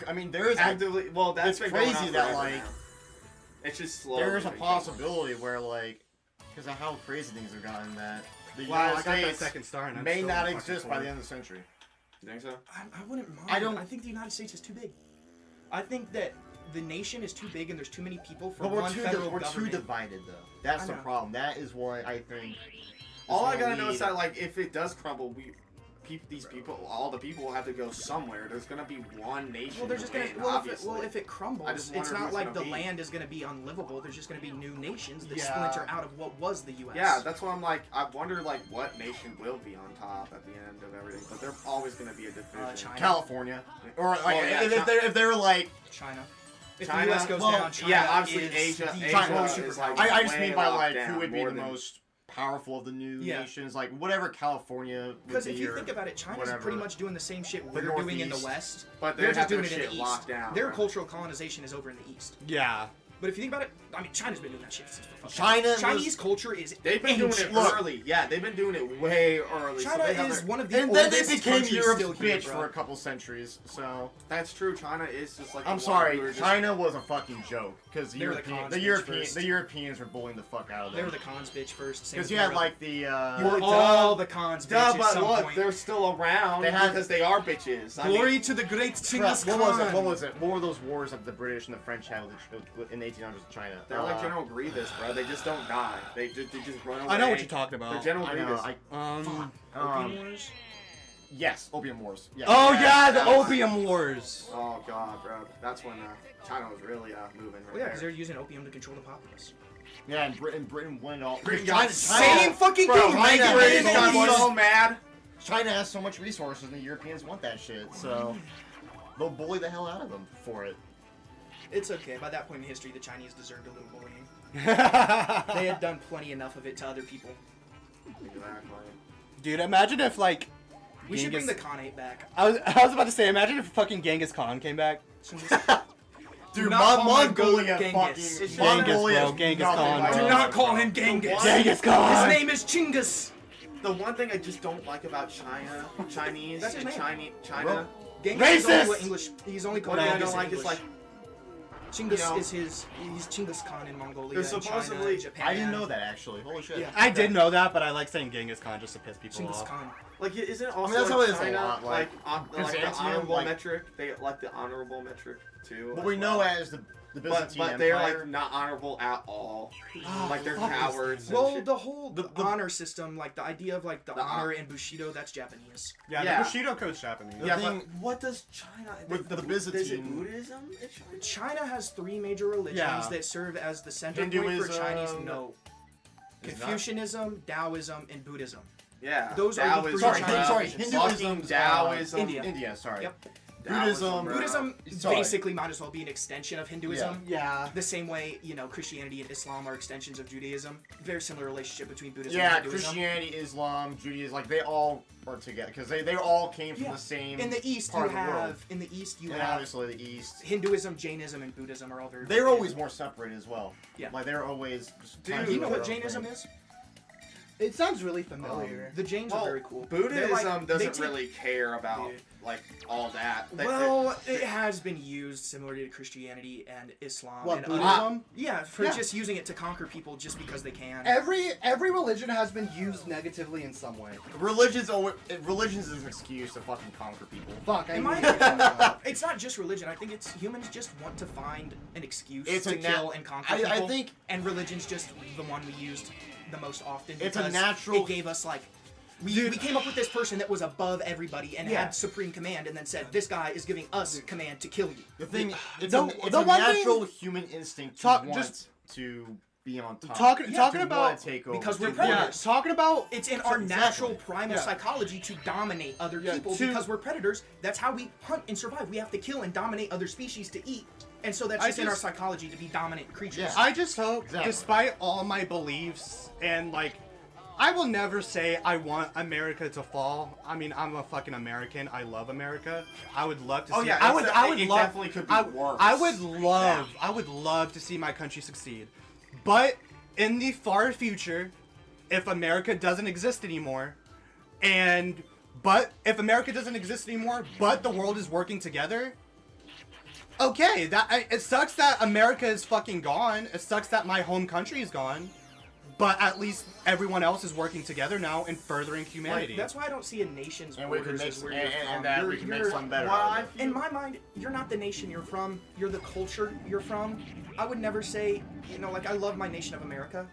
I mean, there is Actively. Well, that's it's been going crazy on that, forever like, now. It's just slow. there is a possibility where like, because of how crazy things have gotten, that the Wow, I United got that States second star and I'm may still not fucking exist by fourth. the end of the century. You think so? I wouldn't mind. I think the United States is too big. I think that the nation is too big and there's too many people for But one federal we're too government. divided though. That's I the know. problem. That is what I think. All I is gotta what know we is that like if it does crumble, these people, all the people will have to go somewhere. There's gonna be one nation. Well, they're just to gonna. win, Well, obviously. if it crumbles, I just it's wonder not who's like the gonna be. land is gonna be unlivable. There's just gonna be new nations that Yeah. splinter out of what was the U.S. Yeah, that's why I'm like, I wonder like what nation will be on top at the end of everything, but there's always gonna be a division. China. California, or like Oh, yeah, if they were like, China. If China? the U.S. goes Well, down, China yeah, obviously is Asia- the Asia world is superpower. like- I just way mean by locked like down, who would be more the than- most powerful of the new Yeah. nations, like whatever California would Because be. if you or think about it, China's whatever. pretty much doing the same shit we're doing in the Northeast. West. But They're they just have doing their it in shit the East. locked down. Their right? cultural colonization is over in the East. Yeah. But if you think about it, I mean, China's been doing that shit since fucking China Chinese was- culture is They've been doing it ancient. early. Yeah, they've been doing it way early. so China they have is their- one of the And then they oldest became countries Europe's still here, bitch bro. for a couple centuries. So That's true. China is just like. I'm the one sorry, who are just- China was a fucking joke because They were the cons bitch first. the Europeans were bullying the fuck out of They were them. the cons bitch first. same Because with you had Europe. like the You Well, were duh. all the cons bitch Duh, at but some look, point. they're still around They had- because they are bitches. I Glory mean, to the great Crap, Chinggis what Khan. was it? What was it? What were those wars that the British and the French had in the 1800s with China? They're like General Grievous, bro. They just don't die. They just run away. I know what you're talking about. They're General I know. Grievous. Opium Wars? Yes, Opium Wars. Yeah. Oh yeah, the Yes. Opium Wars. Oh god, bro. That's when China was really moving. Right Well, yeah, because there. they're using opium to control the populace. Yeah, and Britain won it all. Britain China, got Same fucking Bro, thing, China- right? British China- got so mad. China has so much resources, and the Europeans want that shit. So they'll bully the hell out of them for it. It's okay. By that point in history, the Chinese deserved a little bullying. Dude, They had done plenty enough of it to other people. Exactly. imagine if like We should bring the Genghis- Khanate back. I was about to say, imagine if fucking Genghis Khan came back. Dude, not call my Mongolia goat Genghis. fucking... It's Mongolia bro, is Genghis nothing Khan, like bro. Do that. not call him Genghis. Genghis Khan. His name is Chinggis. The one thing I just don't like about Chinese, That's his name. China. Genghis is only Racist! what English. He's only called What I Genghis don't in like is English. like Chinggis you know, is his. He's Chinggis Khan in Mongolia. There's and supposedly- China, Japan. I didn't know that, actually. Holy shit. Yeah. I did know that, but I like saying Genghis Khan just to piss people Chinggis off. Khan. Like, isn't it I mean, also that's how like it is a China, lot, like, like the Byzantium, honorable like- metric? They like the honorable metric too. What as we know well. as the Byzantine but they're Empire. like not honorable at all. Oh, Like they're fuck this cowards. and Well, shit. the whole The- honor system, like the idea of like the The honor in Bushido, that's Japanese. Yeah, Yeah. the Bushido code's Japanese. The yeah, thing- but what does China with the Is it Byzantine- Buddhism in China? China has three major religions Yeah. that serve as the center point for Hinduism, Chinese. No, is not- Confucianism, Taoism, and Buddhism. Yeah, Those are the three Sorry, Chinese sorry, religions. Hinduism, Taoism, India. India, sorry. Yep. Buddhism, Bro. Buddhism Sorry. basically might as well be an extension of Hinduism. Yeah. The same way, Christianity and Islam are extensions of Judaism. Very similar relationship between Buddhism Yeah, and Hinduism. Christianity, Islam, Judaism, like they all are together because they all came from Yeah. the same. In the East, part you of the world. have and obviously the East. Hinduism, Jainism, and Buddhism are all very. They're always more separated as well. Yeah. Like they're always. Just Dude, kind Do of you know their what own Jainism thing. is? It sounds really familiar. The Jains Well, are very cool. Buddhism They're like- they doesn't take- really care about Dude. like all that. Well, it has been used similarly to Christianity and Islam. What, and Buddhism? yeah, for Yeah. just using it to conquer people just because they can. Every religion has been used negatively in some way. Religion's is an excuse to fucking conquer people. Fuck, I In my mean, opinion, it's not just religion. I think it's humans just want to find an excuse It's to a nat- kill and conquer I people. think- and religion's just the one we used the most often. It's a because natural- It gave us like. We came up with this person that was above everybody and Yeah. had supreme command, and then said, "This guy is giving us command to kill you." The thing, it's The- a the one thing- natural human instinct to Talk- want just- to be on top. talking to about- wanna take over. because we're to- predators. yeah, talking about It's in our Exactly. natural primal Yeah. psychology to dominate other Yeah, people to- because we're predators. That's how we hunt and survive. We have to kill and dominate other species to eat. And so that's I just in our just- psychology to be dominant creatures. Yeah. I just hope, Exactly. despite all my beliefs and like, I will never say I want America to fall. I mean, I'm a fucking American. I love America. I would love to see. Oh, yeah, I would. it's- I would it love. definitely could be worse. I would love. I would love to see my country succeed. But in the far future, if America doesn't exist anymore, but if America doesn't exist anymore, but the world is working together. Okay, it sucks that America is fucking gone. It sucks that my home country is gone. But at least everyone else is working together now and furthering humanity. That's why I don't see a nation's And we can borders make as where you're from. and that You're- we can make you're- something better. Well, out I of it. In my mind, you're not the nation you're from. You're the culture you're from. I would never say, like I love my nation of America,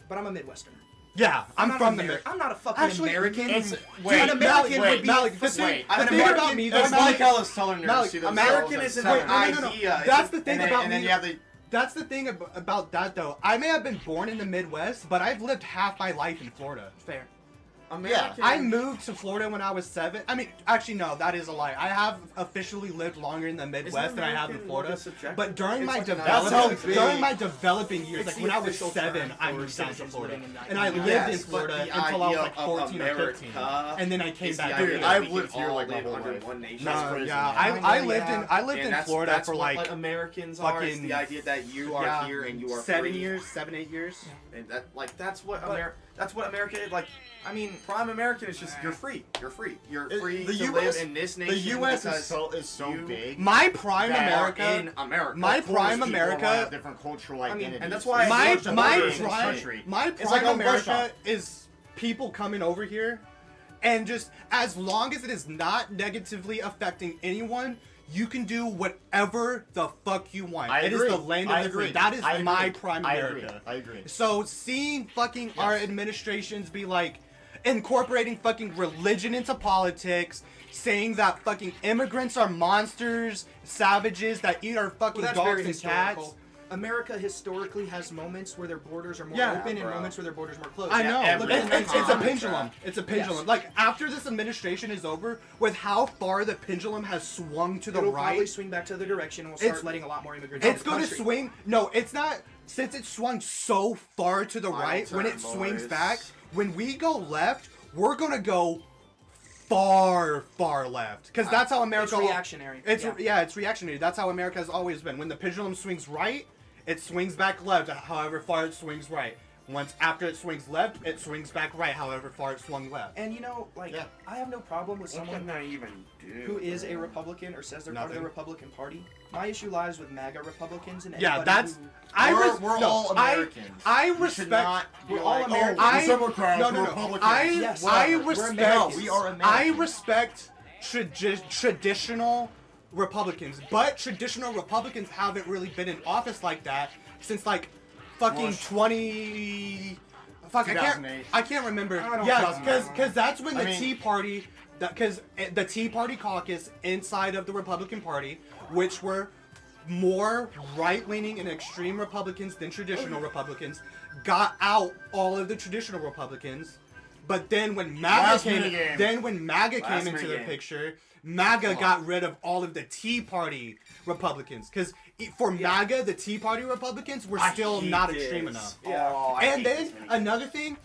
but I'm a Midwesterner. yeah, I'm not from an the. Ameri- I'm not a fucking Actually, American. it's- Dude, wait, an American Malyck, would be Malyck, the wait, thing an about American- me, It's though, like Malyck, how the Southerners Malyck, see American themselves as isn't- wait, Southerners. no. idea. That's the thing and then, about and then me. you have the That's the thing about that, though. I may have been born in the Midwest, but I've lived half my life in Florida. fair. American. I moved to Florida when I was 7. I mean, actually, no, that is a lie. I have officially lived longer in the Midwest than I have in American Florida. more subjective? But during It's my like big. during my developing years, It's like the when I was official 7, term I for moved down to citizens Florida, living in the and I United lived Yes, in Florida but the until I was idea like of 14 or 15, America and then I came is the back. idea here. Dude, that I've we lived can here, all like, my live whole under life. one nation. That's No, crazy. yeah, Yeah. I lived And in that's- Florida that's for what, like Americans are. It's fucking- the idea that you are yeah, here and you are 7 free. years, 7, 8 years. And that's what But- that's what America is like. I mean, prime American is just you're free. You're free. You're It- free the to US live in this The nation. U.S. because is so you- big. My prime that America. in America. My Of course, prime people America- have different cultural mean, identities. and that's why my It's such a my big prime country. my It's prime like a America Russia. is people coming over here, and just as long as it is not negatively affecting anyone, you can do whatever the fuck you want. I It agree. is the land of I the free. agree. That is I my agree. prime I America. agree. So seeing fucking our administrations be like incorporating fucking religion into politics, saying that fucking immigrants are monsters, savages that eat our fucking Well, that's dogs very and historical. cats. America historically has moments where their borders are more Yeah, open and bro. moments where their borders are more closed. I know. every It's a time. pendulum. It's a pendulum. Yes. Like after this administration is over, with how far the pendulum has swung to the It'll probably right, swing back to the direction and we'll It's- start letting a lot more immigrants it's into the going to country. swing. No, it's not. Since it swung so far to the Final right, when turn, it swings boys. back, when we go left, we're gonna go far, far left. Because that's how America. It's reactionary. It's it's reactionary. That's how America has always been. When the pendulum swings right, it swings back left. However far it swings right. Once after it swings left, it swings back right. However far it swung left. And you know, like, Yeah. I have no problem with What someone can I even do? who is a Republican or says they're part of the Nothing. Republican Party. My issue lies with MAGA Republicans and Yeah, anybody that's. who, We're all Americans. I We should respect. not be we're all like, Americans. Oh, I- the Democrats, no, the no, no. Republicans. Yes, I we're respect. Americans. We are I Americans. respect traditional Republicans, but traditional Republicans haven't really been in office like that since like fucking Bush. 20. Fuck, 2008. I can't remember. I don't Yeah, know. because that's when the I mean- Tea Party, because the Tea Party caucus inside of the Republican Party, which were more right-leaning and extreme Republicans than traditional Republicans, got out all of the traditional Republicans. But then when MAGA Last came, minute game. MAGA Last came into minute the game. picture, MAGA got rid of all of the Tea Party Republicans. Because for MAGA, the Tea Party Republicans were I still hate not this. extreme enough. Yeah. Oh, I And hate then this mini- another thing,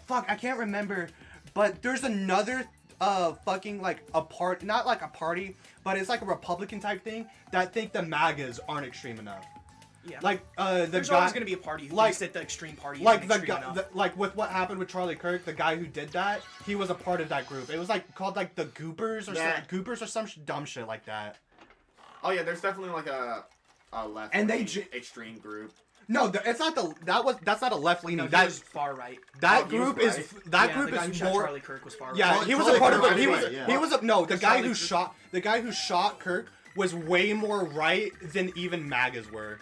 fuck, I can't remember, but there's another fucking like a part, not like a party, but it's like a Republican type thing that think the MAGAs aren't extreme enough. yeah. Like the there's guy, always going to be a party who like- thinks that the extreme party like isn't the extreme guy, enough. like with what happened with Charlie Kirk, the guy who did that, he was a part of that group. It was like called like the Goopers or Yeah. some Goopers or some dumb shit like that. Oh yeah, there's definitely like a left And they wing j- extreme group. No, it's not that's not a left leaning. No, he that was far right. that Oh, he was group is right. that Yeah, group the guy who is shot more. Charlie Kirk was far right. Yeah, Charlie- he was Charlie a part of Kirk it. He was was right, he was a, no, the guy Charlie who Kirk- shot Kirk was way more right than even MAGAs were.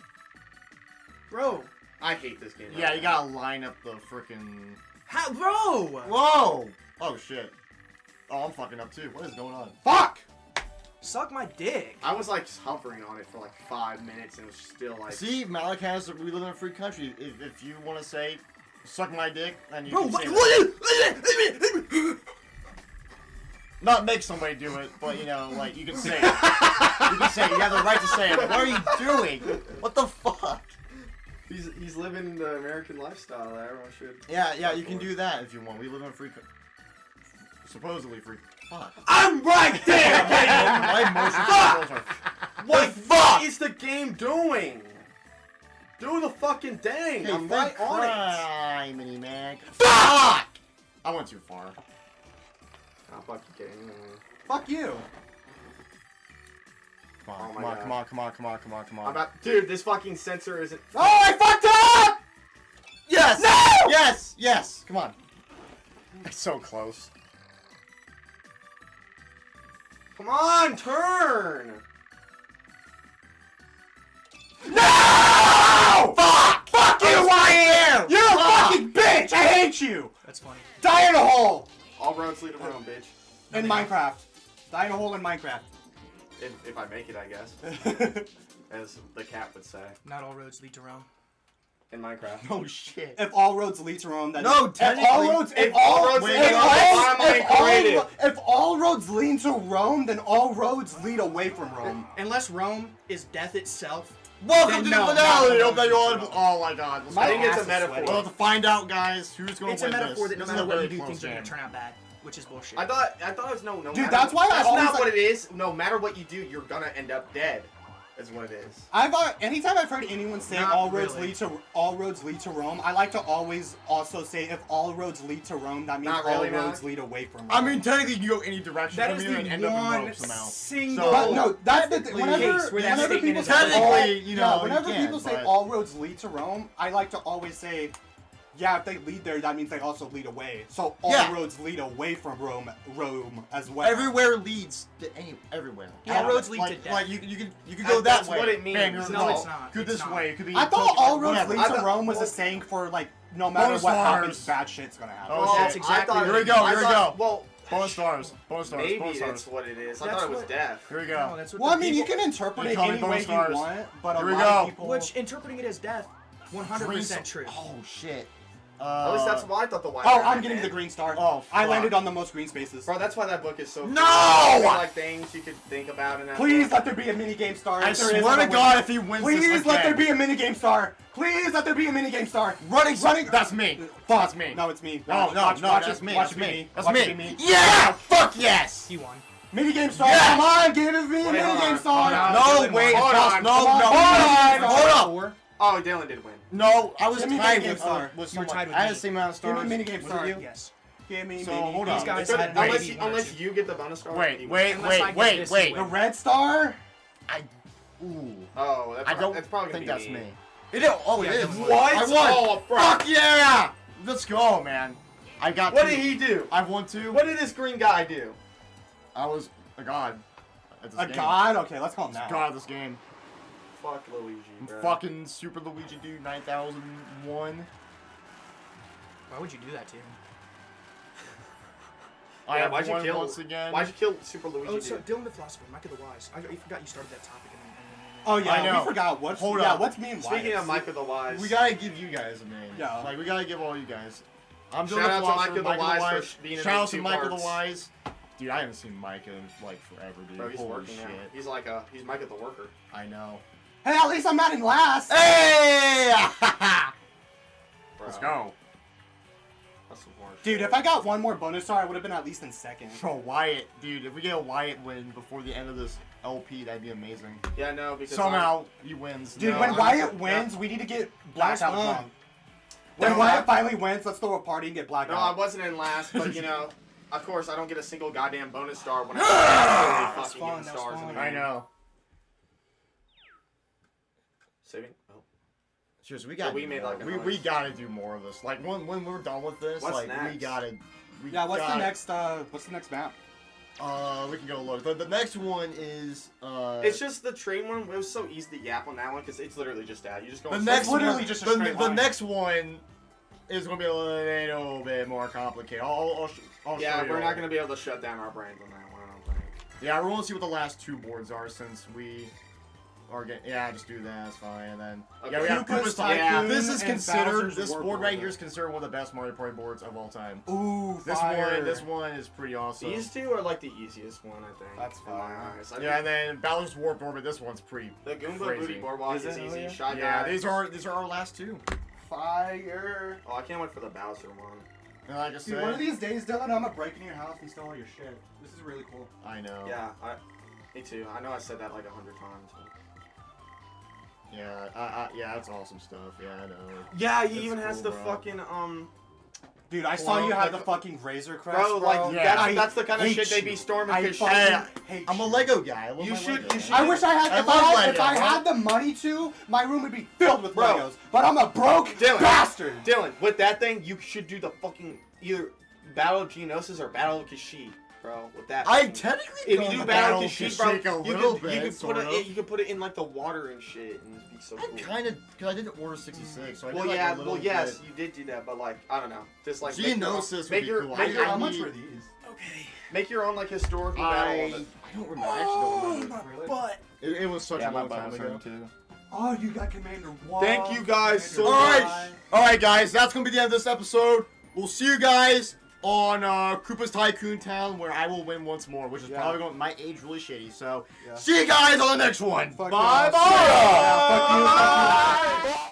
Bro, I hate this game. Yeah, you gotta line up the frickin'. how, bro? Whoa! Oh shit. Oh, I'm fucking up too. What is going on? Fuck! Suck my dick. I was like hovering on it for like 5 minutes and it was still like. See, Malyck has. We live in a free country. If you want to say, suck my dick, then you Bro, can what? say that. Not make somebody do it, but you know, like you can say it. You can say it. You have the right to say it. What are you doing? What the fuck? He's living the American lifestyle that everyone should. Yeah, you can do that if you want. We live in a free. Supposedly free. Fuck. I'm right there! My emotions are. What the fuck is the game doing? Do the fucking thing. Hey, I'm right on it. crime, mini man. Fuck! I went too far. Oh, fuck you, game. Fuck you. Come on, Oh my come on, God. come on, come on, come on, come on, come I'm on. about, dude, this fucking sensor isn't. Oh, I fucked up! Yes! No! Yes! Yes! Come on. It's so close. Come on, turn. No! Fuck! Fuck you, Wyatt! You're a fucking bitch! I hate you! That's funny. Die in a hole! All roads lead to Rome, bitch. In Minecraft. Die in a hole in Minecraft. If I make it, I guess. As the cat would say. Not all roads lead to Rome. In Minecraft. Oh shit. If all roads lead to Rome, then No, technically- if all roads lead to Rome, why am I created? if all roads lead to Rome, then all roads lead away from Rome. Unless Rome is death itself. Welcome Then to no, the finale not of the Rome. Oh my god. I think it's ass a is metaphor. sweaty. We'll have to find out, guys, who's gonna It's a win metaphor this. that no This is matter a what very you do, close things are going game. to turn out bad, which is bullshit. I thought it was no. Dude, matter- that's why I That's always not like- what it is. No matter what you do, you're gonna end up dead. Is what it is. Anytime I've heard anyone say Not all roads really. lead to Rome, I like to always also say if all roads lead to Rome, that means Not all really, roads Malyck. lead away from Rome. I mean, technically, you can go any direction That from is here the and end up in one Rome somehow. single- So, But no, that's the Technically- whenever, Case where that whenever statement people is say valid. all, Technically, you know, whenever you can, people say but- all roads lead to Rome, I like to always say Yeah, if they lead there, that means they also lead away. So all Yeah. roads lead away from Rome as well. Everywhere leads to everywhere. All roads lead to death. Like you can go that That's way. what it means. Bam, you're No, no, it's not. Go It's this not. way. It could be. I thought all roads whatever. lead to thought- Rome was a saying for like no matter Bonus what stars. happens, bad shit's gonna happen. Oh, Well, that's shit. exactly I thought, Here we go, I here we thought- go. Well, Bonus stars. Bonus stars. maybe bonus that's stars. what it is. I That's thought it was what- death. Here we go. No, that's what Well, the I mean, you people- can interpret You it call me any way bonus you stars. want, but Here a we lot go. of people. Which interpreting it as death, 100% true. Oh shit. At least that's why I thought the white. Oh, I'm getting the green star. Oh, I fuck. landed on the most green spaces. Bro, that's why that book is so. No! Cool. There's, like things you could think about in that. Please book. let there be a minigame star. I If there is, swear I'm to gonna God, win. if he wins Please this let there again. be a minigame star. Please let there be a minigame star. running. Running- That's me. That's me. No, it's me. No, Watch, no, watch, no, watch that's it, me. watch That's it be me. That's Watch me. it be me. Yeah! Fuck yes! He won. Minigame star. Yeah. Come on, give me a Wait, hold minigame on, star. hold on. No, Dylan wait. won. Hold Josh, on. no, Come on, no. hold on. Hold up. Oh, Dylan did win. No, I was Give me tied minigame with star. with You were someone. tied with I had me. the same amount of Give stars. me minigame Was star. it you? Yes. Give me So, minigame hold These on. guys But had unless maybe you, one or unless two. you get the bonus star. Wait, he wait, Unless I wait, get wait, this, wait. you The win. red star. Ooh. Oh, that's I don't That's probably think gonna that's be me. It is. Oh, it Yeah, is. Dylan won. What? I won. Oh, bro. Fuck yeah! Let's go, man. I got. What two. did he do? I've won two. What did this green guy do? I was a god. At this A game. god. Okay, let's call him that. God of this game. Fuck Luigi, bro. Fucking Super Luigi dude 9001. Why would you do that to him? I Yeah, have why'd you won kill? once again. Why'd you kill Super Luigi? Oh, so dude? Dylan the Philosopher, Micah the Wise. I forgot you started that topic. Oh yeah, I know. we forgot what's. Hold yeah, on. what's me and Speaking Wyatt? of Micah the Wise, We gotta give you guys a name. Yeah. Like, we gotta give all you guys. I'm doing Shout the out to Philosopher, Micah the Wise for being in Shout out these to two Micah the parts. Wise. Dude, I haven't seen Micah in, like, forever, dude. bro, he's Holy working shit. now. He's Micah the worker. I know. Hey, at least I'm not in last. Hey! Bro. Let's go. That's some horse Dude, shit. if I got one more bonus star, I would have been at least in second. Bro, Wyatt. Dude, if we get a Wyatt win before the end of this LP, that'd be amazing. Yeah, no, because Somehow, he wins. Dude, No, when I'm- Wyatt wins, we need to get blackout Last one. drunk. When No, Wyatt finally wins, let's throw a party and get No, blackout. I wasn't in last, but you know, of course, I don't get a single goddamn bonus star when I That's fucking fun, getting that's stars in the fun. I game. know. Saving? Oh. Seriously, we gotta. we do made, more. like, a we nice- gotta do more of this. Like when we're done with this, What's like we next? gotta. We Yeah, what's the gotta- next? What's the next map? We can go look. The next one is It's just the train one. It was so easy to yap on that one because it's literally just that. You just go. the on next straight- literally one. just a the, straight the line. next one is gonna be a little bit more complicated. I'll Yeah, show you we're all. not gonna be able to shut down our brains on that one. I don't think. Yeah, we're gonna see what the last two boards are since we are getting. Yeah, just do that. It's fine. And then yeah, we have Koopa's Koopa's Tycoon. Tycoon This is and considered. Bowser's This War board right Board. here is considered one of the best Mario Party boards of all time. Ooh, This fire. one is pretty awesome. These two are like the easiest one, I think. That's in my fine. eyes. I Yeah, think and then Bowser's Warped Orbit. This one's pretty. the Goomba crazy. Booty Boardwalk Is is, it? easy. Oh, yeah. Shy Yeah, Guy. these are our last two. Fire. Oh, I can't wait for the Bowser one. And like I Dude, one of said, these days, Dylan, I'm gonna break into your house and steal all your shit. This is really cool. I know. Yeah, me too. I know I said that like 100 times. But... Yeah, yeah, that's awesome stuff. Yeah, I know. Yeah, he That's even has cool, the bro. fucking Dude, I saw Well, you have the like- fucking Razor Crest, bro, like Yeah. that's the kind of hate shit they you. be storming. I Cause fucking Hey, hate I'm a you. Lego guy. I love You my should- Lego. you should- I wish I had. I If love I Lego, had bro. the money to, my room would be filled with Bro. Legos. But I'm a broke Dylan. bastard. Dylan, with that thing, you should do the fucking either Battle of Geonosis or Battle of Kashyyyk, bro. With that, I thing. technically If done you do the Battle of Kashyyyk Kashyyyk, a bro, little bit, you could put sort it. of. You could put it in like the water and shit, and it'd be so I cool. kind of, because I did Order 66, so I did Well, like yeah, a little yes, bit. you did do that, but like, I don't know, just like Geonosis would make be your, cool. make I- your, I How much need- were these? Okay. make your own like historical battle of it. I don't remember. I actually don't remember. Really? But It was such Yeah, a my long time butt's ago. hurting too. Oh, you got Commander 1. Thank you guys so Commander much. One. Alright, guys, that's going to be the end of this episode. We'll see you guys on Koopa's Tycoon Town, where I will win once more, which is Yeah. probably going to might age really shitty. So, Yeah. see you guys on the next one. Fuck Bye y'all. bye. Yeah, fuck you, fuck you. Bye.